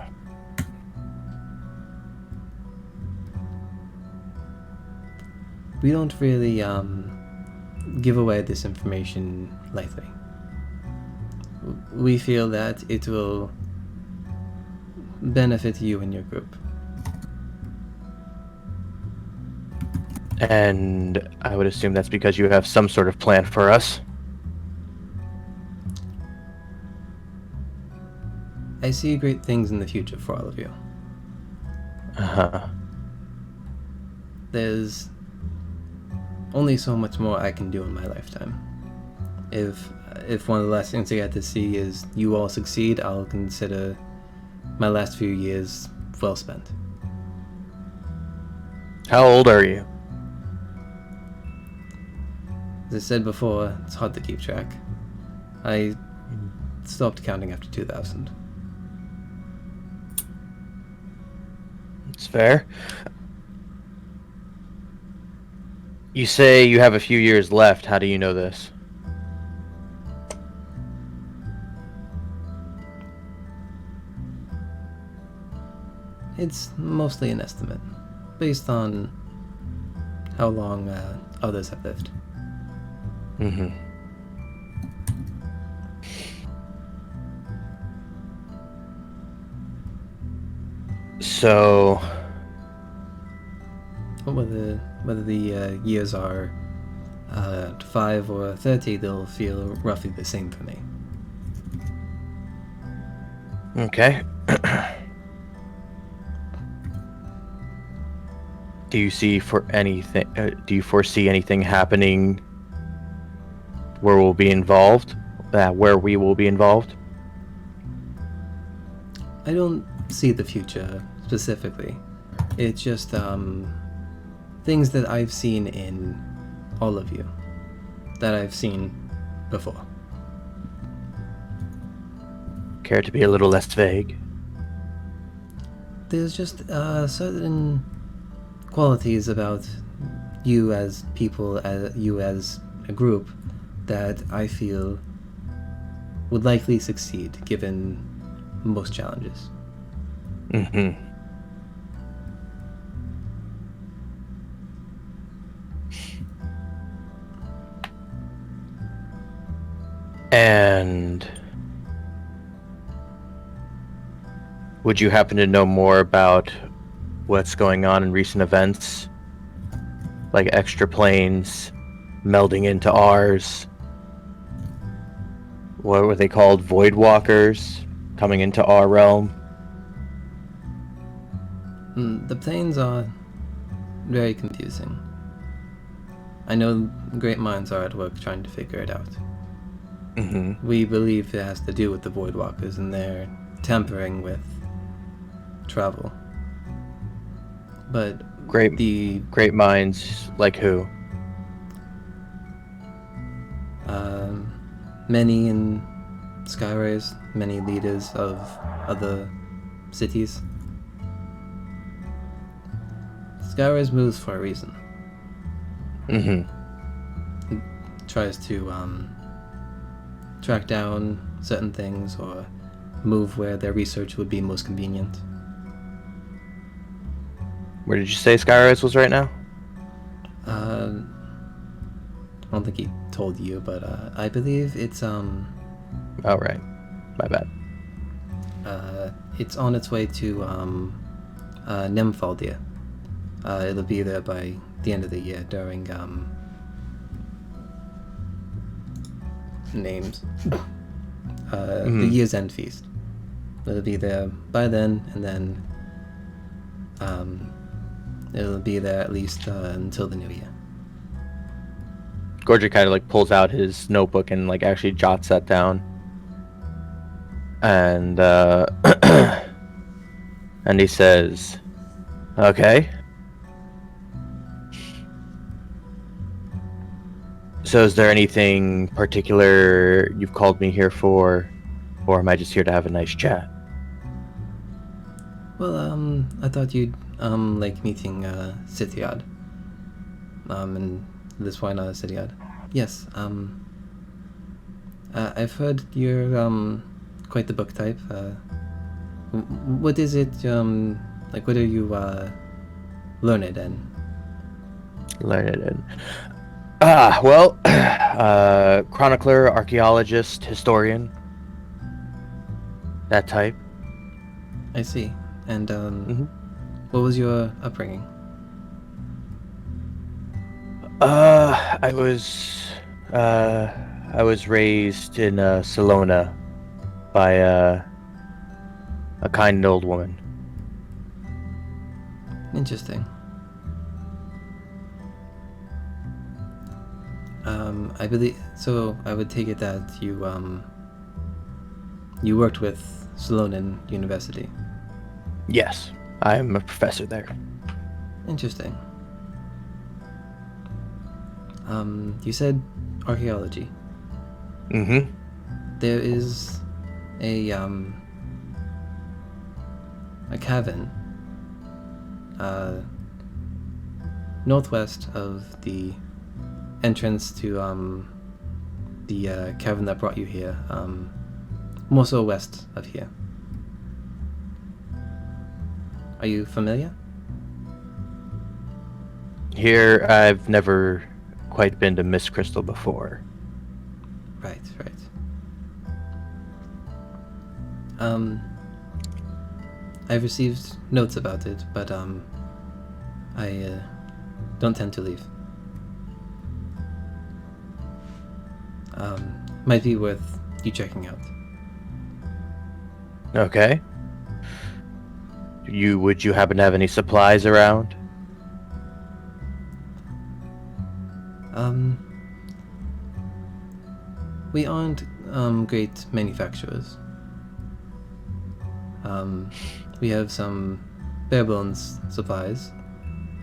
give away this information lightly. We feel that it will benefit you and your group. And I would assume that's because you have some sort of plan for us. I see great things in the future for all of you. Uh-huh. There's only so much more I can do in my lifetime. If one of the last things I get to see is you all succeed, I'll consider my last few years well spent. How old are you? As I said before, it's hard to keep track. I stopped counting after 2000. It's fair. You say you have a few years left. How do you know this? It's mostly an estimate, based on how long others have lived. Mm-hmm. So, Whether the years are 5 or 30, they'll feel roughly the same for me. okay. Do you foresee anything happening where we will be involved? I don't see the future specifically. It's just things that I've seen in all of you, that I've seen before. Care to be a little less vague? There's just certain qualities about you as people, you as a group, that I feel would likely succeed given most challenges. Mm-hmm. And would you happen to know more about what's going on in recent events? Like extra planes melding into ours? What were they called? Void walkers coming into our realm? The planes are very confusing. I know great minds are at work trying to figure it out. Mm-hmm. We believe it has to do with the Void Walkers and their tampering with travel. But Great minds like who? Many in Skyrise, many leaders of other cities. Skyrise moves for a reason. Mm-hmm. It tries to track down certain things or move where their research would be most convenient. Where did you say Skyrise was right now? I don't think he told you, but I believe it's Oh, right. My bad. it's on its way to Nemfaldia. It'll be there by the end of the year during names. The year's end feast. It'll be there by then, and then it'll be there at least until the new year. Gorger kind of like pulls out his notebook and like actually jots that down. And and he says, "Okay. So is there anything particular you've called me here for, or am I just here to have a nice chat?" Well, I thought you'd like meeting Sithiad. And this point, Sidiad. Yes, I've heard you're, quite the book type. What is it, like, what are you, learned in? Well, chronicler, archaeologist, historian. That type. I see. And, Mhm. what was your upbringing? I was raised in Salona by a kind old woman. Interesting. I believe so. I would take it that you worked with Salonen University. Yes, I'm a professor there. Interesting. You said archaeology. Mm-hmm. There is a cavern northwest of the entrance to the cavern that brought you here, more so west of here. Are you familiar? Here, I've never quite been to Miss Crystal before. Right. I've received notes about it, but I don't tend to leave. Might be worth you checking out. Okay. Would you happen to have any supplies around? We aren't great manufacturers. We have some bare bones supplies.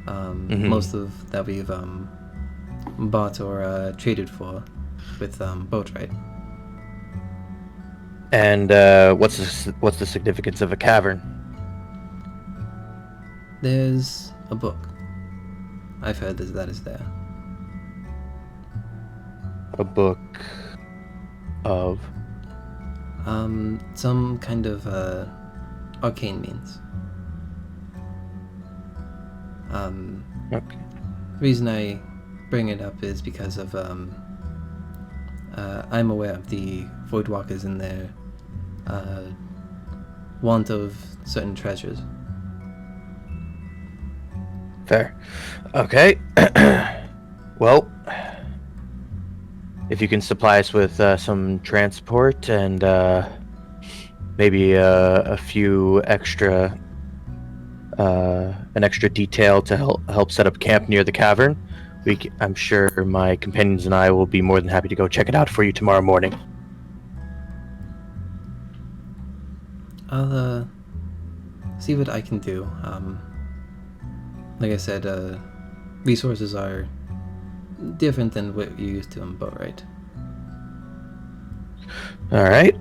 Most of that we've bought or traded for with boat trade. And what's the significance of a cavern? There's a book. I've heard that is there. A book of? Some kind of arcane means. Okay. Reason I bring it up is because of I'm aware of the Voidwalkers and their want of certain treasures. Fair. Okay. Well, if you can supply us with some transport and maybe a few extra, an extra detail to help set up camp near the cavern, I'm sure my companions and I will be more than happy to go check it out for you tomorrow morning. I'll see what I can do. Like I said, resources are different than what you're used to in boat, right? All right.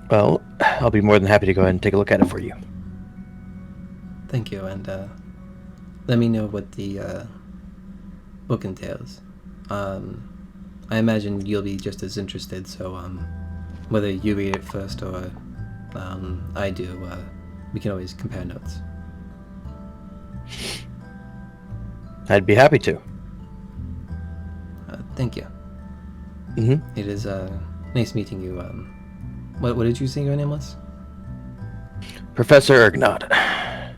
Well, I'll be more than happy to go ahead and take a look at it for you. Thank you, and let me know what the book entails. I imagine you'll be just as interested, so whether you read it first or I do, we can always compare notes. I'd be happy to. Thank you. Mm-hmm. It is nice meeting you. What did you say your name was? Professor Ergnod.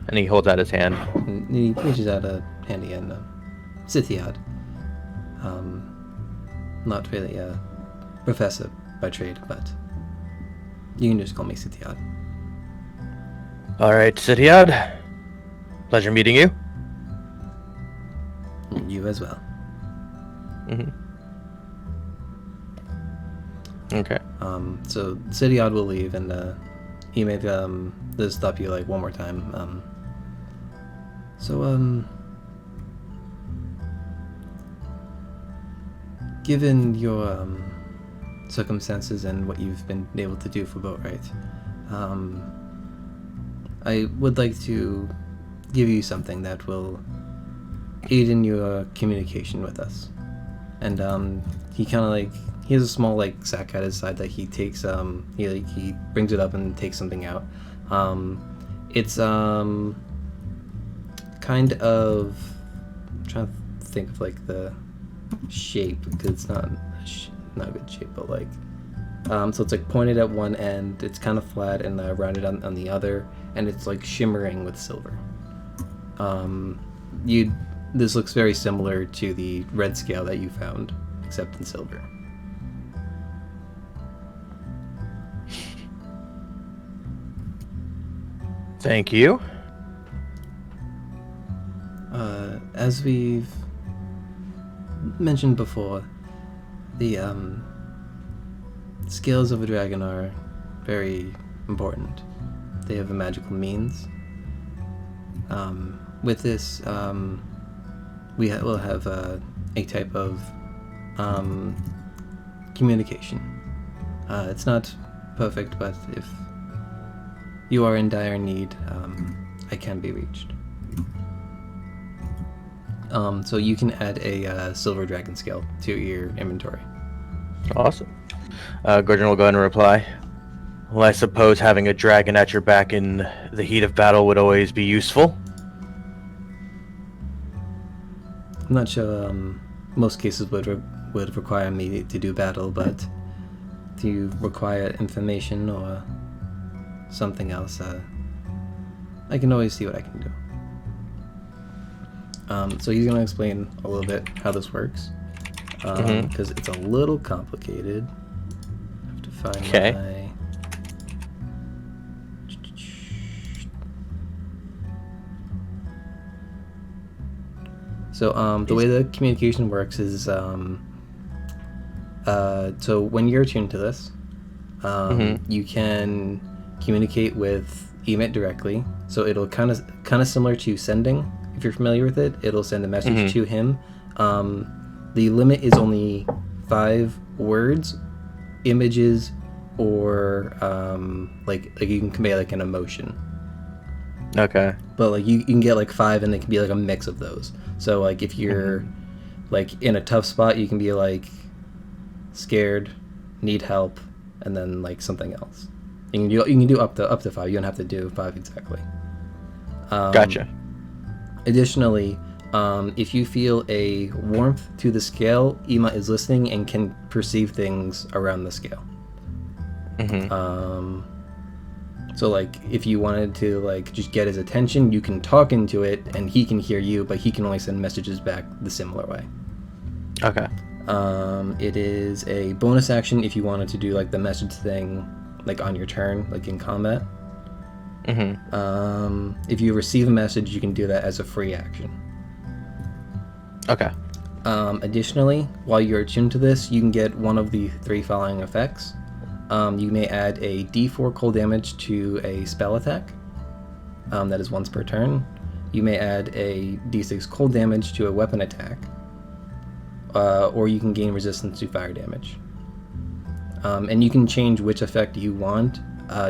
And he holds out his hand. And he reaches out a hand again. Sithiad. Not really a professor by trade, but you can just call me Sithiad. All right, Sidiad. Pleasure meeting you. You as well. Mm-hmm. Okay. So Sithiad will leave, and he may just stop you like one more time. Given your circumstances and what you've been able to do for boat, right? I would like to give you something that will aid in your communication with us. And he kind of like, he has a small like sack at his side that he takes. He brings it up and takes something out. It's kind of, I'm trying to think of like the shape, because it's not a good shape, but like, so it's like pointed at one end, it's kind of flat, and rounded on the other, and it's like shimmering with silver. This looks very similar to the red scale that you found, except in silver. Thank you. As we've mentioned before, the scales of a dragon are very important. They have a magical means. With this, we'll have a type of communication. It's not perfect, but if you are in dire need, I can be reached. So you can add a silver dragon scale to your inventory. Awesome. Gordon will go ahead and reply. Well, I suppose having a dragon at your back in the heat of battle would always be useful. I'm not sure most cases would require me to do battle, but to require information or something else, I can always see what I can do. So he's going to explain a little bit how this works, because it's a little complicated. I have to find my... So the way the communication works is, so when you're attuned to this, you can communicate with Emit directly. So it'll kind of similar to sending. If you're familiar with it, it'll send a message to him. The limit is only 5 words, images, or like you can convey like an emotion. Okay. But like you can get like 5, and it can be like a mix of those. So like if you're like in a tough spot, you can be like scared, need help, and then like something else. You can do up to 5. You don't have to do 5 exactly. Gotcha. Additionally, if you feel a warmth to the scale, Ema is listening and can perceive things around the scale. So like if you wanted to like just get his attention, you can talk into it and he can hear you, but he can only send messages back the similar way. Okay. It is a bonus action if you wanted to do like the message thing like on your turn, like in combat. If you receive a message, you can do that as a free action. Okay. Additionally, while you're attuned to this, you can get one of the 3 following effects. You may add a d4 cold damage to a spell attack. That is once per turn. You may add a d6 cold damage to a weapon attack. Or you can gain resistance to fire damage. And you can change which effect you want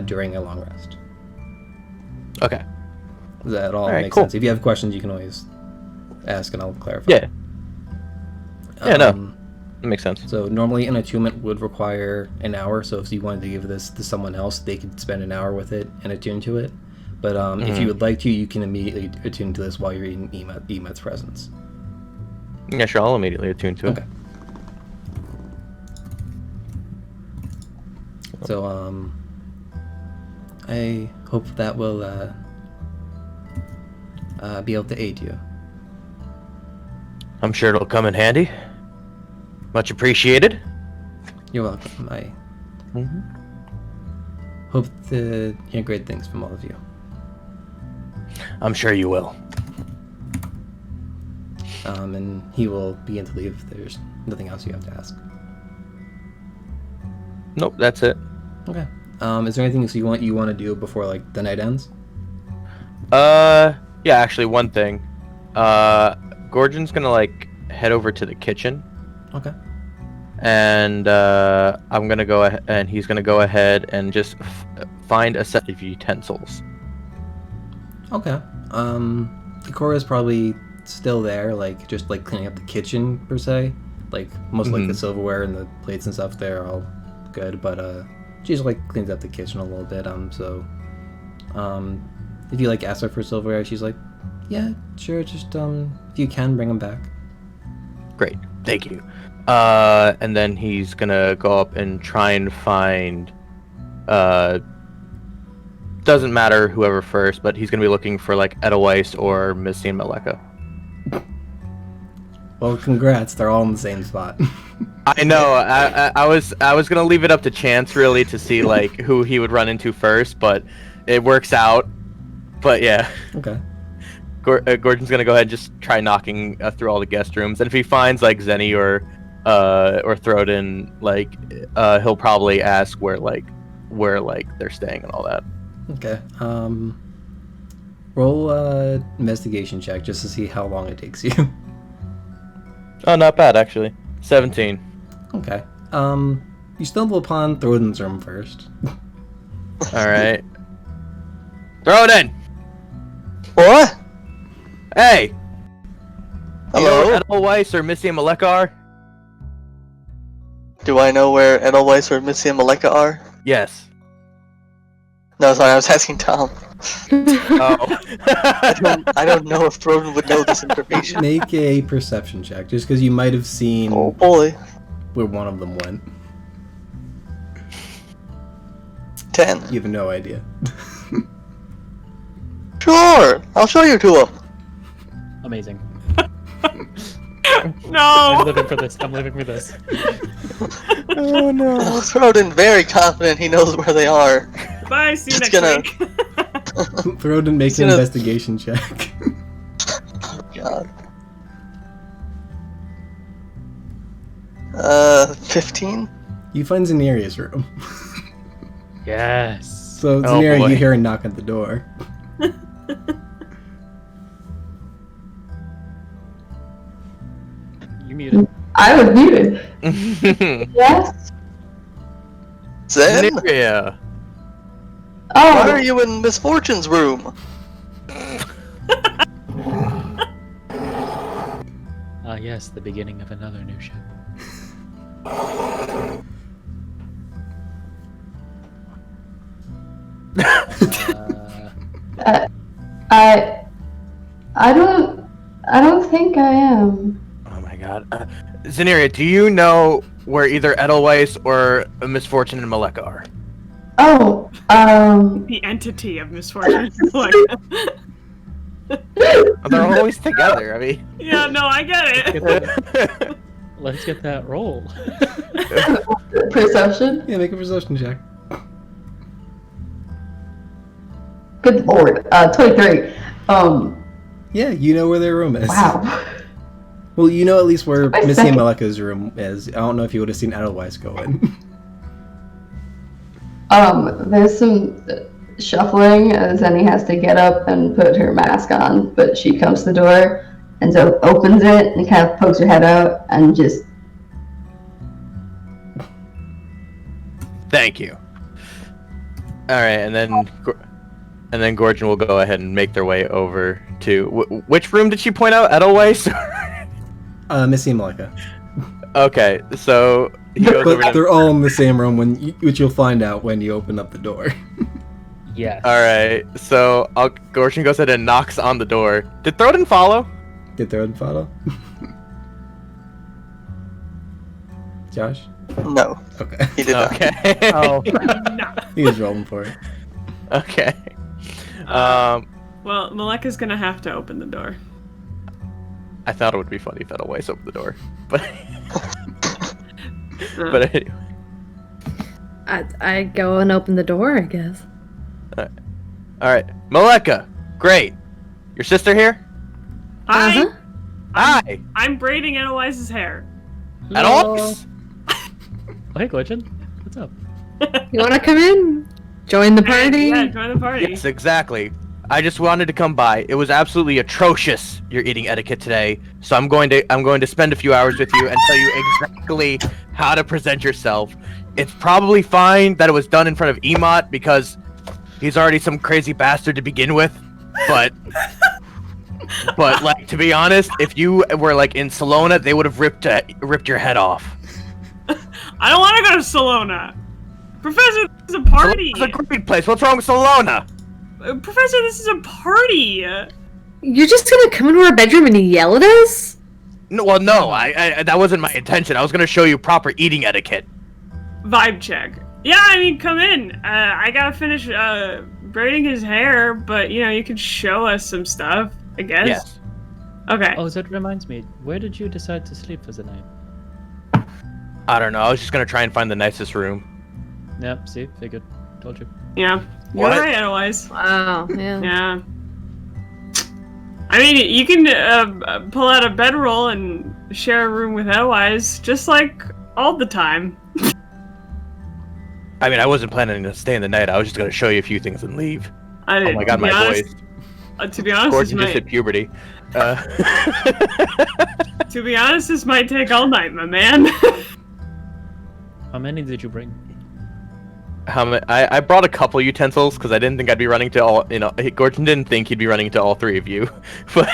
during a long rest. Okay. Does that all right, make cool. sense? If you have questions, you can always ask and I'll clarify. Yeah. Yeah, no. That makes sense. So normally an attunement would require an hour, so if you wanted to give this to someone else, they could spend an hour with it and attune to it. But if you would like to, you can immediately attune to this while you're in Emet's presence. Yeah, sure, I'll immediately attune to it. Okay. So, I hope that will be able to aid you. I'm sure it'll come in handy. Much appreciated. You're welcome. I hope to hear great things from all of you. I'm sure you will. And he will begin to leave if there's nothing else you have to ask. Nope, that's it. Okay. Is there anything else you want to do before like the night ends? Yeah, actually one thing. Gordon's gonna like head over to the kitchen. Okay. and I'm gonna go ahead, and he's gonna go ahead and just find a set of utensils. Okay. Ikora's probably still there, like just like cleaning up the kitchen per se. Like most like the silverware and the plates and stuff there are all good, but she's like cleans up the kitchen a little bit. If you like ask her for silverware, she's like, yeah, sure, just if you can bring them back. Great, thank you. And then he's gonna go up and try and find doesn't matter whoever first, but he's gonna be looking for like Edelweiss or Missy and Maleka. Well, congrats, they're all in the same spot. I know. I was gonna leave it up to chance really to see like who he would run into first, but it works out. But yeah. Okay. Gordon's gonna go ahead and just try knocking through all the guest rooms, and if he finds like Zenny or Throden, like he'll probably ask where they're staying and all that. Okay. Roll investigation check just to see how long it takes you. Oh, not bad actually. 17. Okay. You stumble upon Throden's room first. All right. Throden. What? Hey. Do you know Hello? where Edelweiss or Missy and Maleka are? Do I know where Edelweiss or Missy and Maleka are? Yes. No, sorry, I was asking Tom. Oh. I don't know if Throden would know this information. Make a perception check, just because you might have seen Oh boy. where one of them went. 10. You have no idea. Sure! I'll show you to him. Amazing. No. I'm living for this. I'm living for this. Oh no. Oh, Throden very confident he knows where they are. Bye. See you Just next gonna- week. Throden makes an Gonna- investigation check. God. 15? You find Zenaria's room. Yes. So, Oh, Zenaria, boy. you hear a knock at the door. You muted. I was muted. Yes. Zen? Zenaria. Why are Oh, you in Misfortune's room? Yes, the beginning of another new ship. I don't think I am. Oh my god. Zenaria, do you know where either Edelweiss or Misfortune and Maleka are? Oh, The entity of misfortune. Like, They're always together, I mean. yeah, no, I get it. Let's get that roll. perception. Yeah, make a perception check. Good lord. 23. Yeah, you know where their room is. Wow. Well, you know at least where My Missy and second- Maleka's room is. I don't know if you would have seen Edelweiss go in. There's some shuffling as Zenny has to get up and put her mask on, but she comes to the door and so opens it and kind of pokes her head out and just Thank you. Alright, and then Gorgon will go ahead and make their way over to... which room did she point out? Edelweiss? Missy and Maleka. Okay, so he goes over But to... they're all in the same room, which you'll find out when you open up the door. Yes. Alright, so Gorgon goes ahead and knocks on the door. Did Throden follow? Did Throden follow? Josh? No, Okay. he did not. Okay. Oh. No. He was rolling for it. Okay. Well, Maleka's gonna have to open the door. I thought it would be funny if Edelweiss opened the door, but... but anyway. I go and open the door, I guess. Alright, Maleka, great. Your sister here? Hi, Uh-huh. Hi! I'm braiding Edelweiss's hair. Edelweiss? Oh, hey, Glitchin. What's up? You want to come in? Join the party? Yeah, join the party. Yes, exactly. I just wanted to come by. It was absolutely atrocious, your eating etiquette today. So I'm going to spend a few hours with you and tell you exactly how to present yourself. It's probably fine that it was done in front of Emot because he's already some crazy bastard to begin with. But like, to be honest, if you were like in Salona, they would have ripped your head off. I don't want to go to Salona. Professor, this is a party. It's a great place. What's wrong with Salona? Professor, this is a party. You're just gonna come into our bedroom and yell at us? No, well, no, I that wasn't my intention. I was gonna show you proper eating etiquette. Vibe check. Yeah, I mean, come in. I gotta finish braiding his hair, but you can show us some stuff, I guess. Yes. Okay. Oh, that reminds me. Where did you decide to sleep for the night? I don't know. I was just gonna try and find the nicest room. Yep, see? Figured. Told you. Yeah. You're What? right, otherwise. Wow, yeah. Yeah. I mean, you can pull out a bedroll and share a room with Edelweiss, just like all the time. I mean, I wasn't planning to stay in the night. I was just gonna show you a few things and leave. Oh my god, my voice. To be honest, Gordon just hit puberty. To be honest, this might take all night, my man. How many did you bring? I brought a couple utensils because I didn't think I'd be running to all. Gordon didn't think he'd be running to all three of you. But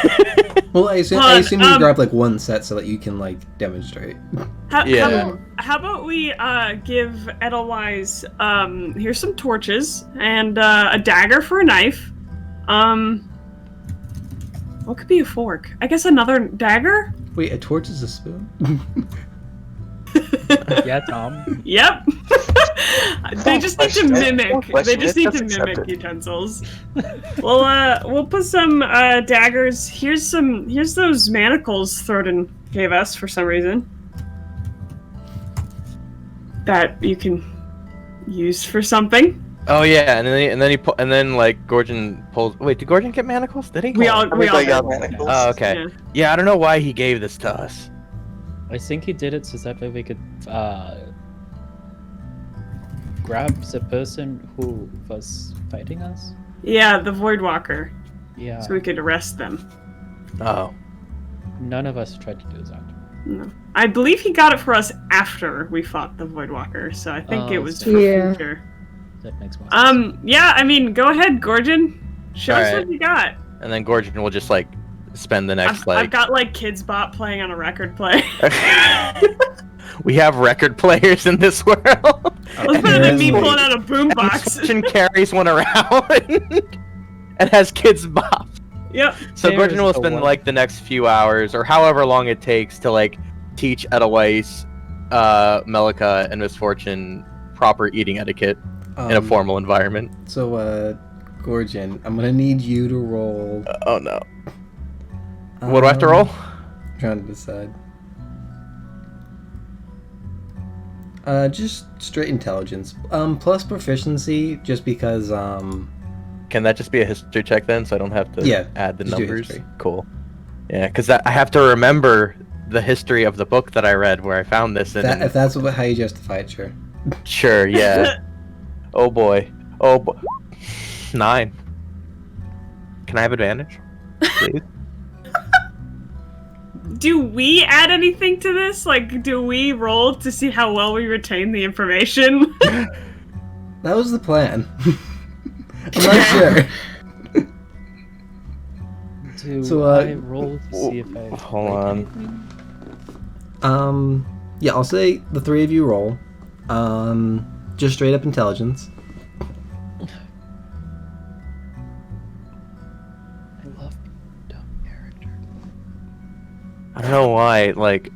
Well, I assume you grab like one set so that you can like demonstrate. Yeah. How about we give Edelweiss here's some torches and a dagger for a knife. What could be a fork? I guess another dagger? Wait, a torch is a spoon? Yeah, Tom. Yep. They just need to mimic. They just need to Accept mimic it. utensils. We'll put some daggers. Here's those manacles Thornton gave us for some reason. That you can use for something. oh yeah, and then like Gordon pulls. Wait, did Gordon get manacles? Did he? We all Everybody got did. manacles. Oh, okay. Yeah. Yeah, I don't know why he gave this to us. I think he did it so that way we could grab the person who was fighting us. Yeah, the Voidwalker. Yeah. So we could arrest them. Oh. None of us tried to do that. No. I believe he got it for us after we fought the Voidwalker, so I think it Oh, was so- for Yeah. future. That makes more sense. Yeah, I mean, go ahead, Gorgon. Show us Alright. what you got. And then Gordon will just like spend the next I've got like Kids Bop playing on a record player. We have record players in this world. That's better than me Apparently. pulling out a boombox. Fortune carries one around and has kids bop. Yep. So There Gordon is will a spend one. like the next few hours or however long it takes to like teach Edelweiss, Melika, and Misfortune proper eating etiquette in a formal environment. So, Gorgon, I'm gonna need you to roll. Oh no. What do I have to roll? Trying to decide. Just straight intelligence. Plus proficiency, just because, Can that just be a history check then, so I don't have to Yeah, add the just do numbers? history. Cool. Yeah, because I have to remember the history of the book that I read where I found this. And if that's how you justify it, sure. sure, yeah. Oh boy. 9. Can I have advantage? Please? Do we add anything to this? Like, do we roll to see how well we retain the information? That was the plan. I'm not sure. Do So, I roll to see if I hold like on. anything? Yeah, I'll say the three of you roll. Just straight up intelligence. I love dumb character. I don't know why. Like,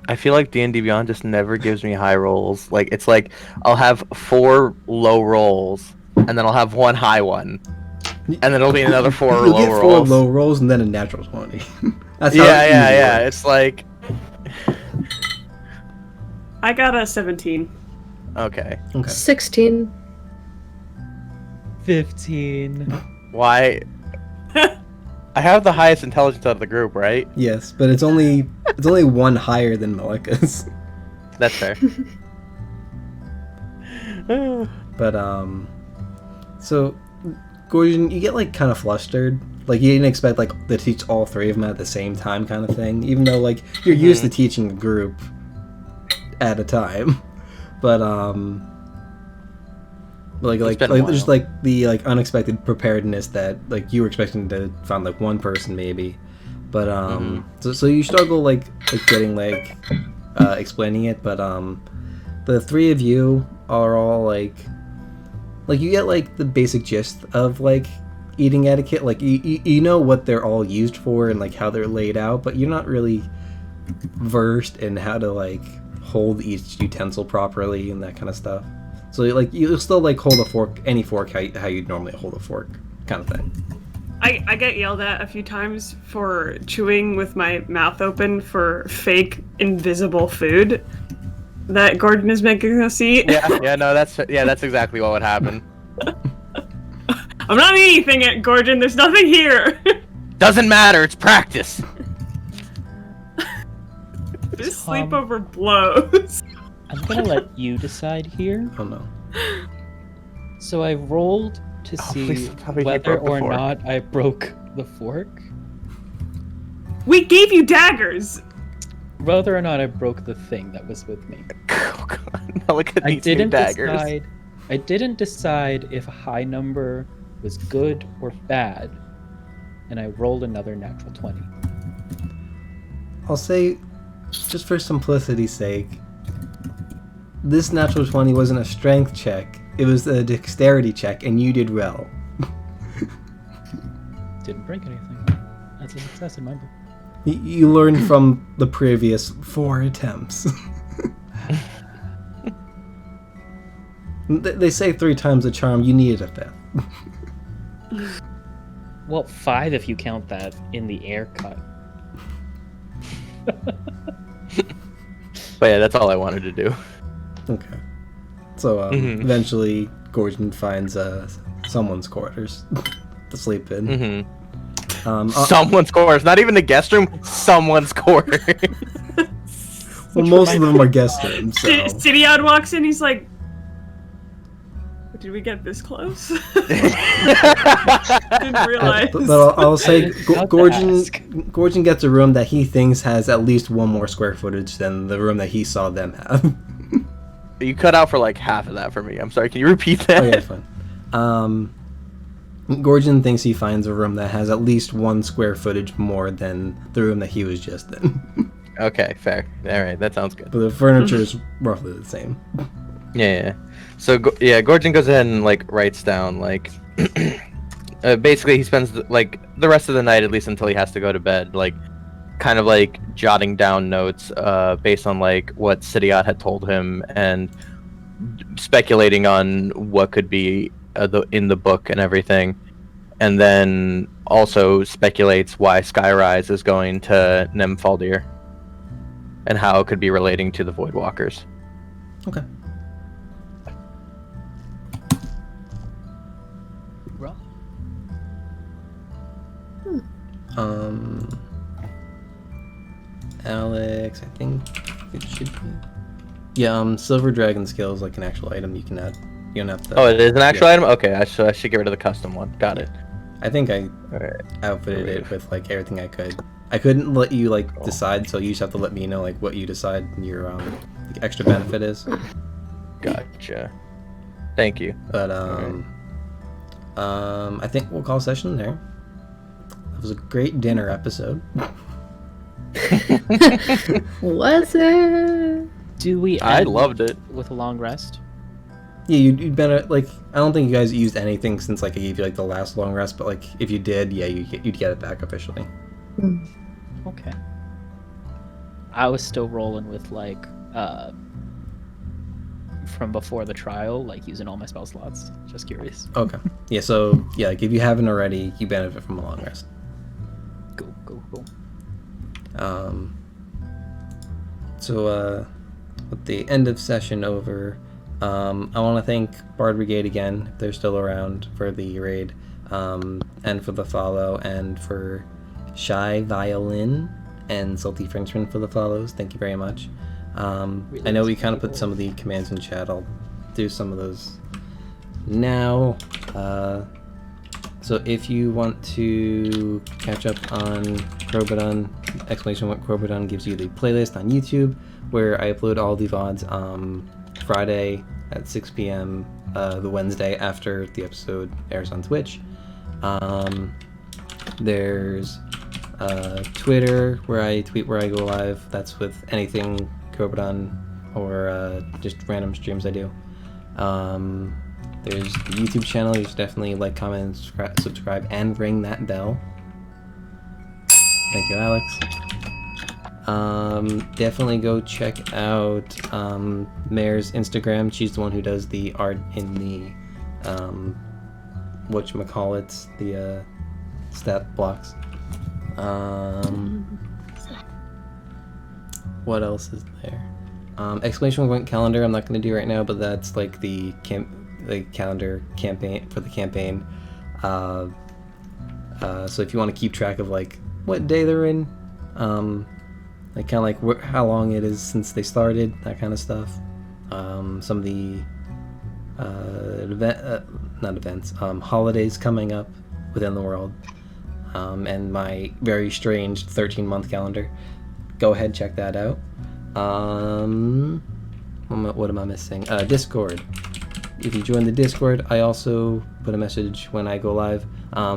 I feel like D&D Beyond just never gives me high rolls. Like, it's like I'll have 4 low rolls, and then I'll have 1 high one, and then it'll be another 4 You'll low get 4 rolls. low rolls and then a natural 20. That's how Yeah, it yeah, usually yeah. works. It's like, I got a 17. okay, Okay. 16. 15. why? I have the highest intelligence out of the group, right? Yes, but it's only 1 higher than Malika's. That's fair. But so Gorgon, you get like kind of flustered. Like you didn't expect like to teach all three of them at the same time, kind of thing. Even though like you're used to teaching a group at a time, but just like the like unexpected preparedness that like you were expecting to find like one person maybe, but so you struggle like getting like explaining it, but the three of you are all like you get like the basic gist of like eating etiquette. Like you know what they're all used for and like how they're laid out, but you're not really versed in how to like hold each utensil properly and that kind of stuff. So like you'll still like hold a fork, any fork, how you'd normally hold a fork, kind of thing. I get yelled at a few times for chewing with my mouth open for fake invisible food that Gordon is making us eat. That's exactly what would happen. I'm not eating it, Gordon. There's nothing here. Doesn't matter. It's practice. This sleepover blows. I'm gonna let you decide here. Oh no. So I rolled to see whether or not I broke the fork. We gave you daggers. Whether or not I broke the thing that was with me. Oh god, now look at these new daggers. I didn't decide if a high number was good or bad, and I rolled another natural 20. I'll say, just for simplicity's sake, this natural 20 wasn't a strength check, it was a dexterity check, and you did well. Didn't break anything. That's a success in my book. You learned from the previous 4 attempts. They say 3 times a charm, you needed a 5th. Well, 5 if you count that in the air cut. But yeah, that's all I wanted to do. Okay. So eventually Gordon finds someone's quarters to sleep in. Someone's quarters, not even the guest room, someone's quarters. Well, most of them are guest rooms, so... Sidiad walks in, he's like, did we get this close? Didn't realize. But I'll say Gordon gets a room that he thinks has at least 1 more square footage than the room that he saw them have. You cut out for like half of that for me. I'm sorry, can you repeat that? Oh yeah, fine. Gordon thinks he finds a room that has at least 1 square footage more than the room that he was just in. Okay, fair. Alright, that sounds good. But the furniture is roughly the same. Yeah. So, Gordon goes ahead and, like, writes down, like... basically, he spends, like, the rest of the night, at least until he has to go to bed, like, kind of, like, jotting down notes based on, like, what Sidiat had told him, and speculating on what could be in the book and everything. And then also speculates why Skyrise is going to Nemfaldir, and how it could be relating to the Voidwalkers. Okay. Alex, I think it should be. Yeah, Silver Dragon skill is like an actual item you can add. You don't have to. Oh, it is an actual item? Okay, I should get rid of the custom one. Got it. I think I outfitted it with like everything I could. I couldn't let you like decide, so you just have to let me know like what you decide your like, extra benefit is. Gotcha. Thank you. But I think we'll call session there. It was a great dinner episode. Was it? Do we? I loved it. With a long rest. Yeah, you'd better like. I don't think you guys used anything since like I gave you like the last long rest, but like if you did, yeah, you'd get it back officially. Okay. I was still rolling with like from before the trial, like using all my spell slots. Just curious. Okay. Yeah. So yeah, like if you haven't already, you benefit from a long rest. Cool. So with the end of session over, I want to thank Bard Brigade again, if they're still around, for the raid, and for the follow, and for Shy Violin and Salty Frenchman for the follows. Thank you very much. I know we kind of put some of the commands in chat. I'll do some of those now. So if you want to catch up on Crobaton, exclamation mark Crobaton gives you the playlist on YouTube where I upload all the VODs Friday at 6 p.m. The Wednesday after the episode airs on Twitch. There's Twitter where I tweet where I go live. That's with anything Crobaton or just random streams I do. There's the YouTube channel. You should definitely like, comment, subscribe, and ring that bell. Thank you, Alex. Definitely go check out Mare's Instagram. She's the one who does the art in the whatchamacallits, the stat blocks. What else is there? Exclamation point calendar. I'm not going to do right now, but that's like the calendar campaign for the campaign. So if you want to keep track of like what day they're in, like kind of like how long it is since they started, that kind of stuff. Some of the holidays coming up within the world, and my very strange 13-month calendar. Go ahead, check that out. What am I missing? Discord. If you join the Discord, I also put a message when I go live.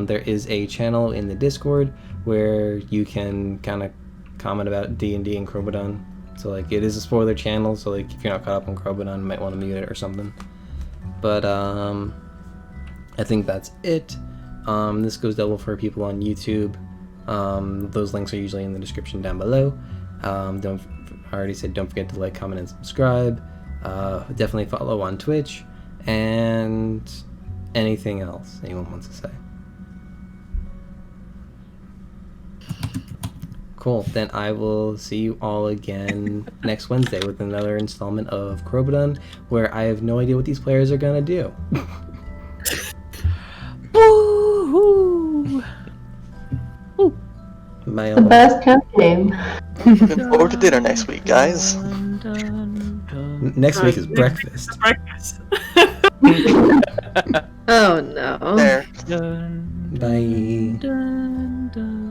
There is a channel in the Discord where you can kind of comment about D&D and Crobaton. So like, it is a spoiler channel, so like if you're not caught up on Crobaton, you might want to mute it or something. But I think that's it. This goes double for people on YouTube. Those links are usually in the description down below. I already said don't forget to like, comment, and subscribe. Definitely follow on Twitch, and anything else anyone wants to say. Cool, then I will see you all again next Wednesday with another installment of Crobaton, where I have no idea what these players are gonna do. Woo-hoo! The best camp game. Looking forward to dinner next week, guys. Next week is breakfast. Breakfast. Oh no. There. Bye. Dun, dun.